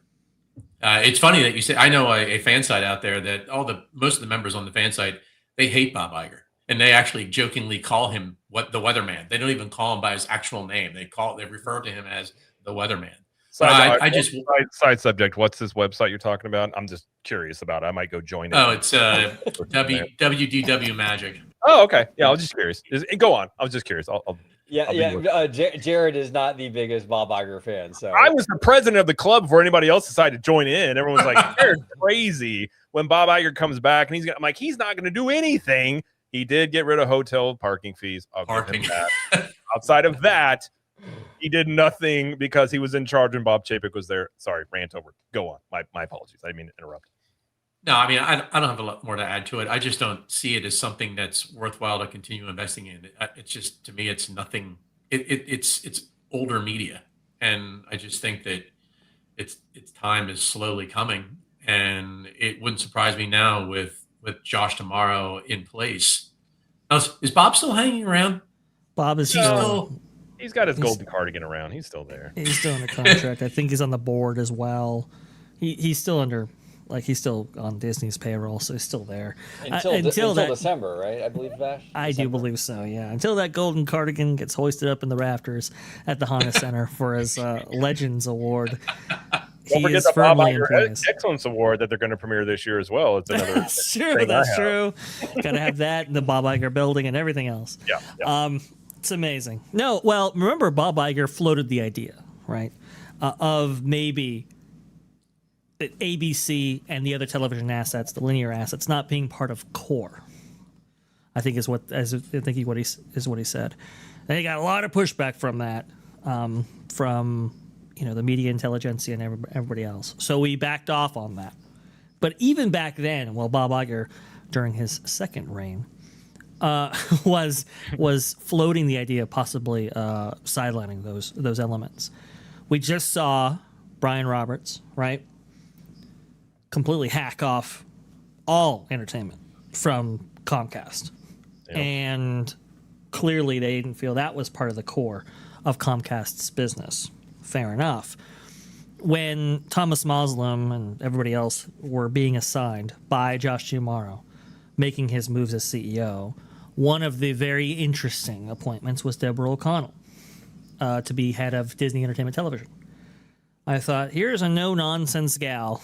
It's funny that you say, I know a fan site out there that most of the members on the fan site, they hate Bob Iger, and they actually jokingly call him the weatherman. They don't even call him by his actual name. They refer to him as the weatherman. Side subject. What's this website you're talking about? I'm just curious about it. I might go join it. Oh, it's WDW Magic. Oh, okay. Yeah, I was just curious. Go on. I was just curious. Jared is not the biggest Bob Iger fan. So I was the president of the club before anybody else decided to join in. Everyone's like, Jared's crazy when Bob Iger comes back, and I'm like, he's not going to do anything. He did get rid of hotel parking fees. Outside of that, he did nothing because he was in charge and Bob Chapek was there. Sorry, rant over. Go on. My apologies. I didn't mean to interrupt. No, I mean, I don't have a lot more to add to it. I just don't see it as something that's worthwhile to continue investing in. It's just, to me, it's nothing. It's older media, and I just think that its time is slowly coming. And it wouldn't surprise me now with Josh D'Amaro in place. Now, is Bob still hanging around? Bob is still. He's got his golden cardigan around. He's still there. He's still under contract. I think he's on the board as well. He's still under, he's still on Disney's payroll, so he's still there. Until December, right? I believe, Vash? I do believe so, yeah. Until that golden cardigan gets hoisted up in the rafters at the Honda Center for his Legends Award. Don't forget the Bob Iger Excellence Award that they're going to premiere this year as well. It's another. That's true. That's true. Got to have that in the Bob Iger building and everything else. Yeah. It's amazing. No, well, remember Bob Iger floated the idea, right, of maybe ABC and the other television assets, the linear assets, not being part of core. I think is what he said. And he got a lot of pushback from that, from the media intelligentsia and everybody else. So we backed off on that. But even back then, Bob Iger, during his second reign, was floating the idea of possibly sidelining those elements. We just saw Brian Roberts, right, completely hack off all entertainment from Comcast. And clearly they didn't feel that was part of the core of Comcast's business. Fair enough. When Thomas Moslem and everybody else were being assigned by Josh Giamaro, making his moves as CEO, one of the very interesting appointments was Deborah O'Connell to be head of Disney Entertainment Television. I thought, here's a no-nonsense gal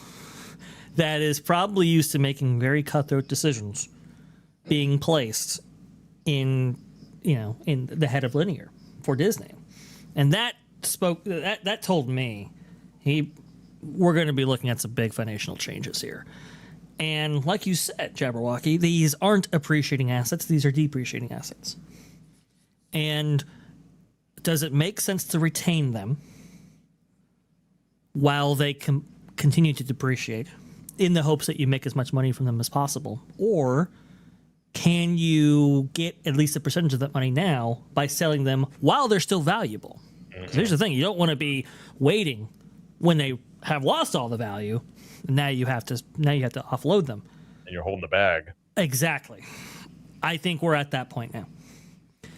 that is probably used to making very cutthroat decisions being placed in the head of linear for Disney. And that told me we're going to be looking at some big financial changes here. And like you said, Jabberwocky, these aren't appreciating assets, these are depreciating assets. And does it make sense to retain them while they continue to depreciate in the hopes that you make as much money from them as possible? Or can you get at least a percentage of that money now by selling them while they're still valuable? Because here's the thing, you don't want to be waiting when they have lost all the value. Now you have to offload them. And you're holding the bag. Exactly. I think we're at that point now.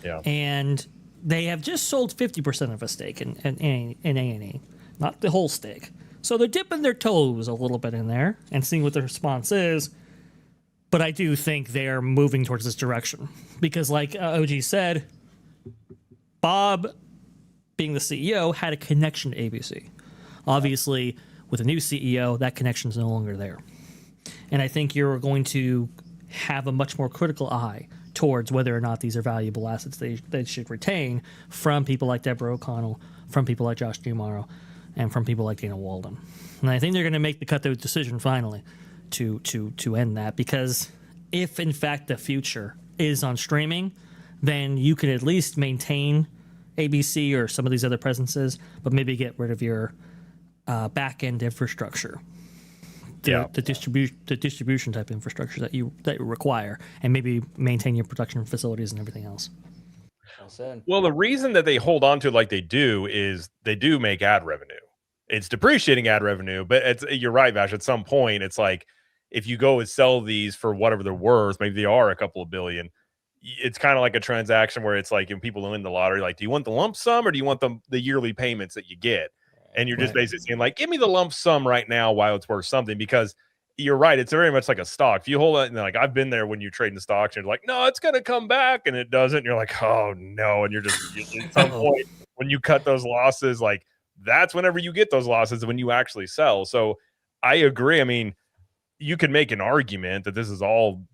Yeah. And they have just sold 50% of a stake in A&E, not the whole stake. So they're dipping their toes a little bit in there and seeing what the response is. But I do think they're moving towards this direction. Because like OG said, Bob, being the CEO, had a connection to ABC. Obviously, with a new CEO, that connection is no longer there. And I think you're going to have a much more critical eye towards whether or not these are valuable assets they should retain from people like Deborah O'Connell, from people like Josh Giamaro, and from people like Dana Walden. And I think they're going to make the cut-through decision finally to end that, because if, in fact, the future is on streaming, then you can at least maintain ABC or some of these other presences, but maybe get rid of your back-end infrastructure, the distribution type infrastructure that you require, and maybe maintain your production facilities and everything else. Well, the reason that they hold on to it like they do is they do make ad revenue. It's depreciating ad revenue, but you're right, Vash. At some point, it's like if you go and sell these for whatever they're worth, maybe they are a couple of billion. It's kind of like a transaction where it's like, when people win the lottery, like, do you want the lump sum or do you want the yearly payments that you get? And you're just basically saying, like, give me the lump sum right now while it's worth something, because you're right. It's very much like a stock. If you hold it, and like, I've been there when you trade in the stocks, and you're like, no, it's going to come back, and it doesn't. And you're like, oh no. And you're just, at some point, when you cut those losses, like, that's whenever you get those losses, when you actually sell. So I agree. I mean, you could make an argument that this has all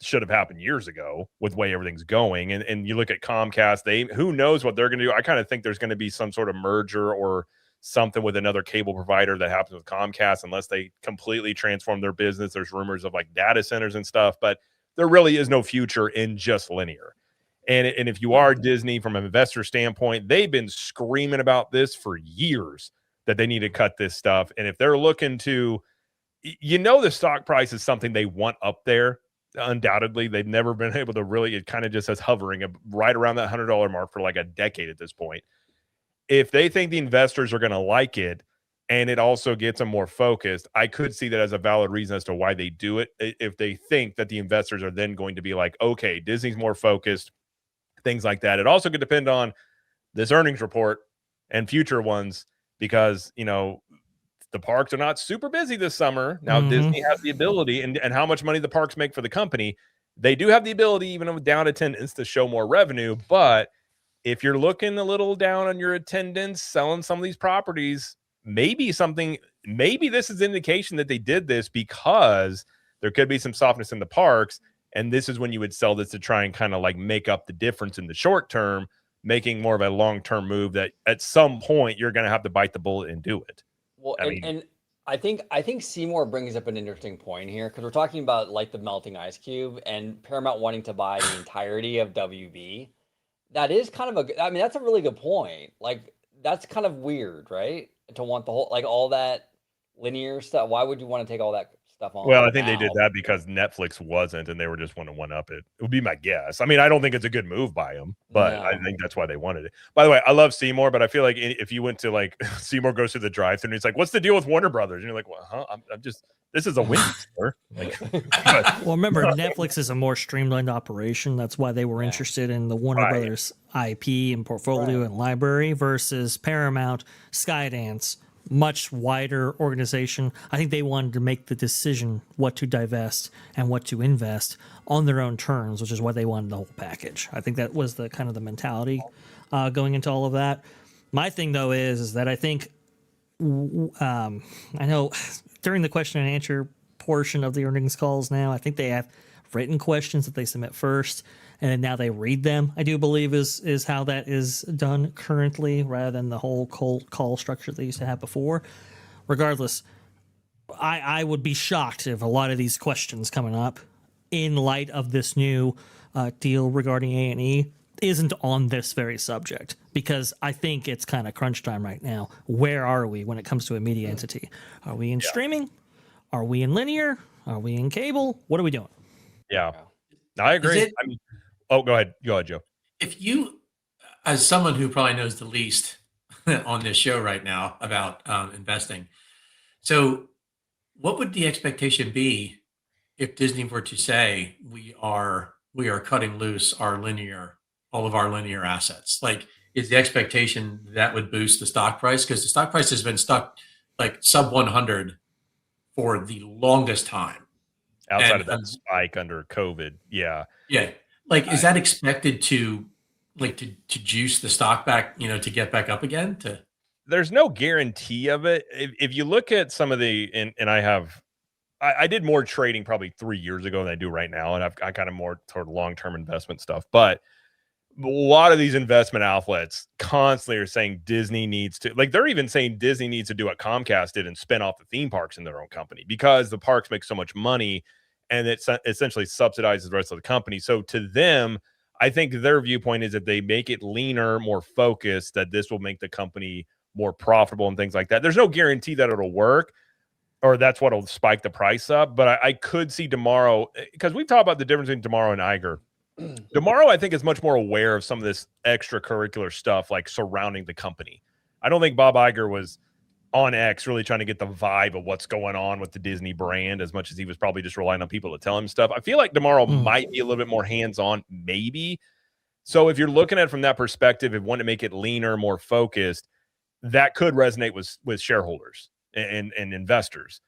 should have happened years ago with the way everything's going. And you look at Comcast, who knows what they're going to do. I kind of think there's going to be some sort of merger or something with another cable provider that happens with Comcast, unless they completely transform their business. There's rumors of like data centers and stuff, but there really is no future in just linear. And if you are Disney, from an investor standpoint, they've been screaming about this for years, that they need to cut this stuff. And if they're looking to, the stock price is something they want up there. Undoubtedly, they've never been able to really, it kind of just says hovering right around that $100 mark for like a decade at this point. If they think the investors are going to like it, and it also gets them more focused, I could see that as a valid reason as to why they do it. If they think that the investors are then going to be like, okay, Disney's more focused, things like that. It also could depend on this earnings report and future ones, because, the parks are not super busy this summer. Now, Disney has the ability, and how much money the parks make for the company, they do have the ability, even with down attendance, to show more revenue. But if you're looking a little down on your attendance, selling some of these properties, maybe this is indication that they did this because there could be some softness in the parks. And this is when you would sell this to try and kind of like make up the difference in the short term, making more of a long-term move that at some point you're going to have to bite the bullet and do it. Well, and I think Seymour brings up an interesting point here, because we're talking about like the melting ice cube and Paramount wanting to buy the entirety of WB. That is kind of that's a really good point. Like, that's kind of weird, right? To want the whole, like, all that linear stuff? Why would you want to take all that stuff on? Well, I think they did that because Netflix wasn't, and they were just want to one up it. It would be my guess. I mean, I don't think it's a good move by them, but I think that's why they wanted it. By the way, I love Seymour, but I feel like if you went to like Seymour goes to the drive-thru and he's like, "What's the deal with Warner Brothers?" And you're like, "Well, huh? I'm just this is a Wendy's store." Like, well, remember, Netflix is a more streamlined operation. That's why they were interested in the Warner Brothers IP and portfolio and library versus Paramount, Skydance. Much wider organization. I think they wanted to make the decision what to divest and what to invest on their own terms, which is why they wanted the whole package. I think that was the kind of the mentality going into all of that. My thing though is that I think I know during the question and answer portion of the earnings calls now, I think they have written questions that they submit first, and then now they read them, I do believe is how that is done currently, rather than the whole cold call structure they used to have before. Regardless, I would be shocked if a lot of these questions coming up in light of this new deal regarding A&E isn't on this very subject, because I think it's kind of crunch time right now. Where are we when it comes to a media entity? Are we in streaming? Are we in linear? Are we in cable? What are we doing? Yeah, I agree. I mean, go ahead, Joe. If you, as someone who probably knows the least on this show right now about investing, so what would the expectation be if Disney were to say we are cutting loose all of our linear assets? Like, is the expectation that would boost the stock price? Because the stock price has been stuck like sub 100 for the longest time. Outside of that spike under COVID. Yeah. Like, is that expected to juice the stock back, to get back up again? There's no guarantee of it. If you look at some of the, and I did more trading probably 3 years ago than I do right now. And I kind of more toward long-term investment stuff, but a lot of these investment outlets constantly are saying Disney needs to, like, they're even saying Disney needs to do what Comcast did and spin off the theme parks in their own company, because the parks make so much money and it essentially subsidizes the rest of the company. So to them, I think their viewpoint is that they make it leaner, more focused, that this will make the company more profitable and things like that. There's no guarantee that it'll work or that's what will spike the price up. But I could see tomorrow, because we've talked about the difference between tomorrow and Iger. Tomorrow, I think, is much more aware of some of this extracurricular stuff like surrounding the company. I don't think Bob Iger was on X really trying to get the vibe of what's going on with the Disney brand as much as he was probably just relying on people to tell him stuff. I feel like tomorrow might be a little bit more hands-on, maybe. So if you're looking at it from that perspective and want to make it leaner, more focused, that could resonate with shareholders and investors.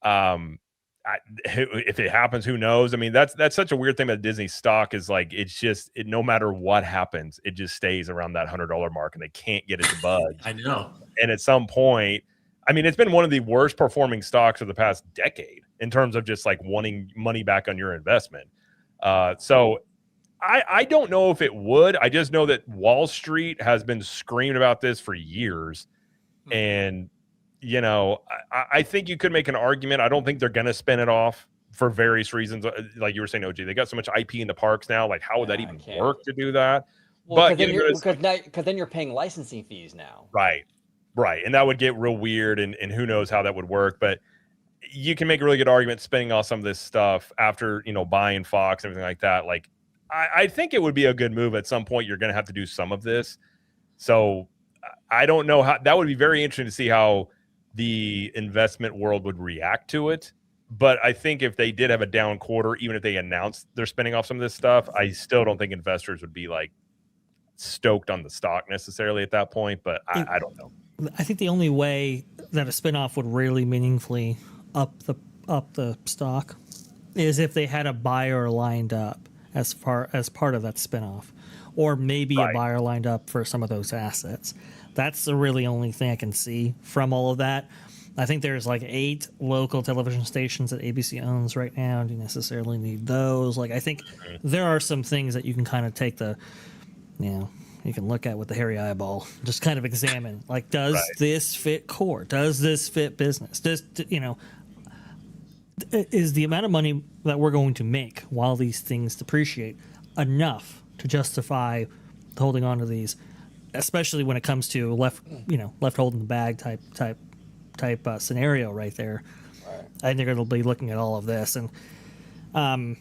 If it happens, who knows? I mean, that's such a weird thing about Disney stock, is like, it's just, no matter what happens, it just stays around that $100 mark and they can't get it to budge. I know. And at some point, I mean, it's been one of the worst performing stocks of the past decade in terms of just like wanting money back on your investment. So I don't know if it would. I just know that Wall Street has been screaming about this for years. And I think you could make an argument. I don't think they're going to spin it off for various reasons. Like you were saying, OG, they got so much IP in the parks now. Like, how would that even work to do that? Well, because then you're paying licensing fees now. Right. And that would get real weird, and who knows how that would work. But you can make a really good argument spinning off some of this stuff after, buying Fox and everything like that. Like, I think it would be a good move. At some point, you're going to have to do some of this. So I don't know how. That would be very interesting to see how the investment world would react to it. But I think if they did have a down quarter, even if they announced they're spinning off some of this stuff, I still don't think investors would be like stoked on the stock necessarily at that point. But I don't know. I think the only way that a spinoff would really meaningfully up the stock is if they had a buyer lined up as part of that spinoff, or maybe a buyer lined up for some of those assets. That's the really only thing I can see from all of that. I think there's like 8 local television stations that ABC owns right now. Do you necessarily need those? Like, I think there are some things that you can kind of take you can look at with the hairy eyeball, just kind of examine, like, does this fit core? Does this fit business? Is the amount of money that we're going to make while these things depreciate enough to justify holding on to these, especially when it comes to left holding the bag type scenario right there. Right. I think it'll be looking at all of this, and man,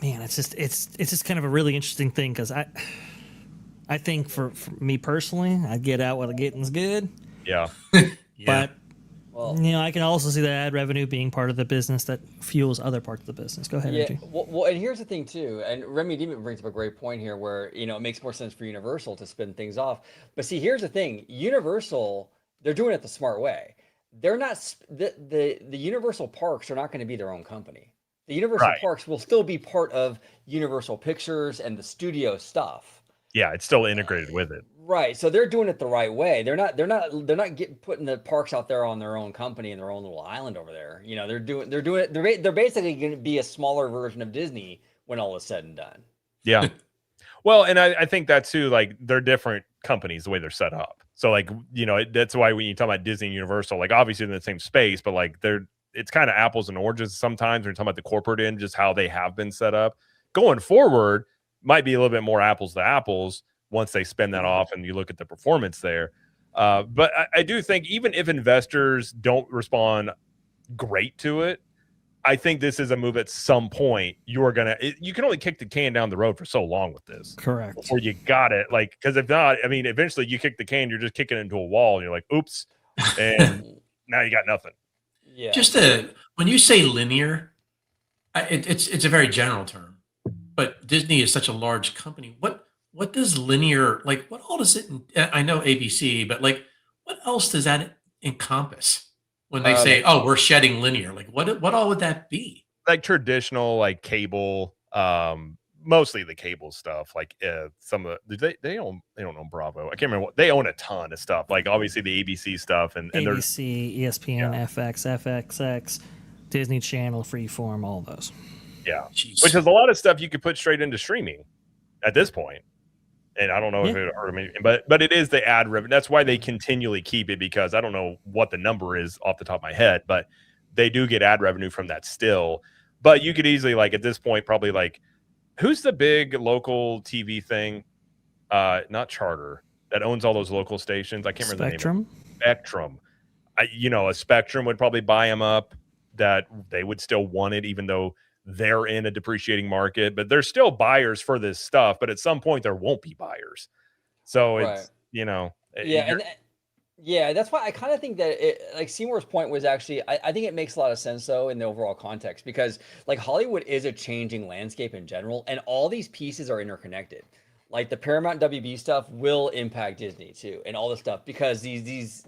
it's just kind of a really interesting thing because I think for me personally, I get out while the getting's good. Yeah. But well, I can also see the ad revenue being part of the business that fuels other parts of the business. Go ahead, Angie. Well, and here's the thing too, and Remy Demon brings up a great point here, where it makes more sense for Universal to spin things off. But see, here's the thing: Universal, they're doing it the smart way. They're not the Universal parks are not going to be their own company. The Universal parks will still be part of Universal Pictures and the studio stuff. Yeah, it's still integrated with it. Right. So they're doing it the right way. They're not putting the parks out there on their own company and their own little island over there. They're doing it. They're basically going to be a smaller version of Disney when all is said and done. Yeah. Well, and I think that too, like they're different companies the way they're set up. So like, that's why when you talk about Disney and Universal, like obviously in the same space, but like it's kind of apples and oranges sometimes when you're talking about the corporate end, just how they have been set up. Going forward might be a little bit more apples to apples once they spin that off and you look at the performance there. But I do think even if investors don't respond great to it, I think this is a move at some point you can only kick the can down the road for so long with this. Correct. Before you got it. Like, because if not, I mean, eventually you kick the can, you're just kicking it into a wall and you're like, oops. And now you got nothing. Yeah. Just when you say linear, it's a very general term, but Disney is such a large company. What does linear, like, what all does it, I know ABC, but like, what else does that encompass when they say, oh, we're shedding linear? Like, what all would that be? Like traditional, like cable, mostly the cable stuff. Like some of they don't own Bravo. I can't remember they own a ton of stuff. Like obviously the ABC stuff and ABC, ESPN, FX, FXX, Disney Channel, Freeform, all those. Yeah, Jeez. Which is a lot of stuff you could put straight into streaming at this point. And I don't know if it hurt me, but it is the ad revenue. That's why they continually keep it, because I don't know what the number is off the top of my head, but they do get ad revenue from that still. But you could easily, like at this point, probably like, who's the big local TV thing? Not Charter, that owns all those local stations. I can't remember the name. Spectrum. A Spectrum would probably buy them up. That they would still want it, even though they're in a depreciating market, but there's still buyers for this stuff. But at some point there won't be buyers. So it's, that's why I kind of think that like Seymour's point was actually, I think it makes a lot of sense though in the overall context, because like Hollywood is a changing landscape in general, and all these pieces are interconnected. Like the Paramount WB stuff will impact Disney too, and all this stuff, because these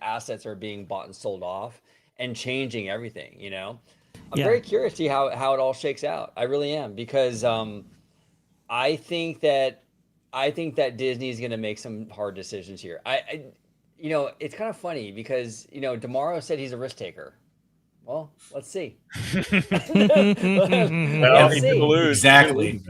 assets are being bought and sold off and changing everything, I'm very curious to see how it all shakes out. I really am, because I think that Disney is going to make some hard decisions here. It's kind of funny because DeMauro said he's a risk taker. Well, let's see. Let's see. Exactly.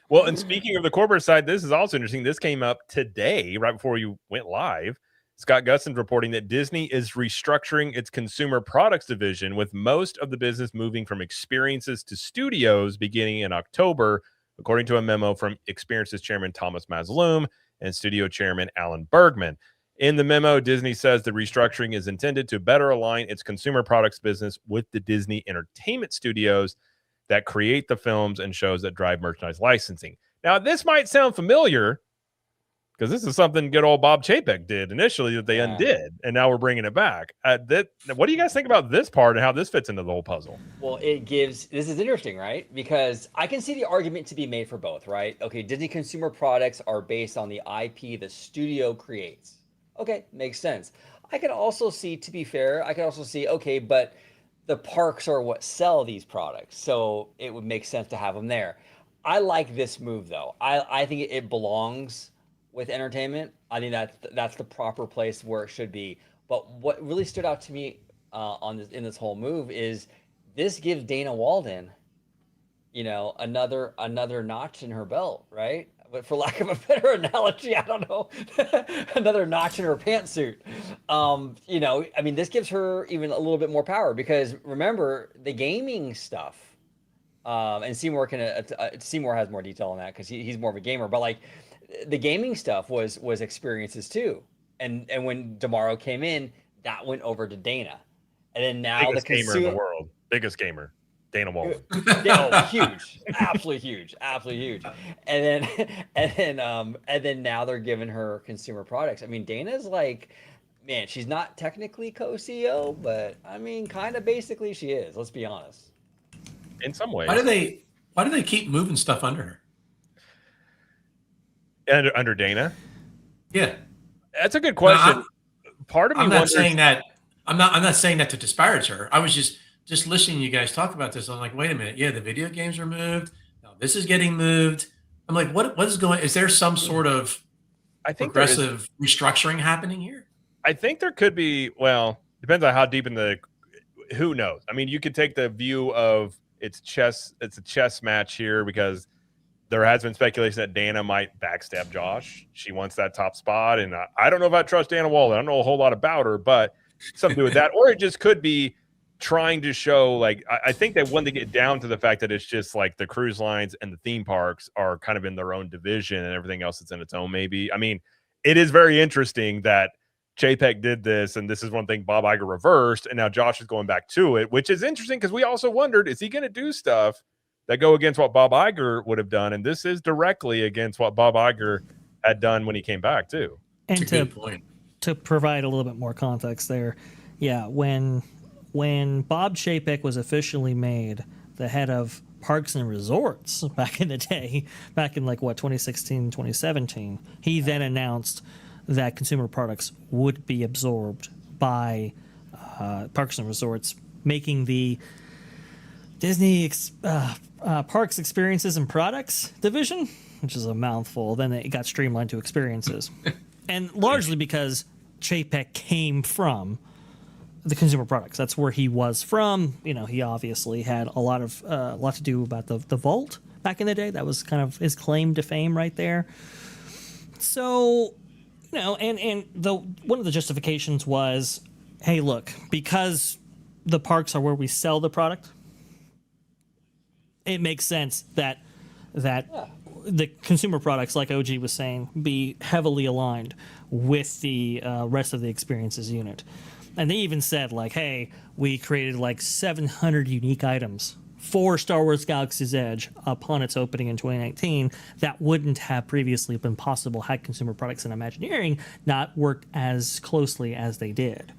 Well, and speaking of the corporate side, this is also interesting. This came up today, right before you went live. Scott Gusson's reporting that Disney is restructuring its consumer products division, with most of the business moving from experiences to studios beginning in October, according to a memo from Experiences chairman Thomas Masloum and studio chairman Alan Bergman. In the memo, Disney says the restructuring is intended to better align its consumer products business with the Disney Entertainment Studios that create the films and shows that drive merchandise licensing. Now, this might sound familiar, because this is something good old Bob Chapek did initially that they undid, and now we're bringing it back. What do you guys think about this part and how this fits into the whole puzzle? Well, this is interesting, right? Because I can see the argument to be made for both, right? Okay, Disney consumer products are based on the IP the studio creates. Okay, makes sense. I could also see, to be fair, okay, but the parks are what sell these products, so it would make sense to have them there. I like this move, though. I think it belongs with entertainment. I think that's the proper place where it should be. But what really stood out to me in this whole move is this gives Dana Walden, another notch in her belt, right? But for lack of a better analogy, I don't know, another notch in her pantsuit. This gives her even a little bit more power, because remember the gaming stuff. And Seymour has more detail on that because he's more of a gamer. But like, the gaming stuff was experiences too, and when DeMauro came in, that went over to Dana, and then now biggest the gamer in the world, biggest gamer, Dana Wolf. Huge, absolutely huge. And then now they're giving her consumer products. I mean, Dana's like, man, she's not technically co-CEO, but I mean, kind of basically she is. Let's be honest. In some ways. Why do they keep moving stuff under her? Under Dana? Yeah, that's a good question. No, Part of me I'm not wonders, saying that. I'm not saying that to disparage her. I was just listening to you guys talk about this. I'm like, wait a minute. Yeah, the video games are moved. Now this is getting moved. I'm like, what is going? Is there some sort of progressive restructuring happening here? I think there could be. Well, depends on how deep in the. Who knows? I mean, you could take the view of it's a chess match here because there has been speculation that Dana might backstab Josh. She wants that top spot, and I don't know if I trust Dana Waller. I don't know a whole lot about her, but something to do with that. Or it just could be trying to show, like, I think they want to get down to the fact that it's just like the cruise lines and the theme parks are kind of in their own division and everything else is in its own maybe. I mean, it is very interesting that JPEG did this, and this is one thing Bob Iger reversed, and now Josh is going back to it, which is interesting because we also wondered, is he going to do stuff that go against what Bob Iger would have done? And this is directly against what Bob Iger had done when he came back too. And That's a good point. To provide a little bit more context there, yeah, when Bob Chapek was officially made the head of Parks and Resorts back in the day, back in 2016, 2017, he then announced that consumer products would be absorbed by Parks and Resorts, making the Disney Parks Experiences and Products division, which is a mouthful. Then it got streamlined to Experiences. And largely because Chapek came from the consumer products. That's where he was from. He obviously had a lot to do about the vault back in the day. That was kind of his claim to fame right there. So, and one of the justifications was, hey, look, because the parks are where we sell the product, it makes sense that the consumer products, like OG was saying, be heavily aligned with the rest of the experiences unit. And they even said, hey, we created 700 unique items for Star Wars Galaxy's Edge upon its opening in 2019 that wouldn't have previously been possible had consumer products and Imagineering not worked as closely as they did.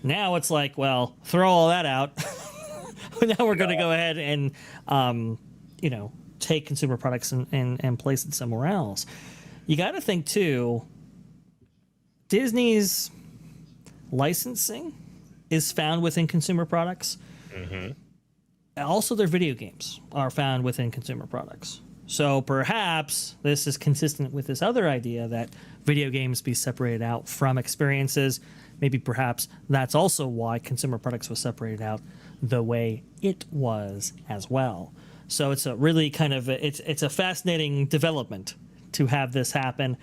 Now it's well, throw all that out. Now we're going to go ahead and, take consumer products and place it somewhere else. You got to think, too, Disney's licensing is found within consumer products. Mm-hmm. Also, their video games are found within consumer products. So perhaps this is consistent with this other idea that video games be separated out from experiences. Maybe perhaps that's also why consumer products was separated out the way it was as well. So it's a really kind of it's a fascinating development to have this happen.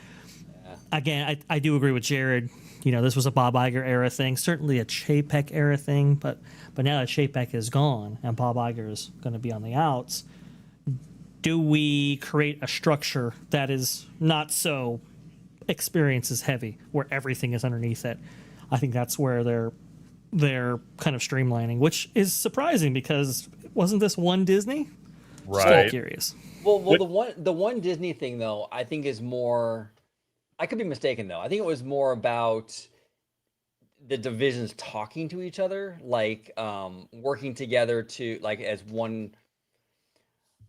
Again, I do agree with Jared. This was a Bob Iger era thing, certainly a Chapek era thing, but now that Chapek is gone and Bob Iger is going to be on the outs, do we create a structure that is not so experiences heavy, where everything is underneath it? I think that's where they're kind of streamlining, which is surprising because wasn't this one Disney? Right. Still curious. Well, the one Disney thing though, I think is more. I could be mistaken though. I think it was more about the divisions talking to each other, working together to as one.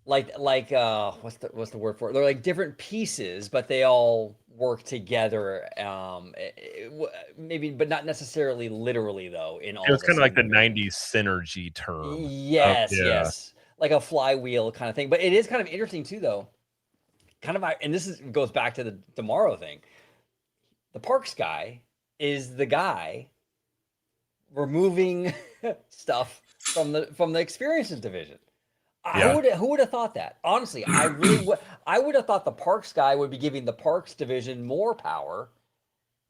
What's the word for it? They're different pieces, but they all work together. Maybe, but not necessarily literally though. It was kind of the '90s synergy term. Yes, yes, like a flywheel kind of thing. But it is kind of interesting too, though. And this goes back to the tomorrow thing. The Parks guy is the guy removing stuff from the experiences division. Who would have thought that? Honestly, I would have thought the Parks guy would be giving the Parks division more power,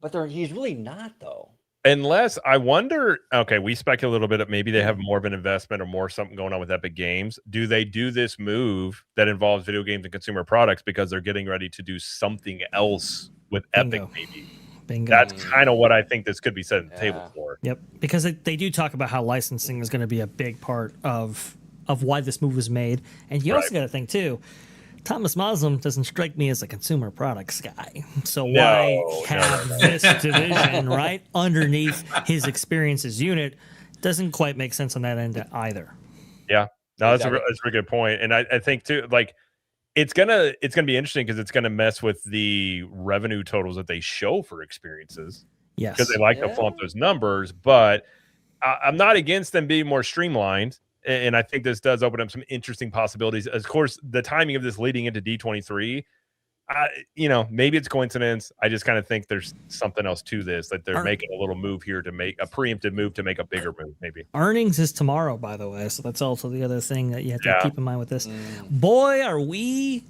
but he's really not though. Unless I wonder, okay, we speculate a little bit that maybe they have more of an investment or more something going on with Epic Games. Do they do this move that involves video games and consumer products because they're getting ready to do something else with Epic? Maybe Bingo. That's kind of what I think this could be set on the table for. Yep, because they do talk about how licensing is going to be a big part of why this move was made, and you also got to think too. Thomas Muslim doesn't strike me as a consumer products guy, so why have this division right underneath his experiences unit doesn't quite make sense on that end either. Yeah, no, that's a really good point, and I think too, like it's gonna be interesting because it's gonna mess with the revenue totals that they show for experiences. Yes, because they like to flaunt those numbers, but I'm not against them being more streamlined. And I think this does open up some interesting possibilities. Of course, the timing of this leading into D23, maybe it's coincidence. I just kind of think there's something else to this, that they're making a little move here to make a preemptive move to make a bigger move, maybe. Earnings is tomorrow, by the way. So that's also the other thing that you have to keep in mind with this. Boy, are we...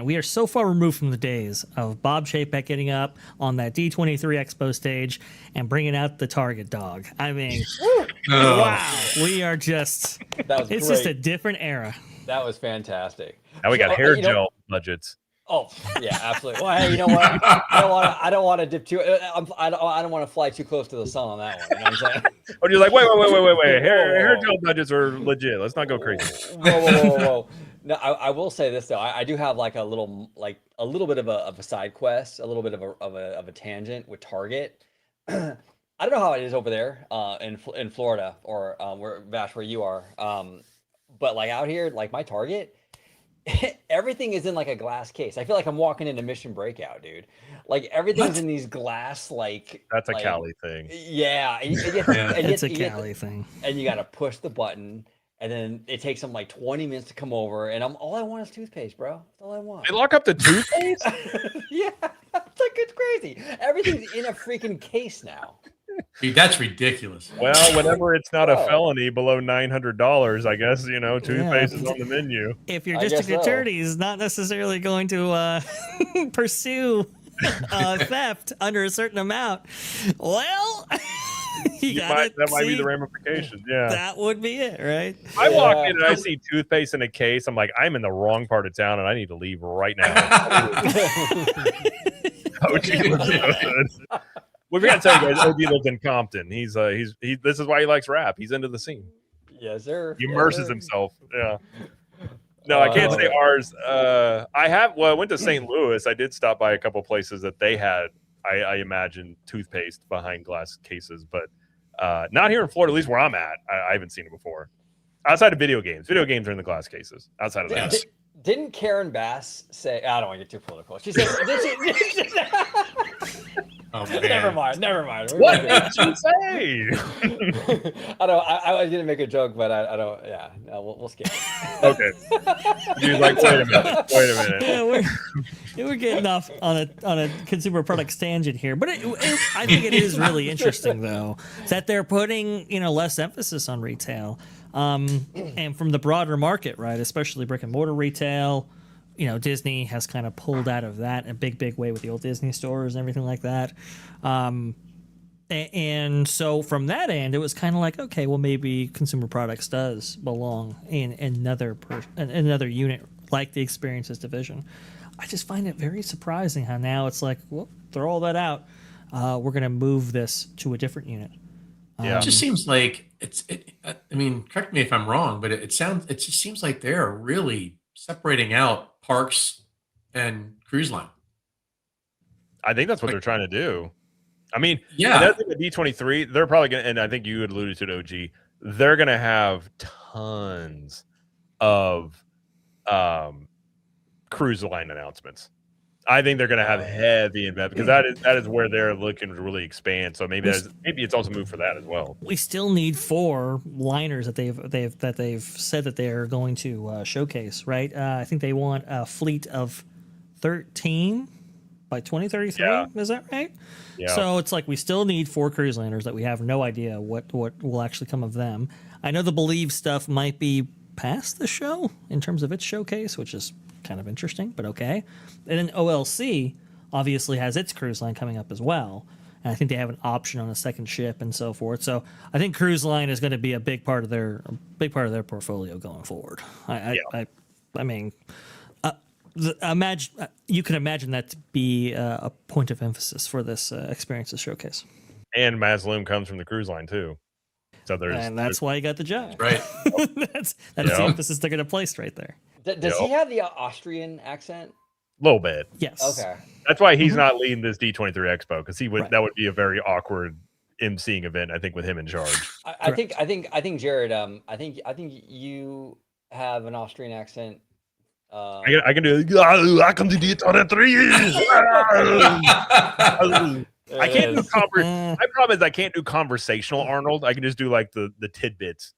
we are so far removed from the days of Bob Chapek getting up on that D23 Expo stage and bringing out the Target dog. I mean, wow, we are just, it's just a different era. That was fantastic. Now we got hair gel budgets. Oh yeah, absolutely. Well, hey, you know what? I don't want to dip too. I don't want to fly too close to the sun on that one. You know what I'm saying? Or you're like, wait. Hair gel budgets are legit. Let's not go crazy. Whoa. No, I will say this though. I do have like a little bit of a side quest, a little bit of a tangent with Target. I don't know how it is over there in Florida or where you are. But like out here, like my Target, everything is in like a glass case. I feel like I'm walking into Mission Breakout, dude. Like everything's in these glass, like that's a Cali thing. Yeah, it's a Cali thing. And you got to push the button, and then it takes them like 20 minutes to come over, and all I want is toothpaste, bro. That's all I want. They lock up the toothpaste? Yeah, it's crazy. Everything's in a freaking case now. Dude, that's ridiculous. Well, whenever it's not a felony below $900, I guess, toothpaste is on the menu. If your district attorney is not necessarily going to pursue theft under a certain amount, well, that might be the ramifications. Yeah, that would be it, right? I walk in and I see toothpaste in a case. I'm like, I'm in the wrong part of town and I need to leave right now. We forgot to tell you guys, OG lives in Compton. This is why he likes rap. He's into the scene. Yes, sir. He immerses himself. Yeah. No, I can't say ours. I went to St. Louis. I did stop by a couple places that they had, I imagine, toothpaste behind glass cases, but not here in Florida, at least where I'm at. I haven't seen it before. Outside of video games. Video games are in the glass cases. Outside of that. Didn't Karen Bass say, I don't want to get too political. She said, oh, man. Never mind. What did you say? I was going to make a joke, but I don't. Yeah, no, we'll skip it. Okay. You're like, wait a minute. Yeah, we're getting off on a consumer products tangent here, but I think it is really interesting though that they're putting less emphasis on retail, and from the broader market, right? Especially brick and mortar retail. Disney has kind of pulled out of that in a big way with the old Disney stores and everything like that. And so from that end, it was kind of like, okay, well, maybe consumer products does belong in another unit like the experiences division. I just find it very surprising how now it's like, well, throw all that out. We're going to move this to a different unit. It just seems like I mean, correct me if I'm wrong, but it just seems like they're really separating out parks and cruise line. I think that's what they're trying to do. I mean, yeah. The D23, they're probably going to, and I think you had alluded to it, OG, they're going to have tons of cruise line announcements. I think they're going to have heavy investment because that is where they're looking to really expand. So maybe it's also moved for that as well. We still need 4 liners that they've said that they're going to showcase, right? I think they want a fleet of 13 by 2033. Yeah. Is that right? Yeah. So it's like we still need 4 cruise liners that we have no idea what will actually come of them. I know the Believe stuff might be past the show in terms of its showcase, which is kind of interesting, but okay. And then OLC obviously has its cruise line coming up as well, and I think they have an option on a second ship and so forth. So I think cruise line is going to be a big part of their portfolio going forward. I mean, imagine you can imagine that to be a point of emphasis for this experiences showcase. And Masloom comes from the cruise line too, so And that's why he got the job. Right. that's the emphasis they're going to place right there. Does he have the Austrian accent? A little bit. Yes. Okay. That's why he's not leading this D23 Expo, because he would Right. that would be a very awkward emceeing event, I think, with him in charge. I think Jared. I think you have an Austrian accent. I can do. I come to D23. I can't do my problem is I can't do conversational Arnold. I can just do like the tidbits.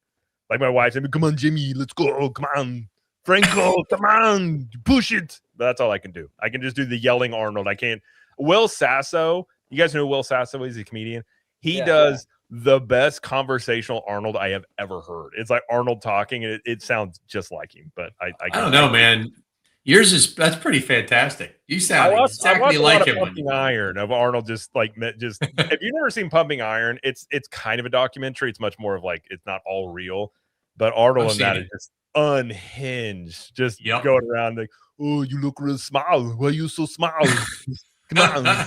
Like my wife said, "Come on, Jimmy, let's go. Come on, Franco, come on, push it." That's all I can do. I can just do the yelling Arnold. I can't. Will Sasso, you guys know who Will Sasso is? He's a comedian. He does the best conversational Arnold I have ever heard. It's like Arnold talking, and it sounds just like him. But I don't know, man. That's pretty fantastic. You sound exactly like him. Pumping Iron of Arnold, just if you've never seen Pumping Iron, it's kind of a documentary. It's much more of like, it's not all real, but Arnold in that is just unhinged, just going around like, "Oh, you look real small. Why are you so small? Come on."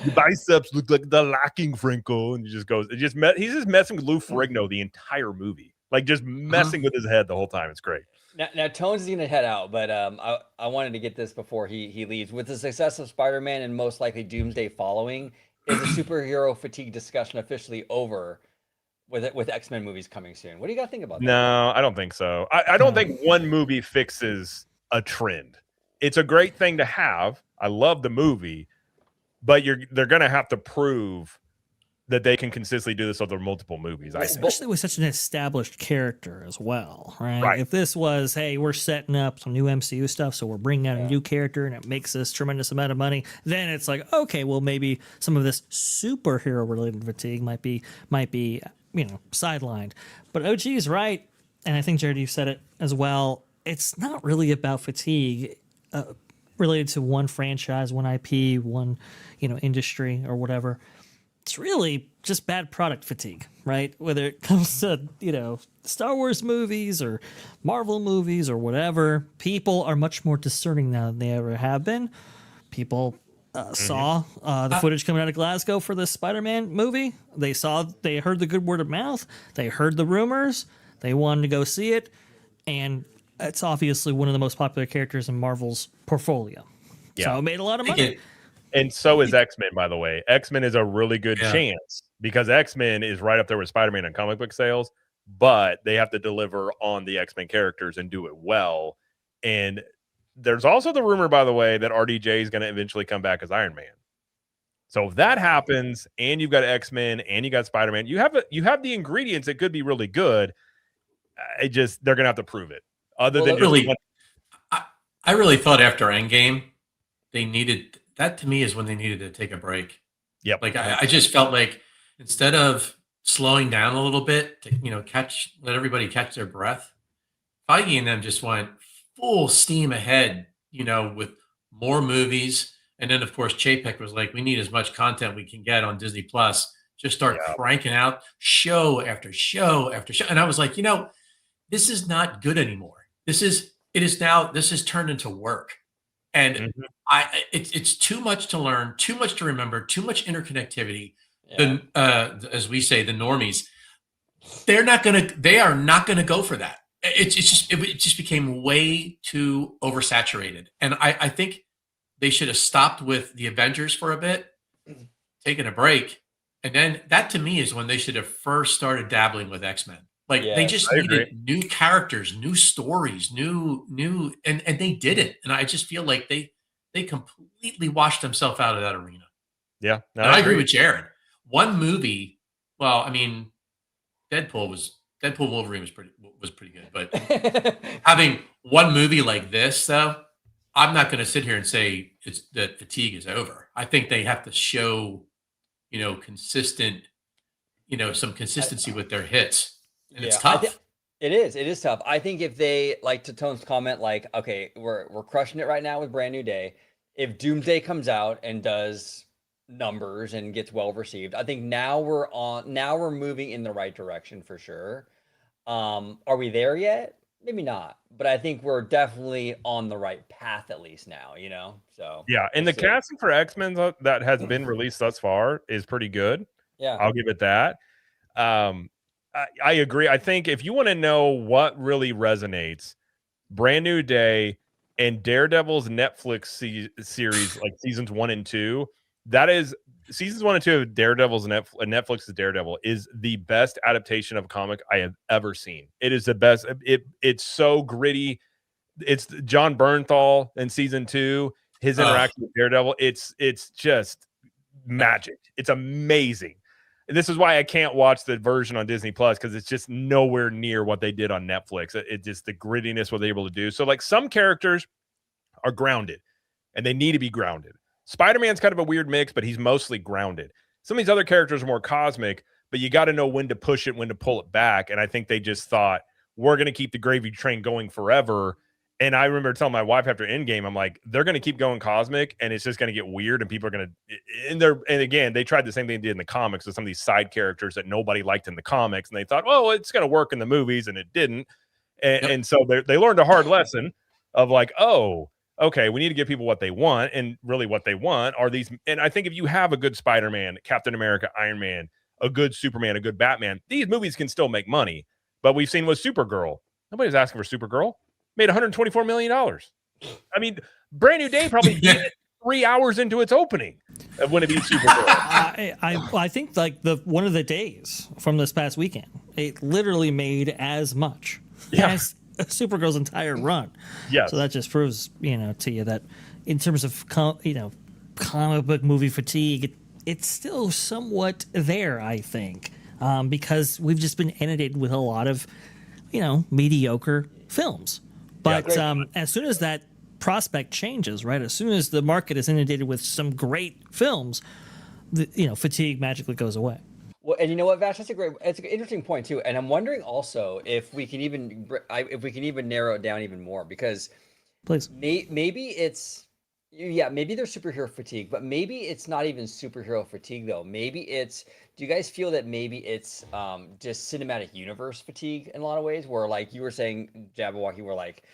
Your biceps look like they're lacking, Franco. And he just goes, he's just messing with Lou Ferrigno the entire movie. Like just messing with his head the whole time. It's great. Now Tones is going to head out, but I wanted to get this before he leaves. With the success of Spider-Man and most likely Doomsday following, is the superhero fatigue discussion officially over with X-Men movies coming soon? What do you got to think about that? No, I don't think so. I don't think one movie fixes a trend. It's a great thing to have. I love the movie. But they're going to have to prove that they can consistently do this over multiple movies. Especially with such an established character as well, right? Right. If this was, hey, we're setting up some new MCU stuff, so we're bringing out a new character and it makes this tremendous amount of money, then it's like, okay, well, maybe some of this superhero-related fatigue might be sidelined. But OG is right, and I think, Jared, you said it as well. It's not really about fatigue related to one franchise, one IP, one industry or whatever. It's really just bad product fatigue, right? Whether it comes to Star Wars movies or Marvel movies or whatever, people are much more discerning now than they ever have been. People saw the footage coming out of Glasgow for the Spider-Man movie. They heard the good word of mouth. They heard the rumors. They wanted to go see it, and it's obviously one of the most popular characters in Marvel's portfolio. Yeah. So it made a lot of money. And so is X-Men, by the way. X-Men is a really good chance because X-Men is right up there with Spider-Man in comic book sales, but they have to deliver on the X-Men characters and do it well. And there's also the rumor, by the way, that RDJ is going to eventually come back as Iron Man. So if that happens, and you've got X-Men and you got Spider-Man, you have the ingredients that could be really good. They're going to have to prove it. Other than I really thought after Endgame, they needed that. To me, is when they needed to take a break. Yep. Like I just felt like instead of slowing down a little bit to let everybody catch their breath, Feige and them just went full steam ahead. With more movies, and then of course Chapek was like, "We need as much content we can get on Disney Plus. Just start cranking out show after show after show." And I was like, this is not good anymore. This is turned into work. And it's too much to learn, too much to remember, too much interconnectivity. As we say, the normies, they are not gonna go for that. It just became way too oversaturated. And I think they should have stopped with the Avengers for a bit, taken a break. And then that to me is when they should have first started dabbling with X-Men. Like they just needed new characters, new stories, new, and they did it. And I just feel like they completely washed themselves out of that arena. Yeah, no, I agree with Jared. One movie, well, I mean, Deadpool Wolverine was pretty good, but having one movie like this, though, I'm not going to sit here and say that fatigue is over. I think they have to show, consistent, some consistency with their hits. And it's tough. It is tough. I think if they, like to Tone's comment, like, okay, we're crushing it right now with Brand New Day. If Doomsday comes out and does numbers and gets well received, I think now we're moving in the right direction for sure. Are we there yet? maybe not, but I think we're definitely on the right path at least now, So Yeah, and we'll the see. casting for X-Men that has been released thus far is pretty good. Yeah. I'll give it that. I agree. I think if you want to know what really resonates, Brand New Day and Daredevil's Netflix series, like seasons 1 and 2, that is seasons 1 and 2 of Daredevil's Netflix's Daredevil is the best adaptation of a comic I have ever seen. It is the best. It's so gritty. It's John Bernthal in season 2, his interaction with Daredevil. It's just magic. It's amazing. And this is why I can't watch the version on Disney Plus, because it's just nowhere near what they did on Netflix. It just the grittiness what they're able to do. So like some characters are grounded and they need to be grounded. Spider-Man's kind of a weird mix, but he's mostly grounded. Some of these other characters are more cosmic, but you got to know when to push it, when to pull it back. And I think they just thought, we're going to keep the gravy train going forever. And I remember telling my wife after Endgame, I'm like, they're going to keep going cosmic, and it's just going to get weird, and people are going to. And again, they tried the same thing they did in the comics with some of these side characters that nobody liked in the comics, and they thought, oh, it's going to work in the movies, and it didn't. And so they learned a hard lesson of like, oh, okay, we need to give people what they want, and really what they want are these. And I think if you have a good Spider-Man, Captain America, Iron Man, a good Superman, a good Batman, these movies can still make money. But we've seen with Supergirl, nobody's asking for Supergirl. Made $124 million. I mean, Brand New Day probably did it 3 hours into its opening when it beat Supergirl. I think like one of the days from this past weekend, it literally made as much as Supergirl's entire run. Yeah. So that just proves, to you that in terms of comic book movie fatigue, it's still somewhat there, I think, because we've just been inundated with a lot of, mediocre films. But as soon as that prospect changes, right, as soon as the market is inundated with some great films, fatigue magically goes away. Well, and you know what, Vash, it's an interesting point too. And I'm wondering also if we can even narrow it down even more, because please, maybe maybe there's superhero fatigue, but maybe it's not even superhero fatigue though. Maybe it's, do you guys feel that maybe it's just cinematic universe fatigue in a lot of ways, where like you were saying, Jabberwocky, we're like,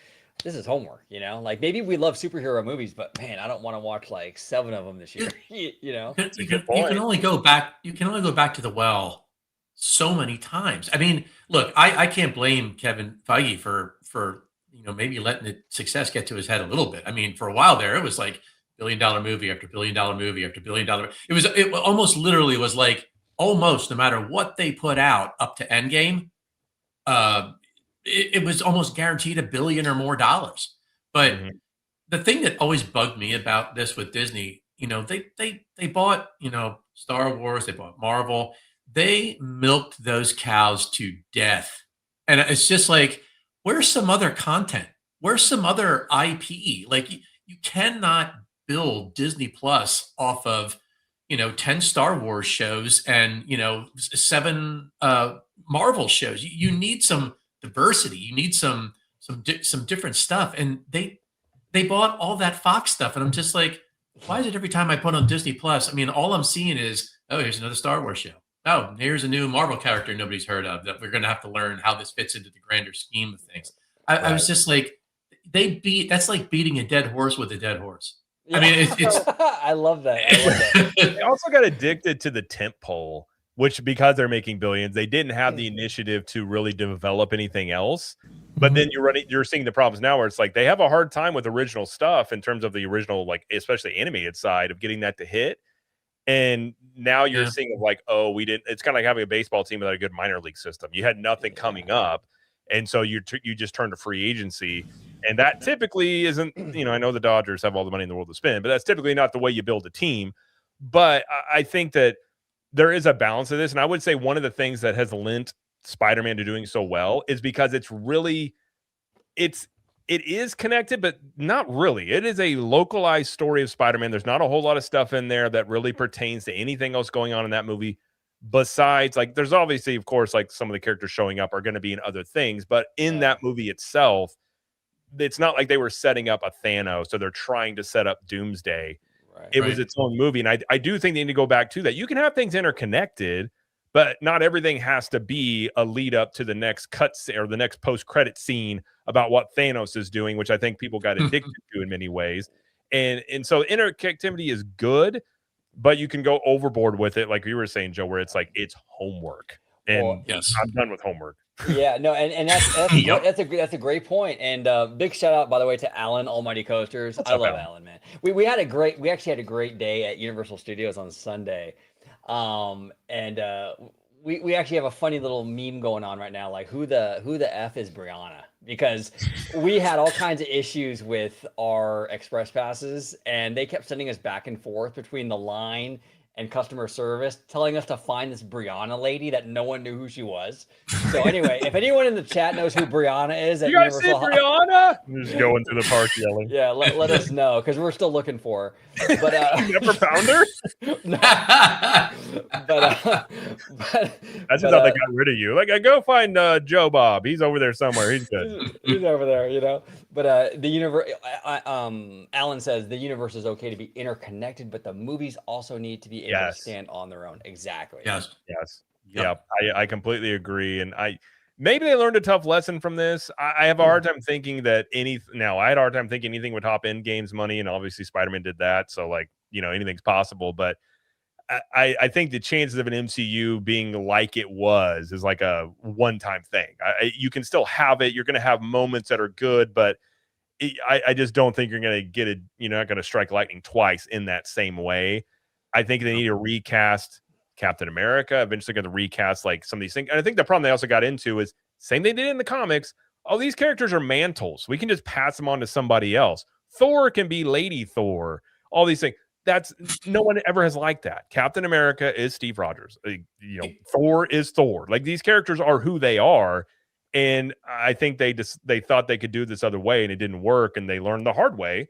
this is homework, like maybe we love superhero movies, but man, I don't want to watch like 7 of them this year. You can only go back to the well so many times. I mean, look, I can't blame Kevin Feige for maybe letting the success get to his head a little bit. I mean, for a while there, it was like $1 billion movie after $1 billion movie after $1 billion. It almost literally was like, almost no matter what they put out up to Endgame, it was almost guaranteed $1 billion or more dollars. But the thing that always bugged me about this with Disney, they bought, Star Wars, they bought Marvel, they milked those cows to death. And it's just like, where's some other content? Where's some other IP? Like you cannot build Disney Plus off of, 10 Star Wars shows and, 7 Marvel shows. You need some diversity. You need some different stuff. And they bought all that Fox stuff. And I'm just like, why is it every time I put on Disney Plus, I mean, all I'm seeing is, oh, here's another Star Wars show. Oh, here's a new Marvel character nobody's heard of that we're going to have to learn how this fits into the grander scheme of things. I was just like, that's like beating a dead horse with a dead horse. Yeah. I mean, it's I love that. They also got addicted to the tent pole, which because they're making billions, they didn't have the initiative to really develop anything else. But then you're seeing the problems now where it's like they have a hard time with original stuff in terms of the original, like especially animated side of getting that to hit. And now you're seeing like, oh, we didn't. It's kind of like having a baseball team without a good minor league system. You had nothing coming up, and so you just turned to free agency, and that typically isn't. I know the Dodgers have all the money in the world to spend, but that's typically not the way you build a team. But I think that there is a balance of this, and I would say one of the things that has lent Spider-Man to doing so well is because it is connected, but not really. It is a localized story of Spider-Man. There's not a whole lot of stuff in there that really pertains to anything else going on in that movie. Besides, like, there's obviously, of course, like some of the characters showing up are going to be in other things, but in that movie itself, it's not like they were setting up a Thanos, so they're trying to set up Doomsday. It was its own movie, and I do think they need to go back to that. You can have things interconnected, but not everything has to be a lead up to the next or the next post-credit scene about what Thanos is doing, which I think people got addicted to in many ways. And so interactivity is good, but you can go overboard with it, like you were saying, Joe, where it's like it's homework. And yes, I'm done with homework. Yeah, no, and that's a great point. And big shout out, by the way, to Alan, Almighty Coasters. I love Alan, man. We actually had a great day at Universal Studios on Sunday. We actually have a funny little meme going on right now, like who the F is Brianna? Because we had all kinds of issues with our express passes, and they kept sending us back and forth between the line and customer service, telling us to find this Brianna lady that no one knew who she was. So anyway, if anyone in the chat knows who Brianna is at you guys see Universal, Brianna? Just going through the park yelling. Yeah, let us know, because we're still looking for her. But you never found her? No. That's just how they got rid of you. Like, go find Joe Bob. He's over there somewhere. He's good. He's over there, you know. But the universe. Alan says the universe is okay to be interconnected, but the movies also need to be able to stand on their own. Exactly. Yes. Yeah. I completely agree. And maybe they learned a tough lesson from this. I have a hard time thinking that I had a hard time thinking anything would top Endgame's money, and obviously Spider-Man did that. So, like, anything's possible. But I think the chances of an MCU being like it was is like a one-time thing. You can still have it. You're going to have moments that are good, but I just don't think you're going to get it. You're not going to strike lightning twice in that same way. I think they need to recast Captain America. Eventually going to recast like some of these things. And I think the problem they also got into is same they did in the comics. Oh, these characters are mantles. We can just pass them on to somebody else. Thor can be Lady Thor. All these things. No one ever has liked that. Captain America is Steve Rogers. Thor is Thor. Like, these characters are who they are. And I think they thought they could do this other way, and it didn't work. And they learned the hard way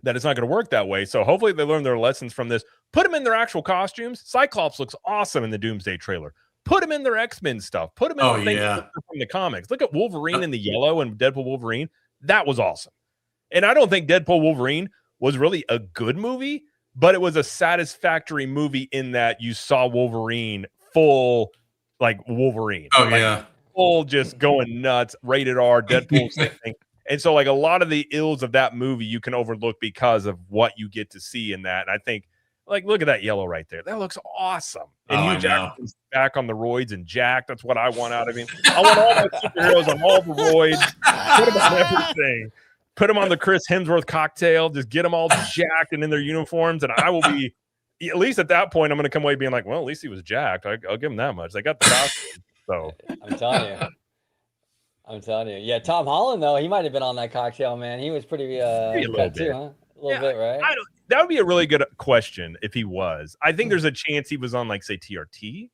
that it's not going to work that way. So hopefully they learn their lessons from this. Put them in their actual costumes. Cyclops looks awesome in the Doomsday trailer. Put them in their X-Men stuff. Put them in things from the comics. Look at Wolverine in the yellow and Deadpool Wolverine. That was awesome. And I don't think Deadpool Wolverine was really a good movie, but it was a satisfactory movie in that you saw Wolverine full, like Wolverine. Oh, yeah. Full, just going nuts, rated R, Deadpool, same thing. And so, like, a lot of the ills of that movie you can overlook because of what you get to see in that. And I think, like, look at that yellow right there. That looks awesome. And Hugh Jackman's back on the roids and Jack. That's what I want out of him. I want all my superheroes on all the roids. Put them on everything. Put them on the Chris Hemsworth cocktail. Just get them all jacked and in their uniforms. And I will be, at least at that point, I'm going to come away being like, well, at least he was jacked. I'll give him that much. They got the costume. So I'm telling you. Yeah, Tom Holland, though, he might have been on that cocktail, man. He was pretty a little bit, huh? A little bit, right? That would be a really good question if he was. I think there's a chance he was on, like, say, TRT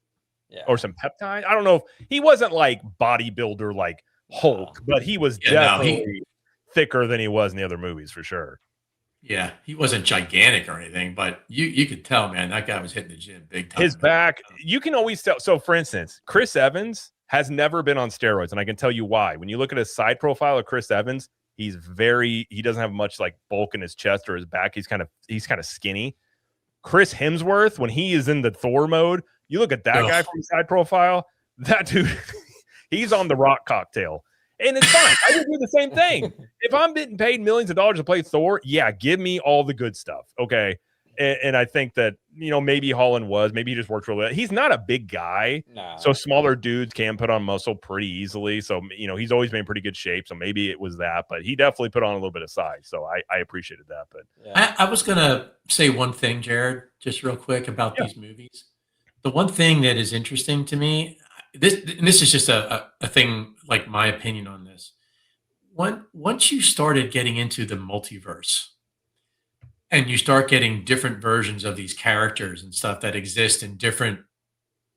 or some peptide. I don't know if he wasn't like bodybuilder like Hulk, but he was definitely thicker than he was in the other movies for sure. Yeah, he wasn't gigantic or anything, but you could tell, man, that guy was hitting the gym big time. His back, you can always tell. So, for instance, Chris Evans has never been on steroids, and I can tell you why. When you look at his side profile of Chris Evans, he doesn't have much like bulk in his chest or his back. He's kind of skinny. Chris Hemsworth, when he is in the Thor mode, you look at that guy from the side profile, that dude, he's on the rock cocktail. And it's fine. I would do the same thing. If I'm getting paid millions of dollars to play Thor, give me all the good stuff. Okay. And I think that, maybe Holland maybe he just worked really well. He's not a big guy. No. So smaller dudes can put on muscle pretty easily. So, he's always been in pretty good shape. So maybe it was that, but he definitely put on a little bit of size. So I appreciated that. But I was going to say one thing, Jared, just real quick about these movies. The one thing that is interesting to me, this is just a thing, like my opinion on this. Once you started getting into the multiverse and you start getting different versions of these characters and stuff that exist in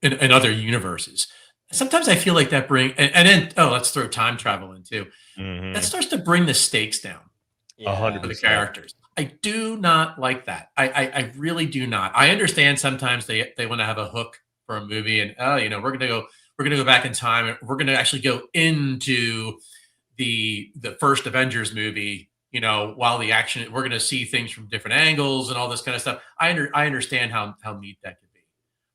in other universes, sometimes I feel like that and then let's throw time travel in too. Mm-hmm. That starts to bring the stakes down. 100% for the characters. I do not like that. I really do not. I understand sometimes they want to have a hook for a movie and we're gonna go back in time and we're gonna actually go into the first Avengers movie, while the action, we're gonna see things from different angles and all this kind of stuff. I understand how neat that could be.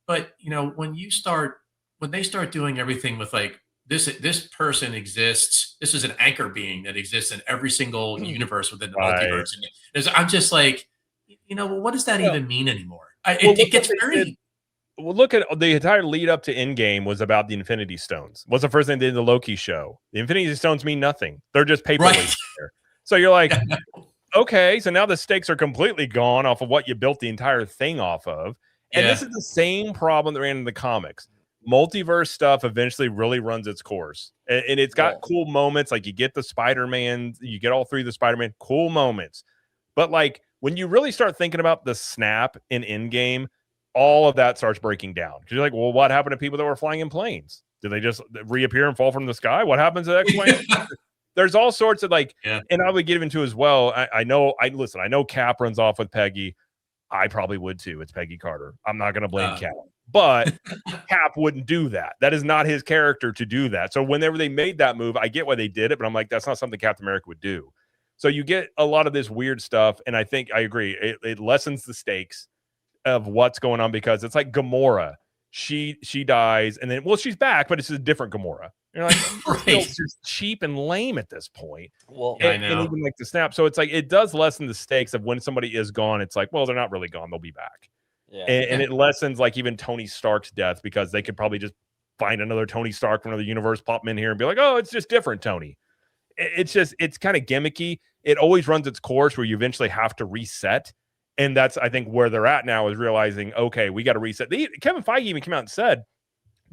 But when you start when they start doing everything with like this person exists, this is an anchor being that exists in every single universe within the multiverse, and I'm just like, well, what does that even mean anymore? It gets very. Well, look at the entire lead up to Endgame was about the Infinity Stones. What's the first thing they did in the Loki show? The Infinity Stones mean nothing. They're just paperweights there. So you're like, okay, so now the stakes are completely gone off of what you built the entire thing off of. And this is the same problem that ran in the comics. Multiverse stuff eventually really runs its course. And it's got cool moments. Like you get the Spider-Man, you get all three of the Spider-Man, cool moments. But like when you really start thinking about the snap in Endgame, all of that starts breaking down. Because you're like, well, what happened to people that were flying in planes? Did they just reappear and fall from the sky? What happens to X-Plane? There's all sorts of like, and I would get into as well. I know Cap runs off with Peggy. I probably would too. It's Peggy Carter. I'm not going to blame Cap, but Cap wouldn't do that. That is not his character to do that. So whenever they made that move, I get why they did it, but I'm like, that's not something Captain America would do. So you get a lot of this weird stuff. And I think I agree. It lessens the stakes of what's going on because it's like Gamora. She dies and then, she's back, but it's a different Gamora. You're like, it's just cheap and lame at this point. Well, and even like the snap. So it's like, it does lessen the stakes of when somebody is gone. It's like, well, they're not really gone. They'll be back. Yeah. And it lessens like even Tony Stark's death because they could probably just find another Tony Stark from another universe, pop him in here and be like, oh, it's just different, Tony. It's kind of gimmicky. It always runs its course where you eventually have to reset. And that's, I think, where they're at now is realizing, okay, we got to reset. Kevin Feige even came out and said,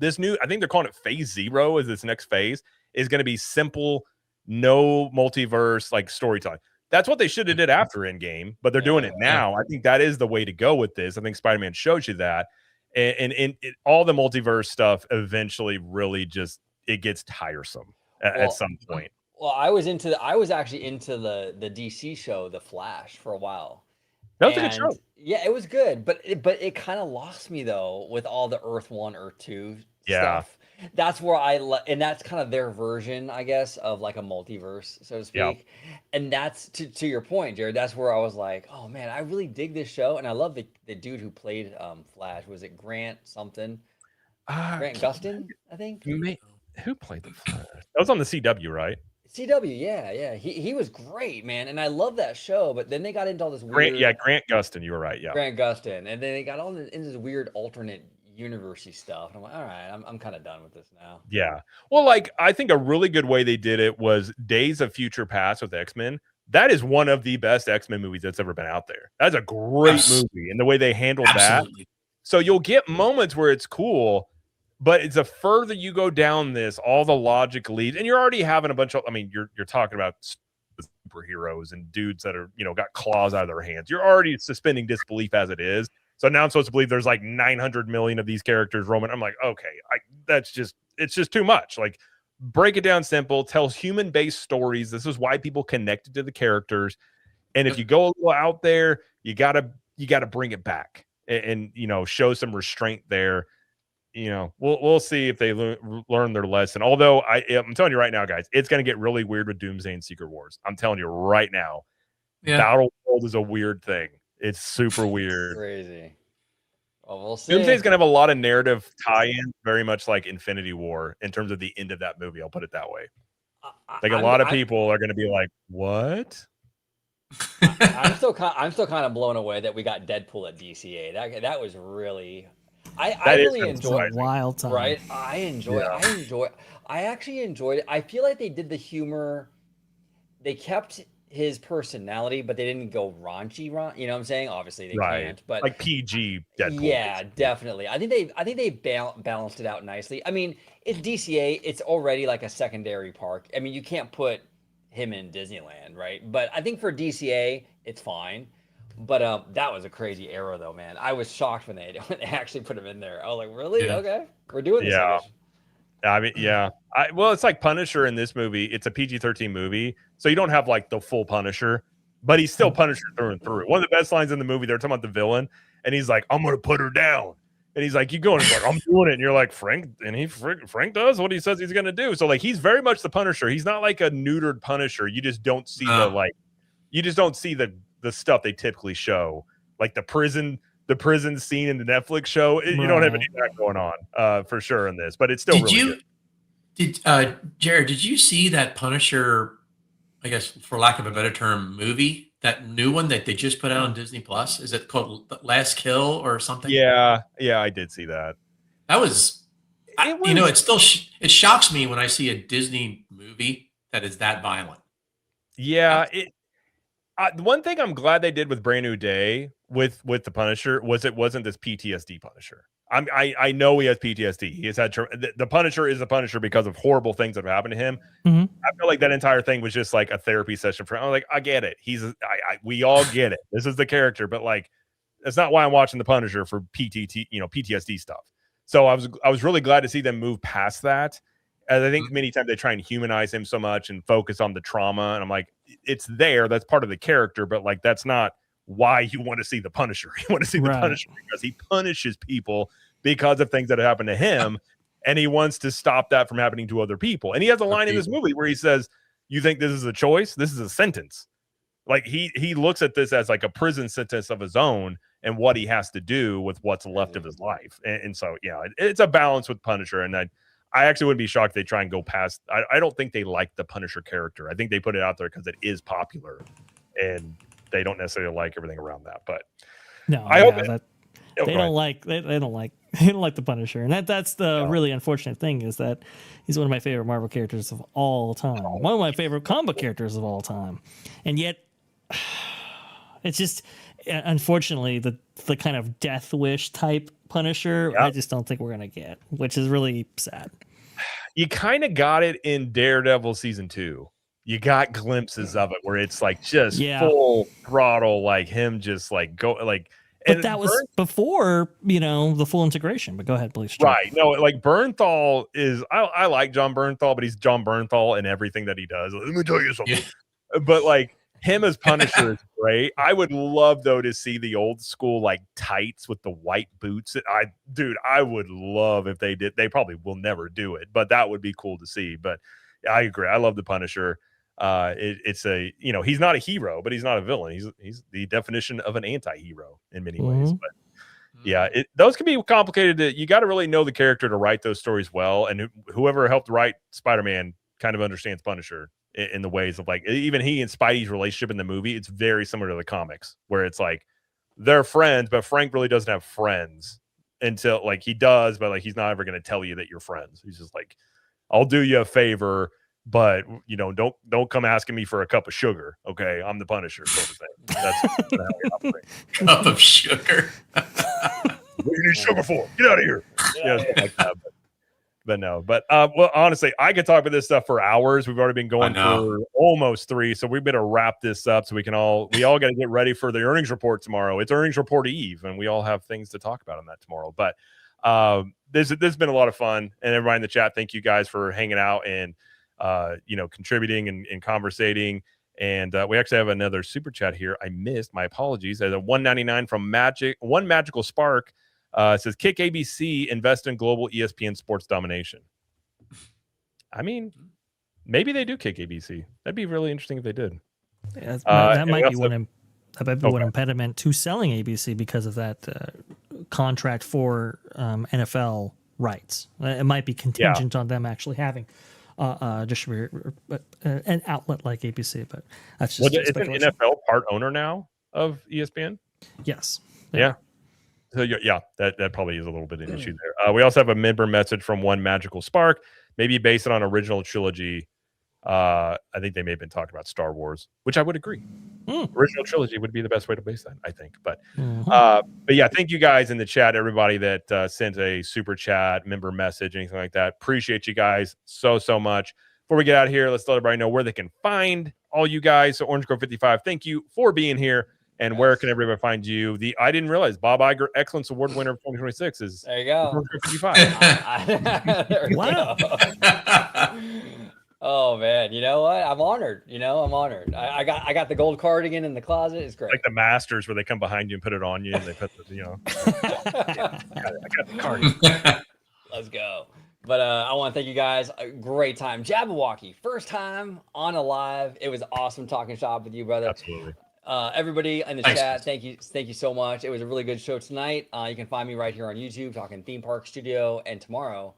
this new, I think they're calling it phase 0 as this next phase is going to be simple, no multiverse, like storytelling. That's what they should have did after Endgame, but they're doing it now. I think that is the way to go with this. I think Spider-Man shows you that. And all the multiverse stuff eventually really just, it gets tiresome at some point. Well, I was actually into the DC show, The Flash, for a while. That was a good show. Yeah, it was good, but it kind of lost me though with all the Earth 1, Earth 2 stuff. That's where and that's kind of their version, I guess, of like a multiverse, so to speak. Yeah. And that's to your point, Jared. That's where I was like, oh man, I really dig this show, and I love the dude who played Flash. Was it Grant something? Grant Gustin, I think. Who played the Flash? That was on the CW, right? CW, yeah. He was great, man, and I love that show. But then they got into all this weird. Grant Gustin, you were right. Yeah, Grant Gustin, and then they got all into this weird alternate universe-y stuff. And I'm like, all right, I'm kind of done with this now. Yeah, well, like I think a really good way they did it was Days of Future Past with X-Men. That is one of the best X-Men movies that's ever been out there. That's a great movie, and the way they handled that. So you'll get moments where it's cool. But it's the further you go down this, all the logic leads, and you're already having a bunch of, I mean, you're talking about superheroes and dudes that are, got claws out of their hands. You're already suspending disbelief as it is. So now I'm supposed to believe there's like 900 million of these characters roaming. I'm like, okay, it's just too much. Like, break it down simple, tell human-based stories. This is why people connected to the characters. And if you go a little out there, you gotta bring it back and show some restraint there. We'll see if they learn their lesson. Although I'm telling you right now, guys, it's going to get really weird with Doomsday and Secret Wars. I'm telling you right now, Battle World is a weird thing. It's super weird. Crazy. Well, we'll see. Doomsday is going to have a lot of narrative tie-in, very much like Infinity War in terms of the end of that movie. I'll put it that way. Like a lot of people are going to be like, "What?" I'm still kind of blown away that we got Deadpool at DCA. That was really. I really enjoyed it. Wild time. Right? I actually enjoyed it. I feel like they did the humor. They kept his personality, but they didn't go raunchy. You know what I'm saying? Obviously, they can't. But like PG Deadpool. Yeah, definitely. I think they balanced it out nicely. I mean, it's DCA. It's already like a secondary park. I mean, you can't put him in Disneyland, right? But I think for DCA, it's fine. But that was a crazy arrow, though, man. I was shocked when they actually put him in there. I was like, really? Yeah. Okay, we're doing this. Yeah. I mean, yeah. Well, it's like Punisher in this movie. It's a PG-13 movie, so you don't have like the full Punisher, but he's still Punisher through and through. One of the best lines in the movie, they're talking about the villain, and he's like, "I'm gonna put her down," and he's like, "You going?" He's like, "I'm doing it," and you're like, "Frank," and Frank does what he says he's gonna do. So like, he's very much the Punisher. He's not like a neutered Punisher. You just don't see the stuff they typically show, like the prison the prison scene in the Netflix show. You don't have any of that going on for sure in this, but it's still really good. Jared, did you see that Punisher, I guess for lack of a better term, movie, that new one that they just put out on Disney Plus? Is it called Last Kill or something? Yeah, I did see that. That was, it still it shocks me when I see a Disney movie that is that violent. Yeah, the one thing I'm glad they did with Brand New Day with the Punisher was it wasn't this PTSD Punisher. I know he has PTSD. He has had the Punisher is the Punisher because of horrible things that have happened to him. Mm-hmm. I feel like that entire thing was just like a therapy session for him. I'm like, I get it. We all get it. This is the character, but like, that's not why I'm watching the Punisher for PTSD stuff. So I was really glad to see them move past that. And I think many times they try and humanize him so much and focus on the trauma. And I'm like, it's there. That's part of the character, but like, that's not why you want to see the Punisher. You want to see the Punisher because he punishes people because of things that happen to him. And he wants to stop that from happening to other people. And he has a line in this movie where he says, you think this is a choice? This is a sentence. Like he looks at this as like a prison sentence of his own and what he has to do with what's left of his life. And so, yeah, it's a balance with Punisher. And I actually wouldn't be shocked if they try and go past. I don't think they like the Punisher character. I think they put it out there because it is popular and they don't necessarily like everything around that. But no, I hope they don't like the Punisher. And that's the really unfortunate thing is that he's one of my favorite Marvel characters of all time. One of my favorite comic characters of all time. And yet it's just unfortunately the kind of Death Wish type Punisher I just don't think we're gonna get, which is really sad. You kind of got it in Daredevil season 2. You got glimpses of it where it's like just full throttle, like him just like go like. But that was before the full integration. But go ahead, please. Right? No, like Bernthal is. I like John Bernthal, but he's John Bernthal in everything that he does. Let me tell you something. But like. Him as Punisher is great. I would love though to see the old school like tights with the white boots. I would love if they did. They probably will never do it, but that would be cool to see. But I agree. I love the Punisher. It's a he's not a hero, but he's not a villain. He's the definition of an anti-hero in many ways. But yeah, those can be complicated. You got to really know the character to write those stories well, and whoever helped write Spider-Man kind of understands Punisher. In the ways of like even he and Spidey's relationship in the movie, it's very similar to the comics where it's like they're friends, but Frank really doesn't have friends until like he does, but like he's not ever going to tell you that you're friends. He's just like, I'll do you a favor, but don't come asking me for a cup of sugar. Okay, I'm the Punisher sort of thing. That's how we operate. Cup of sugar. What do you need sugar for? Get out of here. Like that. But no, well, honestly, I could talk about this stuff for hours. We've already been going for almost 3, so we better wrap this up so we all got to get ready for the earnings report tomorrow. It's earnings report eve, and we all have things to talk about on that tomorrow. But this has been a lot of fun, and everybody in the chat, thank you guys for hanging out and contributing and conversating. And we actually have another super chat here. I missed. My apologies. There's a $1.99 from One Magical Spark. It says, kick ABC, invest in global ESPN sports domination. I mean, maybe they do kick ABC. That'd be really interesting if they did. Yeah, that might be one impediment to selling ABC because of that contract for NFL rights. It might be contingent on them actually having an outlet like ABC, but that's just isn't NFL part owner now of ESPN? Yes. Yeah. So yeah, that probably is a little bit of an issue there. We also have a member message from One Magical Spark, maybe based on original trilogy. I think they may have been talking about Star Wars, which I would agree. Original trilogy would be the best way to base that, I think. But yeah, thank you guys in the chat, everybody that sent a super chat, member message, anything like that. Appreciate you guys so much. Before we get out of here, let's let everybody know where they can find all you guys. So Orange Grove 55, thank you for being here. And where can everybody find you? I didn't realize Bob Iger Excellence Award winner of 2026 is there you go. 55. There wow. Oh man, you know what? I'm honored. I'm honored. I got the gold cardigan in the closet. It's great. Like the Masters where they come behind you and put it on you and they put the I got the cardigan. Let's go. But I want to thank you guys. A great time. Jabberwocky, first time on a live. It was awesome talking shop with you, brother. Absolutely. Everybody in the Thanks, chat, guys. thank you so much. It was a really good show tonight. You can find me right here on YouTube talking theme park studio, and tomorrow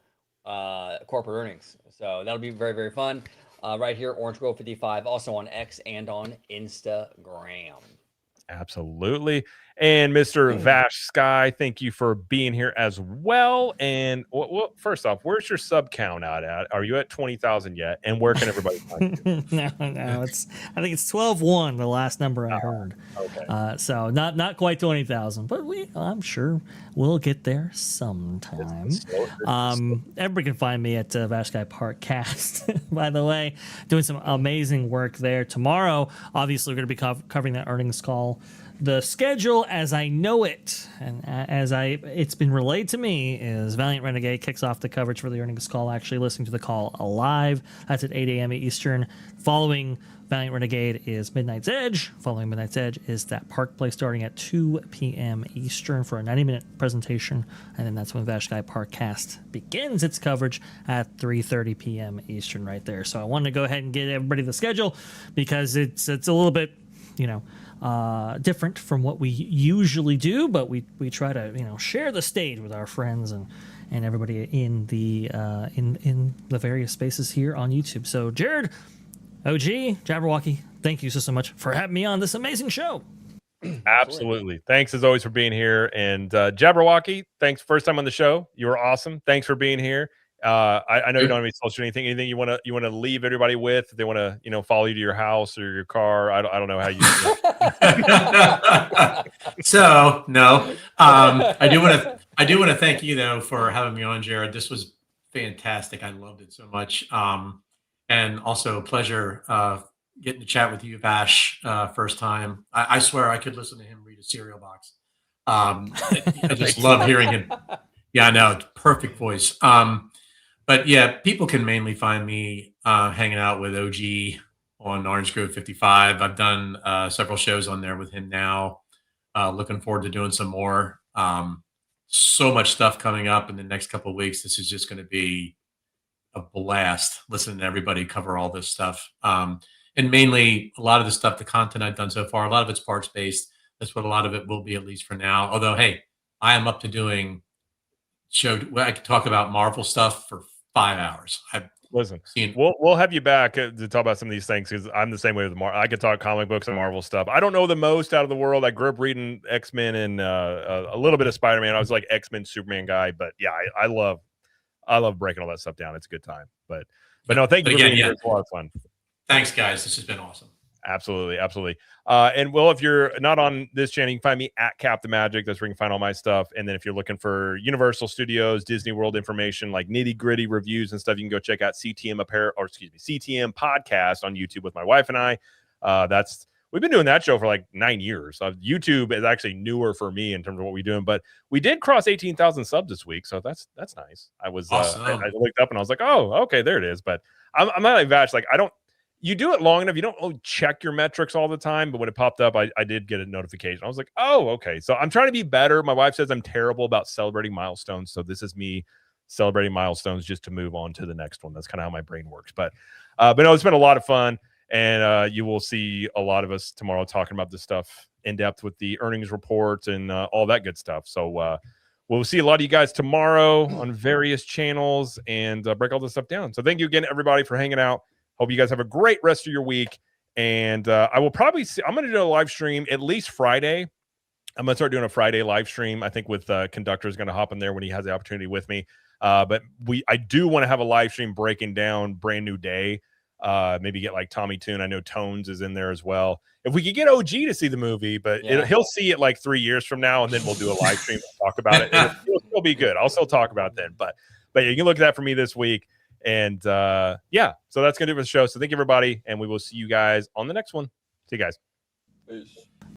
corporate earnings. So that'll be very, very fun. Right here, Orange Grove 55, also on X and on Instagram. Absolutely. And Mr. Vash Sky, thank you for being here as well. And well, first off, where's your sub count out at? Are you at 20,000 yet? And where can everybody find you? No, I think it's 12-1, the last number I heard. Okay. So not quite 20,000, but I'm sure we'll get there sometime. Everybody can find me at Vash Sky ParkCast, by the way, doing some amazing work there. Tomorrow, obviously, we're going to be covering that earnings call. The schedule, as I know it, and it's been relayed to me, is Valiant Renegade kicks off the coverage for the earnings call. Actually, listening to the call live. That's at 8 a.m. Eastern. Following Valiant Renegade is Midnight's Edge. Following Midnight's Edge is that Park Play starting at 2 p.m. Eastern for a 90-minute presentation, and then that's when Vash Sky ParkCast begins its coverage at 3:30 p.m. Eastern, right there. So I wanted to go ahead and get everybody the schedule because it's a little bit, different from what we usually do, but we try to share the stage with our friends and everybody in the various spaces here on YouTube. So Jared, OG, Jabberwocky, thank you so much for having me on this amazing show. Absolutely. Thanks as always for being here. And Jabberwocky, thanks, first time on the show. You were awesome. Thanks for being here. I know you don't have any social anything you want to leave everybody with. If they want to follow you to your house or your car. I don't know how you So no, I do want to thank you though for having me on, Jared. This was fantastic. I loved it so much. And also a pleasure getting to chat with you, Vash, first time. I swear I could listen to him read a cereal box. I just love hearing him. Yeah, I know. Perfect voice. But yeah, people can mainly find me hanging out with OG on Orange Grove 55. I've done several shows on there with him now. Looking forward to doing some more. So much stuff coming up in the next couple of weeks. This is just going to be a blast listening to everybody cover all this stuff. And mainly a lot of the stuff, the content I've done so far, a lot of it's parks based. That's what a lot of it will be, at least for now. Although, hey, I am up to doing I could talk about Marvel stuff for 5 hours. Listen, we'll have you back to talk about some of these things because I'm the same way with Marvel. I could talk comic books and Marvel stuff. I don't know the most out of the world. I grew up reading X-Men and a little bit of Spider-Man. I was like X-Men, Superman guy, but yeah, I love breaking all that stuff down. It's a good time. But no, thank you for being here. It's a lot of fun. Thanks, guys. This has been awesome. Absolutely. And well, if you're not on this channel, you can find me at Cap the Magic. That's where you can find all my stuff. And then if you're looking for Universal Studios, Disney World information, like nitty gritty reviews and stuff, you can go check out CTM Podcast on YouTube with my wife and I. We've been doing that show for like 9 years. YouTube is actually newer for me in terms of what we're doing, but we did cross 18,000 subs this week. So that's nice. I was, awesome. I looked up and I was like, oh, okay, there it is. But I'm not like Vash. Like you do it long enough, you don't really check your metrics all the time, but when it popped up, I did get a notification. I was like, oh, okay. So I'm trying to be better. My wife says I'm terrible about celebrating milestones. So this is me celebrating milestones just to move on to the next one. That's kind of how my brain works. But no, it's been a lot of fun. And you will see a lot of us tomorrow talking about this stuff in depth with the earnings reports and all that good stuff. So we'll see a lot of you guys tomorrow on various channels and break all this stuff down. So thank you again, everybody, for hanging out. Hope you guys have a great rest of your week. And I will probably I'm going to do a live stream at least Friday. I'm going to start doing a Friday live stream. I think with Conductor is going to hop in there when he has the opportunity with me. But I do want to have a live stream breaking down Brand New Day. Maybe get like Tommy Toon. I know Tones is in there as well. If we could get OG to see the movie, but he'll see it like 3 years from now, and then we'll do a live stream and talk about it. It'll still be good. I'll still talk about it then. But you can look at that for me this week. And so that's gonna do it for the show. So thank you, everybody, and we will see you guys on the next one. See you guys. Peace.